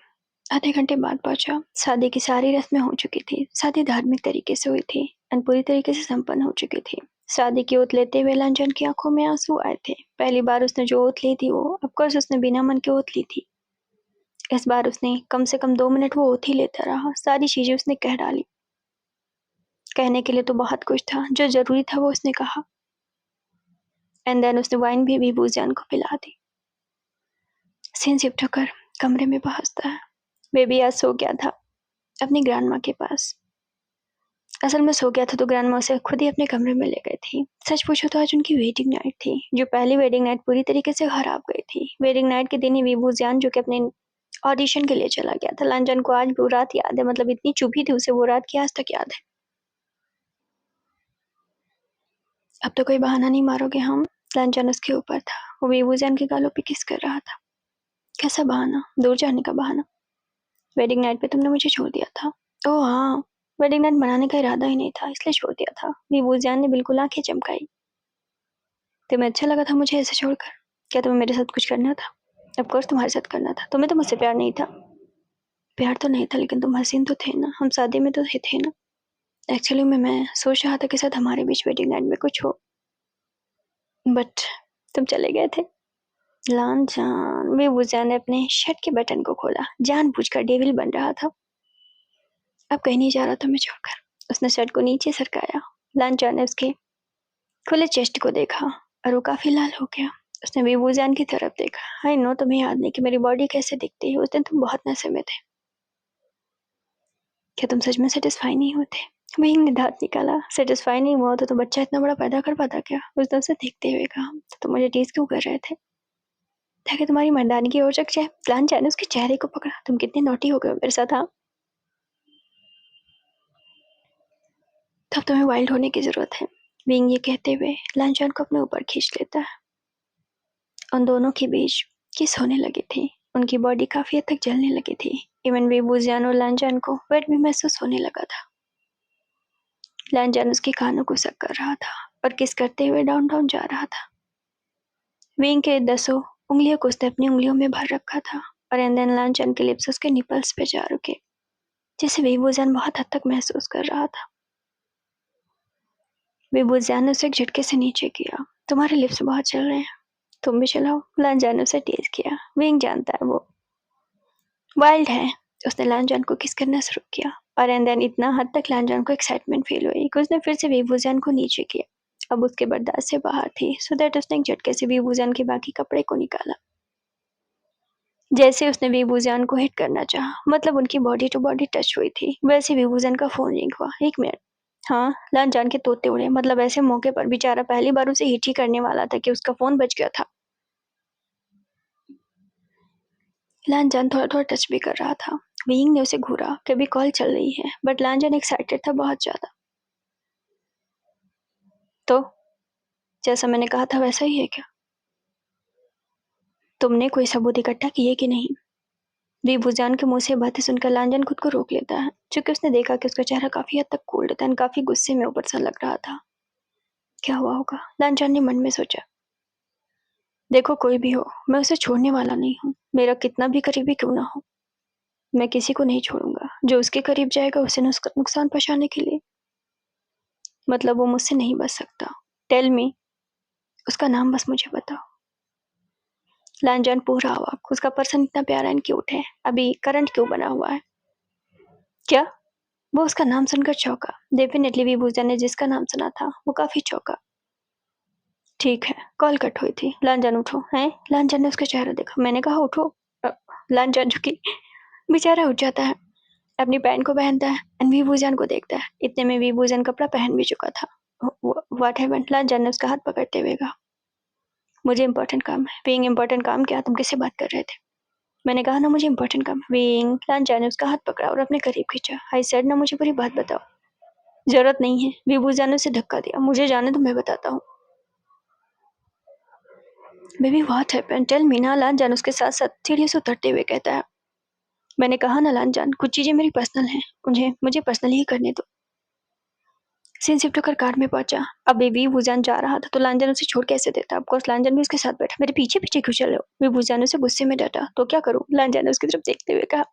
S1: आधे घंटे बाद पहुंचा। शादी की सारी रस्में हो चुकी थी। शादी धार्मिक तरीके से हुई थी और पूरी तरीके से संपन्न हो चुकी थी। शादी की ओथ लेते हुए लांछन की आंखों में आंसू आए थे। पहली बार उसने जो ओथ ली थी वो ऑफकोर्स उसने बिना मन के ओथ ली थी। इस बार उसने कम से कम 2 मिनट वो ओथ ही लेता रहा। सारी चीजें उसने कह डाली। कहने के लिए तो बहुत कुछ था, जो जरूरी था वो उसने कहा। एंड देन उसने वाइन भी विभूजान को पिला दी। सीन शिफ्ट होकर कमरे में पहुंचता है। बेबी आज सो गया था अपनी ग्रैंड माँ के पास। असल में सो गया था तो ग्रैंड माँ उसे खुद ही अपने कमरे में ले गई थी। सच पूछो तो आज उनकी वेडिंग नाइट थी। जो पहली वेडिंग नाइट पूरी तरीके से खराब गई थी। वेडिंग नाइट के दिन ही विभूजान जो कि अपने ऑडिशन के लिए चला गया था। लांछन को आज भी वो रात याद है, मतलब इतनी चुभी थी उसे वो रात की आज तक याद है। अब तो कोई बहाना नहीं मारोगे हम? लांछन उसके ऊपर था। वो विभूजान के गालों पे किस कर रहा था। कैसा बहाना? दूर जाने का बहाना। वेडिंग नाइट पे तुमने मुझे छोड़ दिया था। ओह हाँ, वेडिंग नाइट मनाने का इरादा ही नहीं था इसलिए छोड़ दिया था। विभूजान ने बिल्कुल आंखें चमकाई। तुम्हें अच्छा लगा था मुझे ऐसे छोड़कर? क्या तुम्हें मेरे साथ कुछ करना था? ऑफकोर्स तुम्हारे साथ करना था। तुम्हें तो मुझसे प्यार नहीं था। प्यार तो नहीं था लेकिन तुम हसीन तो थे ना। हम शादी में तो थे ना। एक्चुअली मैं सोच रहा था कि शायद हमारे बीच वेडिंग नाइट में कुछ हो, बट तुम चले गए थे। लांछन। विभूजान ने अपने शर्ट के बटन को खोला। जानबूझकर डेविल बन रहा था। अब कहीं नहीं जा रहा था मैं छोड़कर। उसने शर्ट को नीचे सरकाया। लांछन ने उसके खुले चेस्ट को देखा और वो काफी लाल हो गया। उसने विभूजान की तरफ देखा। आई नो तुम्हें याद नहीं कि मेरी बॉडी कैसे दिखती है। उस दिन तुम बहुत नशे में थे। क्या तुम सच में सेटिस्फाई नहीं होते? विंग ने दांत निकाला। सेटिस्फाई नहीं हुआ तो बच्चा इतना बड़ा पैदा कर पाता क्या? उसने उसे देखते हुए कहा। तो तुम मुझे टीज क्यों कर रहे थे? ताकि तुम्हारी मर्दानी की ओर चक जाए। लांछन ने उसके चेहरे को पकड़ा। तुम कितने नोटी हो गए हो मेरे साथ। हाँ, तब तुम्हें वाइल्ड होने की जरूरत है। विंग ये कहते हुए लांछन को अपने ऊपर खींच लेता है। उन दोनों के बीच किस होने लगी थी। उनकी बॉडी काफी हद तक जलने लगी थी। इवन विभूजान और लांछन को वेट भी महसूस होने लगा था। लांछन उसके कानों को सक कर रहा था और किस करते हुए डाउन डाउन जा रहा था। विंग के 10 उंगलियों को उसने अपनी उंगलियों में भर रखा था और एंड लांछन के लिप्स उसके निपल्स पे जा रुके, जिसे विभूजान बहुत हद तक महसूस कर रहा था। विभूजान ने उसे एक झटके से नीचे किया। तुम्हारे लिप्स बहुत चल रहे हैं, तुम भी चलाओ। लांछन ने उसे टीज किया। विंग जानता है वो वाइल्ड है। उसने लांछन को किस करना शुरू किया और एंड देन इतना हद तक लांछन को एक्साइटमेंट फील हुई कि उसने फिर से विभूजान को नीचे किया। अब उसके बर्दाश्त से बाहर थी, सो दैट उसने एक झटके से विभूजान के बाकी कपड़े को निकाला। जैसे उसने विभूजान को हिट करना चाहा, मतलब उनकी बॉडी टू बॉडी टच हुई थी, वैसे विभूजान का फोन रिंग हुआ। 1 मिनट। हाँ, लांछन के तोते उड़े। मतलब ऐसे मौके पर बेचारा पहली बार उसे हिट ही करने वाला था कि उसका फोन बज गया था। लांछन थोड़ा थोड़ा टच भी कर रहा था। विंग ने उसे घूरा कि अभी कॉल चल रही है, बट लांछन एक्साइटेड था बहुत ज्यादा। तो जैसा मैंने कहा था वैसा ही है क्या? तुमने कोई सबूत इकट्ठा किए कि नहीं? विभूजान के मुंह से बातें सुनकर लांछन खुद को रोक लेता है, क्योंकि उसने देखा कि उसका चेहरा काफी हद तक कोल्ड था, काफी गुस्से में ऊपर सा लग रहा था। क्या हुआ होगा? लांछन ने मन में सोचा। देखो कोई भी हो, मैं उसे छोड़ने वाला नहीं हूँ, मेरा कितना भी करीबी क्यों ना हो। मैं किसी को नहीं छोड़ूंगा जो उसके करीब जाएगा उसे नुकसान पहुंचाने के लिए। मतलब वो मुझसे नहीं बच सकता। टेल मी, उसका नाम बस मुझे बताओ। लांछन पूरा अवाक। उसका पर्सन इतना प्यारा एंड क्यूट है, अभी करंट क्यों बना हुआ है? क्या? वो उसका नाम सुनकर चौंका। डेफिनेटली विभूषण ने जिसका नाम सुना था वो काफी चौंका। ठीक है, कॉल कट हुई थी। लांछन उठो। हैं? लांछन ने उसका चेहरा देखा। मैंने कहा उठो। लांछन झुकी। बेचारा उठ जाता है, अपनी पैंट को पहनता है एंड विभूषण को देखता है। इतने में विभूषण कपड़ा पहन भी चुका था। What happened? लांछन ने उसका हाथ पकड़ते हुए कहा। मुझे इंपॉर्टेंट काम है। बीइंग इंपॉर्टेंट काम? क्या तुम किससे बात कर रहे थे? मैंने कहा ना मुझे इंपॉर्टेंट काम है। बीइंग। लांछन ने उसका हाथ पकड़ा और अपने करीब खींचा। आई सेड ना मुझे पूरी बात बताओ। जरूरत नहीं है। विभूषण ने उसे धक्का दिया। मुझे जाने तो मैं बताता हूँ। Baby what happened? Tell me ना। लांछन उसके साथ साथ सीढ़ी से उतरते हुए कहता है। मैंने कहा ना लांछन, कुछ चीजें मेरी पर्सनल हैं, मुझे पर्सनली ही करने दो। सीन शिफ्ट होकर कार में पहुंचा। अब विभूषण जा रहा था तो लांछन उसे छोड़ कैसे देता? ऑफकोर्स लांछन भी उसके साथ बैठा। मेरे पीछे पीछे क्यों चल रहे हो? विभूषण उसे गुस्से में डांटा। तो क्या करूं? लांछन ने उसकी तरफ देखते हुए कहा।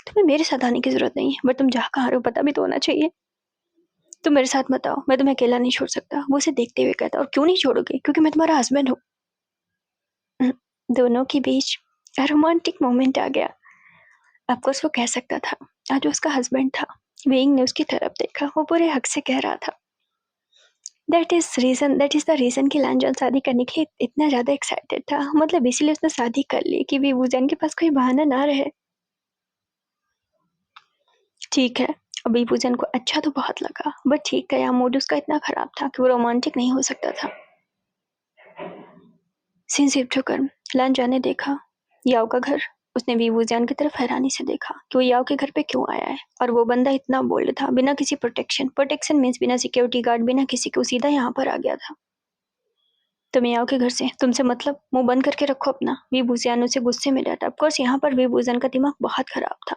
S1: तुम्हें मेरे साथ आने की जरूरत नहीं है, बट तुम जा कहाँ रहे हो पता भी तो होना चाहिए। तुम मेरे साथ मत आओ, मैं तुम्हें अकेला नहीं छोड़ सकता। वो उसे देखते हुए कहता, और क्यों नहीं छोड़ोगे? क्योंकि मैं तुम्हारा हस्बैंड हूँ। दोनों के बीच रोमांटिक मोमेंट आ गया। ऑफकोर्स वो कह सकता था, आज उसका हस्बैंड था। वेइंग ने उसकी तरफ देखा, वो पूरे हक से कह रहा था। दैट इज द रीजन कि लांजन शादी करने के लिए इतना ज्यादा एक्साइटेड था। मतलब इसीलिए उसने शादी कर ली कि वीवूजन के पास कोई बहाना ना रहे। ठीक है, वीवूजन को अच्छा तो बहुत लगा, बट ठीक है, यहाँ मूड उसका इतना खराब था कि वो रोमांटिक नहीं हो सकता था। सीन शिफ्ट होकर लांजन ने देखा याओ का घर। उसने वीवूजन की तरफ हैरानी से देखा कि वो याओ के घर पे क्यों आया है, और वो बंदा इतना बोल्ड था, बिना किसी प्रोटेक्शन मीन्स बिना सिक्योरिटी गार्ड, बिना किसी को, सीधा यहाँ पर आ गया था। तुम याओ के घर से, तुमसे मतलब, मुंह बंद करके रखो अपना। वीवूजियान उसे गुस्से में डांटा। ऑफकोर्स यहाँ पर वीवूजन का दिमाग बहुत खराब था,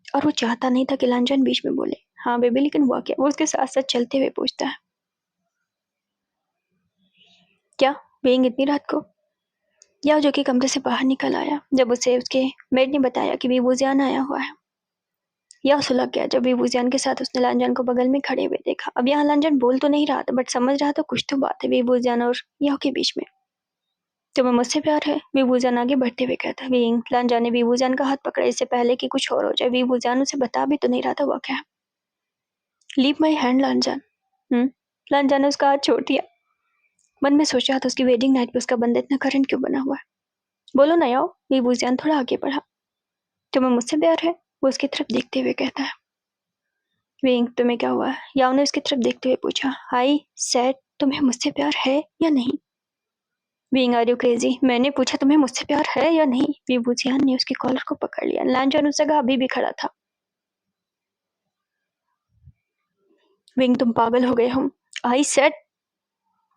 S1: और वो चाहता नहीं था कि लांजन बीच में बोले। हाँ बेबी, लेकिन हुआ क्या? वो उसके साथ साथ चलते हुए पूछता है। क्या बेइंग इतनी रात को? याओ जो कि कमरे से बाहर निकल आया जब उसे उसके मेड ने बताया कि वीवूजियान आया हुआ है। याओ सुलग गया जब वीवूजियान के साथ उसने लांजन को बगल में खड़े हुए देखा। अब यहाँ लांजन बोल तो नहीं रहा था, बट समझ रहा था कुछ तो बात है वीवूजियान और याओ के बीच में। तुम्हें मुझसे प्यार है? वीवूजान आगे बढ़ते हुए कहता। वेइंग लांजन ने वीवूजान का हाथ पकड़ा इससे पहले कि कुछ और हो जाए। वीवूजान उसे बता भी तो नहीं रहा था वो क्या है। Leave my hand लांजन। लांजन ने उसका हाथ छोड़ दिया। मन में सोच रहा था उसकी वेडिंग नाइट पे उसका बंदा इतना करंट क्यों बना हुआ है। बोलो ना याओ। वीवूजान थोड़ा आगे बढ़ा। तुम्हें मुझसे प्यार है? वो उसकी तरफ देखते हुए कहता है। वेइंग तुम्हें क्या हुआ है? याओ ने उसकी तरफ देखते हुए पूछा। आई सेड तुम्हें मुझसे प्यार है या नहीं? Being are you crazy? मैंने पूछा तुम्हें मुझसे प्यार है या नहीं? वीवूजियान ने उसके कॉलर को पकड़ लिया। लांजन उस जगह अभी भी खड़ा था। विंग तुम पागल हो गए हो। आई सेड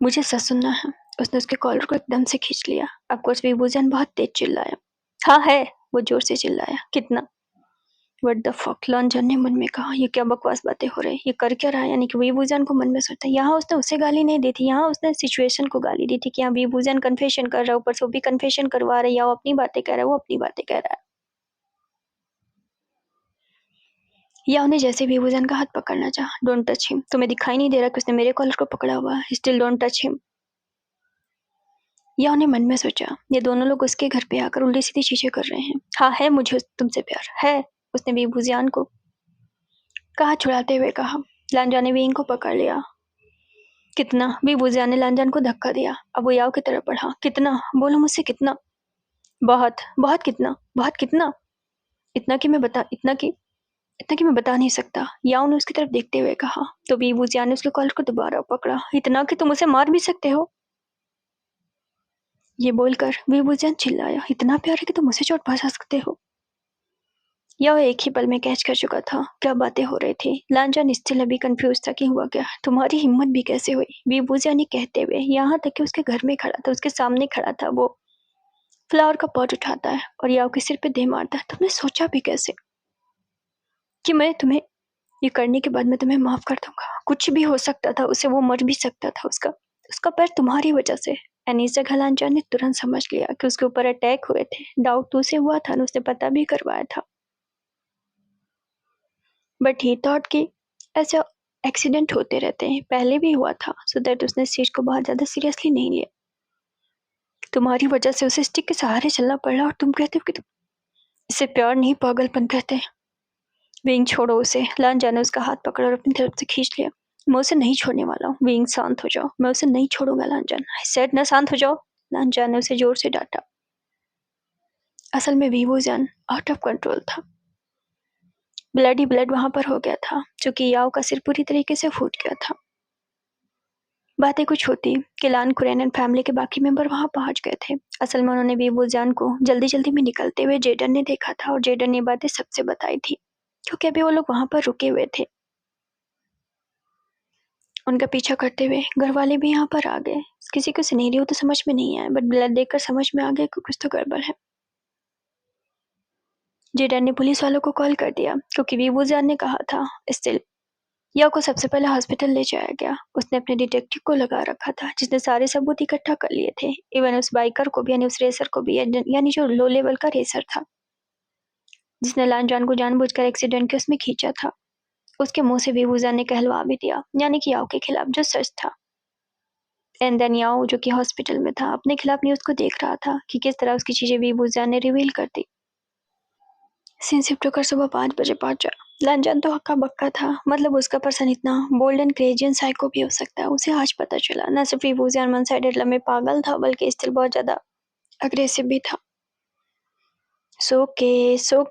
S1: मुझे सच सुनना है। उसने उसके कॉलर को एकदम से खींच लिया। ऑफकोर्स वीवूजियान बहुत तेज चिल्लाया। हाँ है, वो जोर से चिल्लाया। कितना? What the fuck? लांजन ने मन में कहा, ये क्या बकवास बातें हो रही, ये कर क्या रहा है? यानी कि वीवूजियान को मन में सोचता, यहाँ उसने उसे गाली नहीं दी थी, यहाँ उसने सिचुएशन को गाली दी थी कि यहाँ वीवूजियान कन्फेशन कर रहा है, ऊपर से वो भी कन्फेशन करवा रहा है, या वो अपनी बातें कह रहा है, वो अपनी बातें कह रहा है। या उन्हें जैसे वीवूजियान का हाथ पकड़ना चाहा। Don't touch him. तुम्हें दिखाई नहीं दे रहा कि उसने मेरे कॉलर को पकड़ा हुआ है? Still don't touch him. या उन्हें मन में सोचा, ये दोनों लोग उसके घर पे आकर उल्टी सीधी चीजें कर रहे हैं। हाँ है मुझे तुमसे प्यार है, उसने वीवूजियान को कहा छुड़ाते हुए कहा। लांजन ने विंग को पकड़ लिया। कितना? वीवूजियान ने लांजन को धक्का दिया। अब वो याओ की तरफ बढ़ा। कितना? बोलो मुझसे कितना? बहुत बहुत कितना? बहुत कितना? इतना कि मैं बता इतना कि मैं बता नहीं सकता। याओ ने उसकी तरफ देखते हुए कहा। तो वीवूजियान ने उसके कॉलर को दोबारा पकड़ा। इतना कि तुम उसे मार भी सकते हो? ये बोलकर वीवूजियान चिल्लाया। इतना प्यार है कि तुम उसे चोट पहुंचा सकते हो? यह एक ही पल में कैच कर चुका था क्या बातें हो रही थी। लांजन स्टिल अभी कंफ्यूज था कि हुआ क्या। तुम्हारी हिम्मत भी कैसे हुई? वीवूजियान ने कहते हुए, यहाँ तक कि उसके घर में खड़ा था, उसके सामने खड़ा था, वो फ्लावर का पॉट उठाता है और याओ के सिर पे दे मारता है। तुमने सोचा भी कैसे कि मैं तुम्हें ये करने के बाद मैं तुम्हें माफ कर दूंगा? कुछ भी हो सकता था, उसे वो मर भी सकता था। उसका उसका पैर तुम्हारी वजह से। एनीसा घलांजा ने तुरंत समझ लिया कि उसके ऊपर अटैक हुए थे। डाउट तो उसे हुआ था और उसने पता भी करवाया था, बट ही थॉट कि ऐसे एक्सीडेंट होते रहते हैं, पहले भी हुआ था, सो दैट उसने इस चीज को बहुत ज्यादा सीरियसली नहीं लिया। तुम्हारी वजह से उसे स्टिक के सहारे चलना पड़ा और तुम कहते हो कि तुम इसे प्यार नहीं पागलपन कहते हैं। विंग छोड़ो उसे। लांजा ने उसका हाथ पकड़ा और अपनी तरफ से खींच लिया। मैं उसे नहीं छोड़ने वाला हूँ। विंग शांत हो जाओ। मैं उसे नहीं छोड़ूंगा लांजन। आई सेड ना शांत हो जाओ। लांजा ने उसे जोर से डांटा। असल में वीवूजियान आउट ऑफ कंट्रोल था। ब्लड ही ब्लड वहां पर हो गया था, क्योंकि याओ का सिर पूरी तरीके से फूट गया था। बातें कुछ होती कि लान कुरैन फैमिली के बाकी मेंबर वहां पहुंच गए थे। असल में उन्होंने वीवूजियान को जल्दी जल्दी में निकलते हुए जेडन ने देखा था, और जेडन ने बातें सबसे बताई थी, क्योंकि अभी वो लोग वहां पर रुके हुए थे। उनका पीछा करते हुए घर वाले भी यहाँ पर आ गए। किसी को सिनेरियो तो समझ में नहीं आया, बट ब्लड देखकर समझ में आ गया कि कुछ तो गड़बड़ है। जेडन ने पुलिस वालों को कॉल कर दिया, क्योंकि वीवूजियान ने कहा था। स्टिल या को सबसे पहले हॉस्पिटल ले जाया गया। उसने अपने डिटेक्टिव को लगा रखा था, जिसने सारे सबूत इकट्ठा कर लिए थे, इवन उस बाइकर को भी, यानी उस रेसर को भी, यानी जो लो लेवल का रेसर था, जिसने लांजान को जानबूझकर एक्सीडेंट के उसमें खींचा था। उसके मुंह से बेबूजान ने कहलवा भी दिया, यानी कि याओ के खिलाफ, जो सच था। एंड देन याओ, जो कि हॉस्पिटल में था, अपने खिलाफ न्यूज को देख रहा था कि किस तरह उसकी चीजें बेबूजान ने रिवील कर दी। सीन शिफ्ट होकर सुबह 5 बजे पहुंचा। लांजान तो हक्का बक्का था, मतलब उसका पर्सन इतना bold and crazy and psycho भी हो सकता है, उसे आज पता चला। न सिर्फ बेबूजान वन साइडेड लव में पागल था, बल्कि स्टिल बहुत ज्यादा अग्रेसिव भी था। सो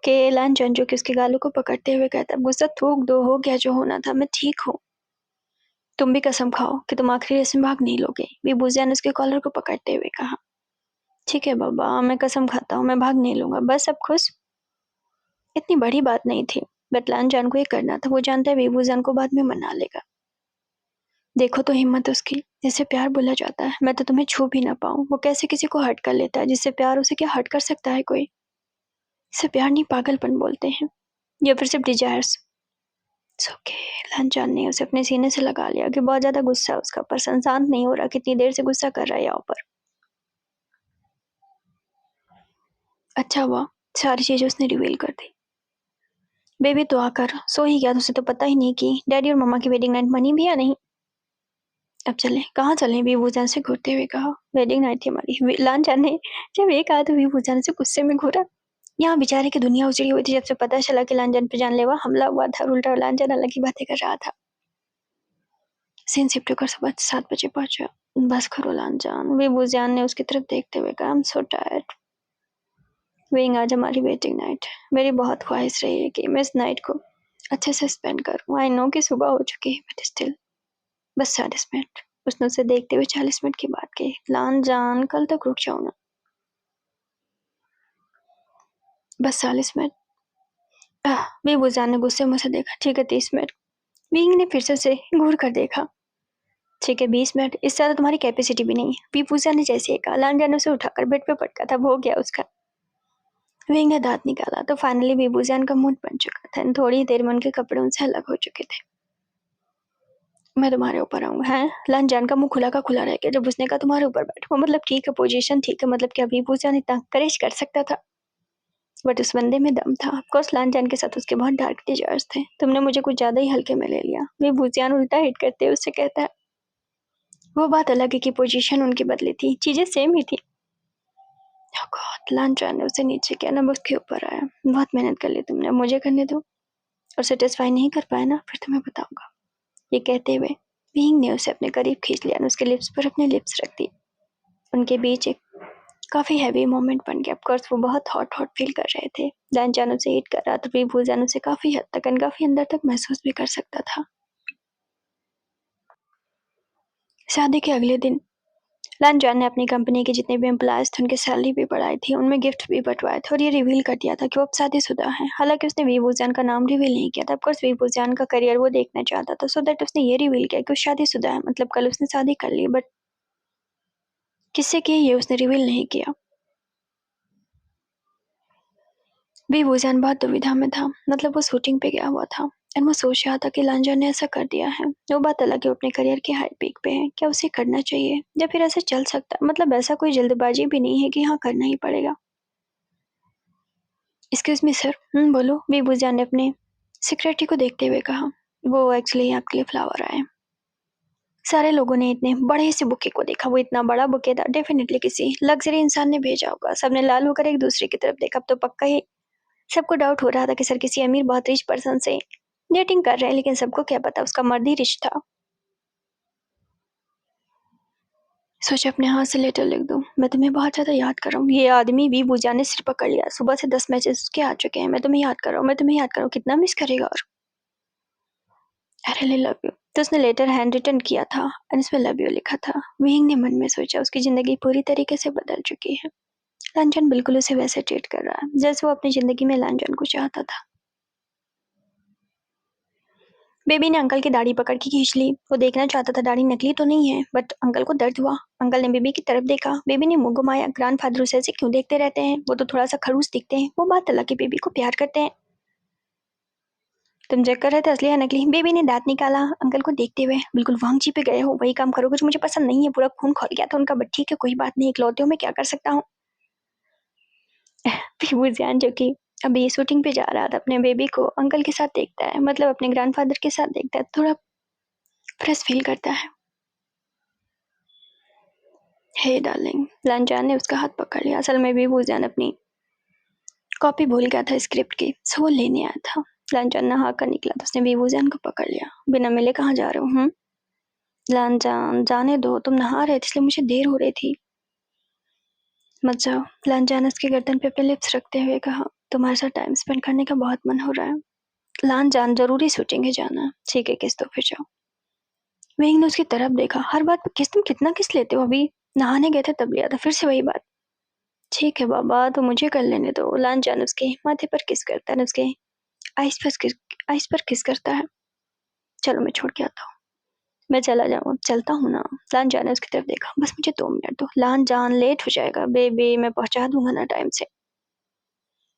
S1: के लांजान, जो कि उसके गालों को पकड़ते हुए कहता, गुस्सा थूक दो, हो गया जो होना था, मैं ठीक हूँ। तुम भी कसम खाओ कि तुम आखिरी रेस में भाग नहीं लोगे, बेबूजान ने उसके कॉलर को पकड़ते हुए कहा। ठीक है बाबा, मैं कसम खाता हूँ, मैं भाग नहीं लूंगा, बस अब खुश। इतनी बड़ी बात नहीं थी, बट लांजान को ये करना था। वो जानता है बेबूजान को बाद में मना लेगा। देखो तो हिम्मत उसकी, जिसे प्यार बोला जाता है। मैं तो तुम्हें छू भी ना पाऊं, वो कैसे किसी को हर्ट कर लेता है। जिससे प्यार, उसे क्या हर्ट कर सकता है कोई? इसे प्यार नहीं, पागलपन बोलते हैं, या फिर सिर्फ डिजायर्स। ओके, लांजान ने उसे अपने सीने से लगा लिया कि बहुत ज्यादा गुस्सा है उसका, पर शांत नहीं हो रहा। कितनी देर से गुस्सा कर रहा है यहाँ पर। अच्छा हुआ सारी चीजें उसने रिवील कर दी। बेबी तो आकर सो ही गया, तुझे तो पता ही नहीं कि डैडी और मम्मा की वेडिंग नाइट मनी भी या नहीं। अब चले, कहाँ चले? बेबूजान से घूरते हुए कहा। वेडिंग नाइट थी हमारी, लांजान ने जब ये कहा तो बेबूजान से गुस्से में घूरा। यहाँ बेचारे की दुनिया उजड़ी हुई थी जब से पता चला कि लांजान पे जानलेवा हमला हुआ था। उल्टा लांजान अलग ही बातें कर रहा था। सीन शिफ्ट होकर सुबह 7 बजे पहुंचा। बस करो लांजान, बेबूजान ने उसकी तरफ देखते हुए कहा। I am so tired. Weighing, आज हमारी वेडिंग नाइट। मेरी बहुत ख्वाहिश रही है कि मैं इस नाइट को अच्छे से स्पेंड करूँ। आई नो कि सुबह हो चुकी है, बट स्टिल बस 40 मिनट। उसने उसे देखते हुए 40 मिनट की बात कही। लांजान, कल तक रुक जाओ ना, बस 40 मिनट। बेबूजान ने गुस्से में उसे देखा। ठीक है 30 मिनट। विंग ने फिर से उसे घूर कर देखा। ठीक है 20 मिनट, इससे ज्यादा तुम्हारी कैपेसिटी भी नहीं है। बेबूजान ने जैसे ही कहा, लांजान ने उसे उठाकर बेड पे पटका था। हो गया उसका। विंग ने दांत निकाला तो फाइनली बेबूजान का मूड बन चुका था। थोड़ी देर में उनके कपड़े उनसे अलग हो चुके थे। मैं तुम्हारे ऊपर आऊंगा। हैं? लांजान का मुंह खुला का खुला रह गया जब उसने कहा तुम्हारे ऊपर बैठूंगा। मतलब ठीक है, पोजीशन ठीक है, मतलब क्या बेबूजान इतना करेज कर सकता था? बट उस बंदे में दम था। ऑफकोर्स लांजान के साथ उसके बहुत डार्क डिजायर्स थे। तुमने मुझे कुछ ज्यादा ही हल्के में ले लिया, बेबूजान उल्टा हिट करते उससे कहता है। वो बात अलग है कि पोजीशन उनकी बदली थी, चीजें सेम ही थी। Oh God, लांजान ने उसे नीचे किया, ना उसके ऊपर आया। बहुत मेहनत कर ली तुमने, मुझे करने दो। और सेटिस्फाई नहीं कर पाया ना, फिर तुम्हें बताऊंगा। ये कहते हुए विंग ने उसे अपने करीब खींच लिया और उसके लिप्स पर अपने लिप्स रख दी। उनके बीच एक काफी हैवी मोमेंट बन गया। ऑफकोर्स वो बहुत हॉट हॉट फील कर रहे थे। लांजान उसे हिट कर रहा था, बेबूजान उसे काफी हद तक काफी अंदर तक महसूस भी कर सकता था। शादी के अगले दिन लांजान ने अपनी कंपनी के जितने भी एम्प्लॉयज थे उनकी सैलरी भी बढ़ाई थी, उनमें गिफ्ट भी बंटवाए थे और ये रिवील कर दिया था कि वो अब शादीशुदा है। हालांकि उसने बेबूजान का नाम रिवील नहीं किया था। ऑफकोर्स बेबूजान का करियर वो देखना चाहता था, सो दैट उसने ये रिवील किया कि वो शादीशुदा है। मतलब कल उसने शादी कर ली, बट किससे की ये उसने रिवील नहीं किया। बेबूजान बहुत दुविधा में था। मतलब वो शूटिंग पे गया हुआ था एंड वो सोच रहा था कि लांजान ने ऐसा कर दिया है। वो बात अलग है, वो अपने करियर के हाई पीक पे है, क्या उसे करना चाहिए या फिर ऐसा चल सकता है? मतलब ऐसा कोई जल्दबाजी भी नहीं है कि हाँ करना ही पड़ेगा। Excuse me sir. बोलो, बेबूजान ने अपने सेक्रेटरी को देखते हुए कहा। वो एक्चुअली आपके लिए फ्लावर आए। सारे लोगों ने इतने बड़े से बुके को देखा। वो इतना बड़ा बुके था, डेफिनेटली किसी लग्जरी इंसान ने भेजा होगा। सबने लाल होकर एक दूसरे की तरफ देखा। अब तो पक्का ही सबको डाउट हो रहा था कि सर किसी अमीर बहुत रिच पर्सन से डेटिंग कर रहे हैं, लेकिन सबको क्या पता उसका मर्द ही रिच था। सोचा अपने हाथ से लेटर लिख दूं। मैं तुम्हें बहुत ज्यादा याद कर रहा हूँ। ये आदमी भी बूजा ने सिर पकड़ लिया। सुबह से 10 मैसेज उसके आ चुके हैं। मैं तुम्हें याद कर रहा हूँ, मैं तुम्हें याद कर रहा हूँ। कितना मिस करेगा? और आई रियली लव यू। तो उसने लेटर हैंड रिटन किया था और इसमें लव यू लिखा था। विंग ने मन में सोचा उसकी जिंदगी पूरी तरीके से बदल चुकी है। लांछन बिल्कुल उसे वैसे ट्रीट कर रहा है जैसे वो अपनी जिंदगी में लांछन को चाहता था। बेबी ने अंकल की दाढ़ी पकड़ के खींच ली। वो देखना चाहता था दाढ़ी नकली तो नहीं है, बट अंकल को दर्द हुआ। अंकल ने बेबी की तरफ देखा। बेबी ने मुंह घुमाया। ग्रैंडफादर उसे ऐसे क्यों देखते रहते हैं? वो तो थोड़ा सा खड़ूस दिखते हैं। वो बात अलग है, बेबी को प्यार करते हैं। तुम चेक कर रहे थे असली है नकली? बेबी ने दांत निकाला अंकल को देखते हुए। बिल्कुल वांगची पे गए हो, वही काम करोगे जो मुझे पसंद नहीं है। पूरा खून खोल गया था उनका, बट ठीक है कोई बात नहीं, इकलौते हो, मैं क्या कर सकता हूँ। बेबू जान जो कि अभी शूटिंग पे जा रहा था, अपने बेबी को अंकल के साथ देखता है, मतलब अपने ग्रैंडफादर के साथ देखता है, थोड़ा फ्रेश फील करता है। हे डार्लिंग, लांजान ने उसका हाथ पकड़ लिया। असल में भी भूजान अपनी कॉपी भूल गया था स्क्रिप्ट की, सो वो लेने आया था। लांजान नहा कर निकला तो उसने बीबूजान को पकड़ लिया। बिना मिले कहाँ जा रहे हो? लांजान, जाने दो, तुम नहा रहे थे इसलिए मुझे देर हो रही थी। मत जाओ। लांजान उसके गर्दन पे अपने लिप्स रखते हुए कहा, तुम्हारे साथ टाइम स्पेंड करने का बहुत मन हो रहा है। लांजान, जरूरी शूटिंग है, जाना। ठीक है, किस तो फिर जाओ। वेंग ने उसकी तरफ देखा। हर बात पे किस, तुम कितना किस लेते हो? अभी नहाने गए थे तब लिया था, फिर से वही बात। ठीक है बाबा, तो मुझे कर लेने दो। लांजान उसके माथे पर किस करता है, उसके आइस पर किस करता है। चलो मैं छोड़ के आता हूँ। मैं चला जाऊँ? चलता हूँ ना। लांजान ने उसकी तरफ देखा। बस मुझे 2 मिनट दो। लांजान, लेट हो जाएगा बेबी, मैं पहुंचा दूंगा ना टाइम से।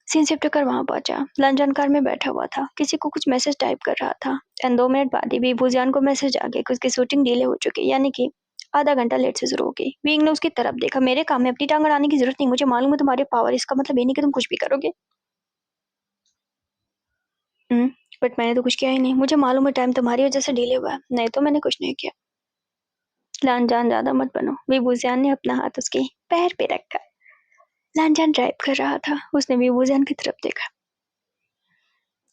S1: सीन शिफ्ट कर वहां पहुंचा। लांजान कार में बैठा हुआ था, किसी को कुछ मैसेज टाइप कर रहा था। एंड 2 मिनट बाद ही भूजान को मैसेज आ गया कि उसकी शूटिंग डिले हो चुकी, यानी कि आधा घंटा लेट से शुरू हो गई। विंग ने उसकी तरफ देखा। मेरे काम में अपनी टांग अड़ाने की जरूरत नहीं, मुझे मालूम है तुम्हारे पावर, इसका मतलब ये नहीं कि तुम कुछ भी करोगे। बट मैंने तो कुछ किया ही नहीं, मुझे मालूम है टाइम तुम्हारी वजह से डिले हुआ है, नहीं तो मैंने कुछ नहीं किया। लांजान, ज्यादा मत बनो। विभूजान ने अपना हाथ उसके पैर पे रखा। लांजान ड्राइव कर रहा था, उसने विभूजान की तरफ देखा।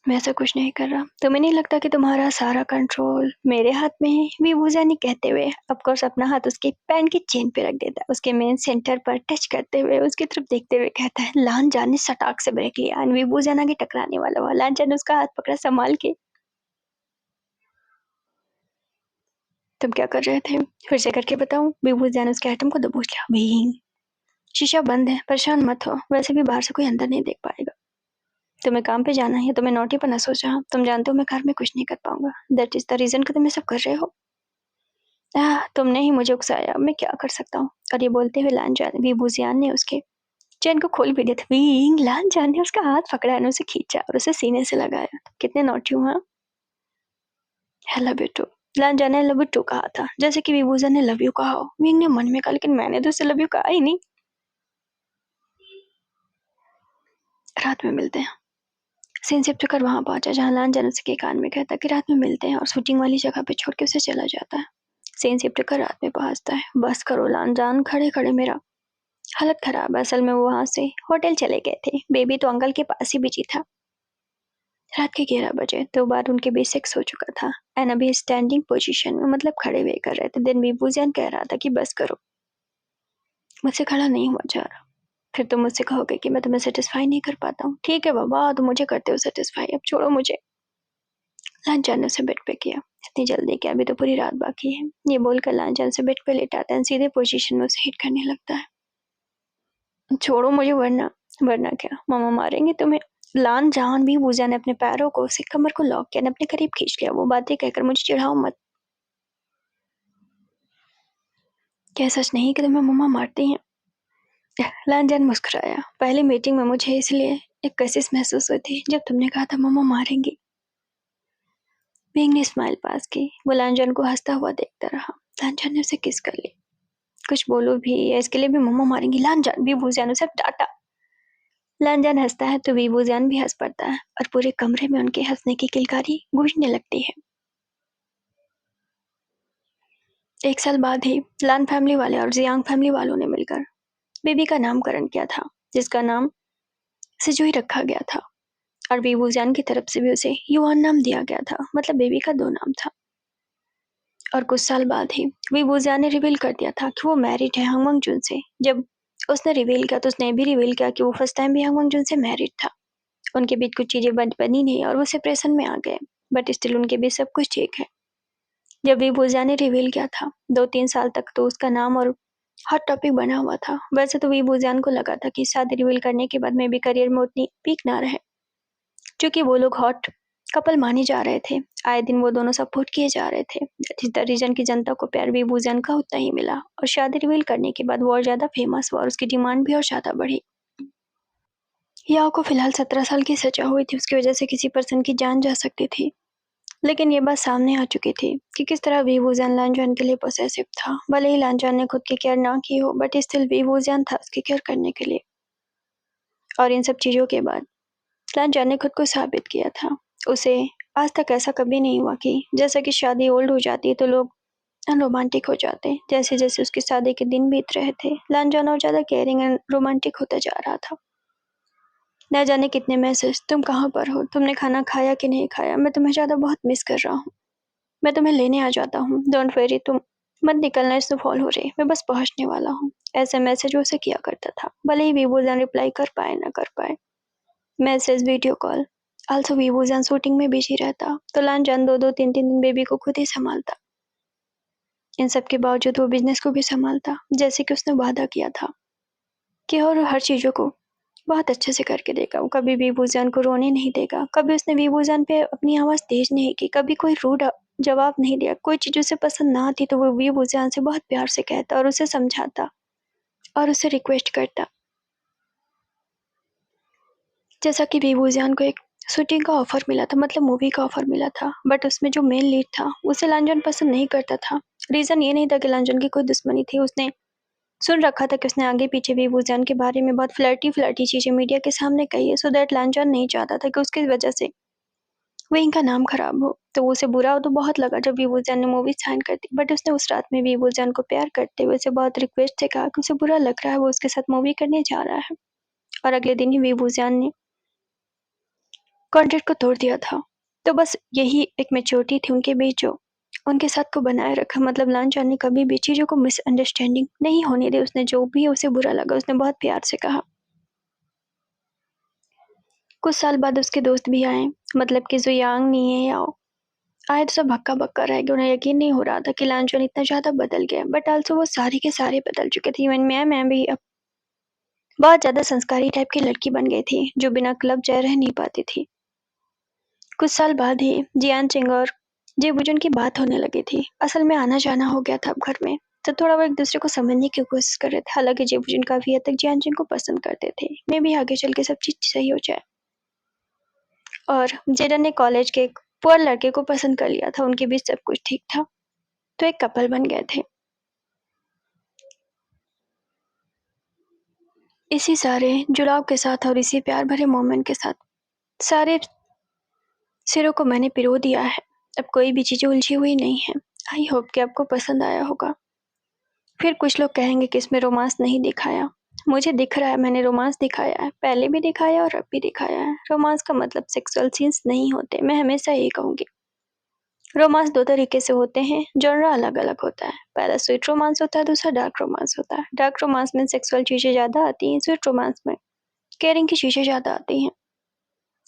S1: मैं ऐसा कुछ नहीं कर रहा। तुम्हें नहीं लगता कि तुम्हारा सारा कंट्रोल मेरे हाथ में है? विभूजा ने कहते हुए ऑफकोर्स अपना हाथ उसके पैंट की चेन पे रख देता है, उसके मेन सेंटर पर टच करते हुए उसकी तरफ देखते हुए कहता है। लांजान ने सटाक से ब्रेक लिया और विभूजा आगे टकराने वाला हुआ। लांजान ने उसका हाथ पकड़ा संभाल के। तुम क्या कर रहे थे? फिर से करके बताऊं? विभूजा ने उसके आइटम को दबोच लिया। भीम, शीशा बंद है, परेशान मत हो, वैसे भी बाहर से कोई अंदर नहीं देख पाएगा। तुम्हें काम पे जाना है या तुम्हें नौटी पर न सोचा? तुम जानते हो मैं घर में कुछ नहीं कर पाऊंगा, दैट इज द रीजन कि तुम ये सब कर रहे हो। तुमने ही मुझे उकसाया, मैं क्या कर सकता हूँ। और ये बोलते हुए लांजान विभूजियान ने उसके चैन को खोल भी दिया था। लांजान ने उसका हाथ पकड़ा और उसे खींचा और उसे सीने से लगाया। कितने नौटी हूँ। I love you too. लांजान ने लव यू टू कहा था, जैसे कि विभूजा ने लव यू कहा हो। विंग ने मन में कहा, लेकिन मैंने तो उसे लव यू कहा ही नहीं। रात में मिलते हैं। सीन शिफ्ट कर वहां पहुंचा जहां लांजान उसके कान में कहता कि रात में मिलते हैं, और शूटिंग वाली जगह पे छोड़ के उसे चला जाता है। सीन शिफ्ट कर रात में पहुंचता है। बस करो लांजान, खड़े खड़े मेरा हालत खराब है। असल में वो वहां से होटल चले गए थे, बेबी तो अंकल के पास ही बिजी था। रात के 11 बजे 2 बार उनके बीच सेक्स हो चुका था। एंड अभी स्टैंडिंग पोजीशन में, मतलब खड़े हुए कर रहे थे। देन विभूजन कह रहा था कि बस करो, मुझसे खड़ा नहीं हुआ जा रहा। फिर तुम मुझसे कहोगे कि मैं तुम्हें सेटिस्फाई नहीं कर पाता हूँ। ठीक है बाबा, तुम मुझे करते हो सेटिस्फाई, अब छोड़ो मुझे। लांछन उसे बेड पे किया। इतनी जल्दी क्या, अभी तो पूरी रात बाकी है। ये बोलकर लांछन से बेड पे लेटाता है, सीधे पोजीशन में उसे हिट करने लगता है। छोड़ो मुझे, वरना वरना क्या, मामा मारेंगे तुम्हें। लांजान भी भूजा ने अपने पैरों को उसके कमर को लॉक किया, अपने करीब खींच लिया। वो बातें कहकर मुझे चिढ़ाओ मत। क्या सच नहीं कि तुम्हें मम्मा मारती हैं? लांजान मुस्कुराया। पहली मीटिंग में मुझे इसलिए एक कशिश महसूस हुई थी जब तुमने कहा था मम्मा मारेंगी। विंग ने स्माइल पास की। वो लांजान को हंसता हुआ देखता रहा। लांजान ने उसे किस कर ली। कुछ बोलो भी, इसके लिए भी मम्मा मारेंगी? लांजान भी भूजा ने उसे डांटा। लांजान हंसता है तो विभूजान भी हंस पड़ता है, और पूरे कमरे में उनके हंसने की किलकारी गूंजने लगती है। 1 साल बाद ही लान फैमिली वाले और जियांग फैमिली वालों ने मिलकर बेबी का नामकरण किया था, जिसका नाम सिजुई रखा गया था। और विभूजान की तरफ से भी उसे युआन नाम दिया गया था, मतलब बेबी का 2 नाम था। और कुछ साल बाद ही विभूजान ने रिवील कर दिया था कि वो मैरिड है हंगमंग जुन से। जब उसने रिवील किया तो उसने भी रिवील किया कि वो फर्स्ट टाइम भी हंगमंग जुन से मैरिड था। उनके बीच कुछ चीजें बनी नहीं और वो सेपरेशन में आ गए, बट स्टिल उनके बीच सब कुछ ठीक है। जब विभूजा ने रिवील किया था 2-3 साल तक तो उसका नाम और हॉट टॉपिक बना हुआ था। वैसे तो विभूजान को लगा था कि शादी रिवील करने के बाद में भी करियर में उतनी पीक ना रहे, क्योंकि वो लोग हॉट कपल माने जा रहे थे। आए दिन वो दोनों सपोर्ट किए जा रहे थे। दैट इज द रीजन की जनता को प्यार विभूजान का उतना ही मिला, और शादी रिवील करने के बाद वो और ज्यादा फेमस हुआ और उसकी डिमांड भी और ज्यादा बढ़ी। याओ को फिलहाल 17 साल की सजा हुई थी, उसकी वजह से किसी पर्सन की जान जा सकती थी। लेकिन ये बात सामने आ चुकी थी कि किस तरह विभूजान लांजान के लिए पोसेसिव था। भले ही लांजान ने खुद की केयर ना की हो, बट स्टिल विभूजान था उसकी केयर करने के लिए। और इन सब चीजों के बाद लांजा ने खुद को साबित किया था। उसे आज तक ऐसा कभी नहीं हुआ कि जैसा कि शादी ओल्ड हो जाती है तो लोग अनरोमांटिक हो जाते हैं। जैसे जैसे उसकी शादी के दिन बीत रहे थे, लांजा और ज़्यादा केयरिंग एंड रोमांटिक होता जा रहा था। न जाने कितने मैसेज, तुम कहाँ पर हो, तुमने खाना खाया कि नहीं खाया, मैं तुम्हें ज़्यादा बहुत मिस कर रहा हूँ, मैं तुम्हें लेने आ जाता हूँ, डोंट वरी, तुम मत निकलना, स्नोफॉल हो रही, मैं बस पहुँचने वाला हूँ। ऐसे मैसेज उसे किया करता था, भले ही वीवोजान रिप्लाई कर पाए ना कर पाए। Message, video call. आल्सो वीवोजान शूटिंग में बिजी रहता तो लांजान 2-2, 3-3 दिन बेबी को खुद ही संभालता। इन सब के बावजूद वो बिजनेस को भी संभालता, जैसे कि उसने वादा किया था कि और हर चीज़ों को बहुत अच्छे से करके देगा। वो कभी भी वीवोजान को रोने नहीं देगा, कभी उसने वीवोजान पे अपनी आवाज़ तेज नहीं की, कभी कोई रूड जवाब नहीं दिया। कोई चीज़ उसे पसंद ना आती तो वो वीवोजान से बहुत प्यार से कहता और उसे समझाता और उसे रिक्वेस्ट करता। जैसा कि वीवोजान को एक शूटिंग का ऑफर मिला था, मतलब मूवी का ऑफर मिला था, बट उसमें जो मेन लीड था उसे लांजन पसंद नहीं करता था। रीज़न ये नहीं था कि लांजन की कोई दुश्मनी थी, उसने सुन रखा था कि उसने आगे पीछे वीवोजान के बारे में बहुत फ्लर्टी चीज़ें मीडिया के सामने कही है, सो दैट लांजन नहीं चाहता था कि उसकी वजह से वहीं का नाम खराब हो। तो उसे बुरा तो बहुत लगा जब वीवोजान ने मूवी साइन कर दी, बट उसने उस रात में वीवोजान को प्यार करते हुए उसे बहुत रिक्वेस्ट से कहा कि उसे बुरा लग रहा है, वो उसके साथ मूवी करने जा रहा है। और अगले दिन ही वीवोजान ने कॉन्ट्रैक्ट को तोड़ दिया था। तो बस यही एक मैच्योरिटी थी उनके बीच जो उनके साथ को बनाए रखा। मतलब लांचा ने कभी भी चीज़ों को मिसअंडरस्टैंडिंग नहीं होने दी। उसने जो भी उसे बुरा लगा उसने बहुत प्यार से कहा। कुछ साल बाद उसके दोस्त भी आए, मतलब कि जुयांग, निये, याओ आए तो सब हक्का-बक्का रह गए। उन्हें यकीन नहीं हो रहा था कि लांचन इतना ज़्यादा बदल गया, बट आल्सो वो सारे के सारे बदल चुके थे। इवन मैं भी अब बहुत ज़्यादा संस्कारी टाइप की लड़की बन गई थी, जो बिना क्लब जाए रह नहीं पाती थी। कुछ साल बाद ही जियान चिंग और जेबुजुन की बात होने लगी थी। असल में आना-जाना हो गया था अब घर में, तो थोड़ा वो एक दूसरे को समझने की कोशिश कर रहे थे। हालांकि जेबुजुन काफ़ी हद तक जियान चिंग को पसंद करते थे। मे भी आगे चल के सब चीज़ सही हो जाए। और जेडन ने कॉलेज के एक पुअर लड़के को पसंद कर लिया था। उनके बीच सब कुछ ठीक था, तो एक कपल बन गए थे। इसी सारे जुड़ाव के साथ और इसी प्यार भरे मोमेंट के साथ सारे सिरों को मैंने पिरो दिया है। अब कोई भी चीज़ें उलझी हुई नहीं है। आई होप कि आपको पसंद आया होगा। फिर कुछ लोग कहेंगे कि इसमें रोमांस नहीं दिखाया। मुझे दिख रहा है, मैंने रोमांस दिखाया है, पहले भी दिखाया और अब भी दिखाया है। रोमांस का मतलब सेक्सुअल सीन्स नहीं होते। मैं हमेशा यही कहूँगी। रोमांस दो तरीके से होते हैं, जॉनरा अलग-अलग होता है। पहला स्वीट रोमांस होता है, दूसरा डार्क रोमांस होता है। डार्क रोमांस में सेक्सुअल चीज़ें ज़्यादा आती हैं, स्वीट रोमांस में केयरिंग की चीज़ें ज़्यादा आती हैं।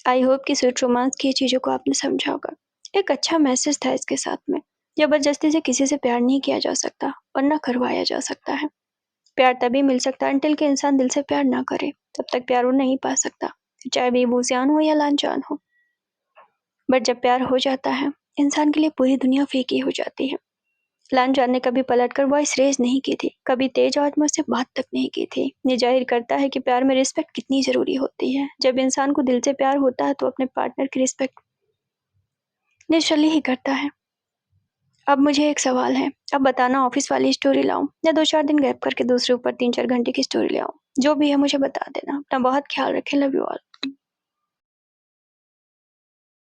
S1: आई होप कि स्वीट रोमांस की चीज़ों को आपने समझा होगा। एक अच्छा मैसेज था इसके साथ में। जबरदस्ती से किसी से प्यार नहीं किया जा सकता और ना करवाया जा सकता है। प्यार तभी मिल सकता है अनटिल के इंसान दिल से प्यार ना करे, तब तक प्यार वो नहीं पा सकता, चाहे बेबूसियान हो या लांचान हो। बट जब प्यार हो जाता है, इंसान के लिए पूरी दुनिया फीकी हो जाती है। लांचान ने कभी पलटकर वॉइस रेज नहीं की थी, कभी तेज आवाज में उससे बात तक नहीं की थी। ये जाहिर करता है कि प्यार में रिस्पेक्ट कितनी जरूरी होती है। जब इंसान को दिल से प्यार होता है तो अपने पार्टनर की रिस्पेक्ट नेचुरली ही करता है। अब मुझे एक सवाल है, अब बताना ऑफिस वाली स्टोरी लाऊं या 2-4 दिन गैप करके दूसरे ऊपर 3-4 घंटे की स्टोरी ले आऊं? जो भी है मुझे बता देना। अपना बहुत ख्याल रखें। Love you all.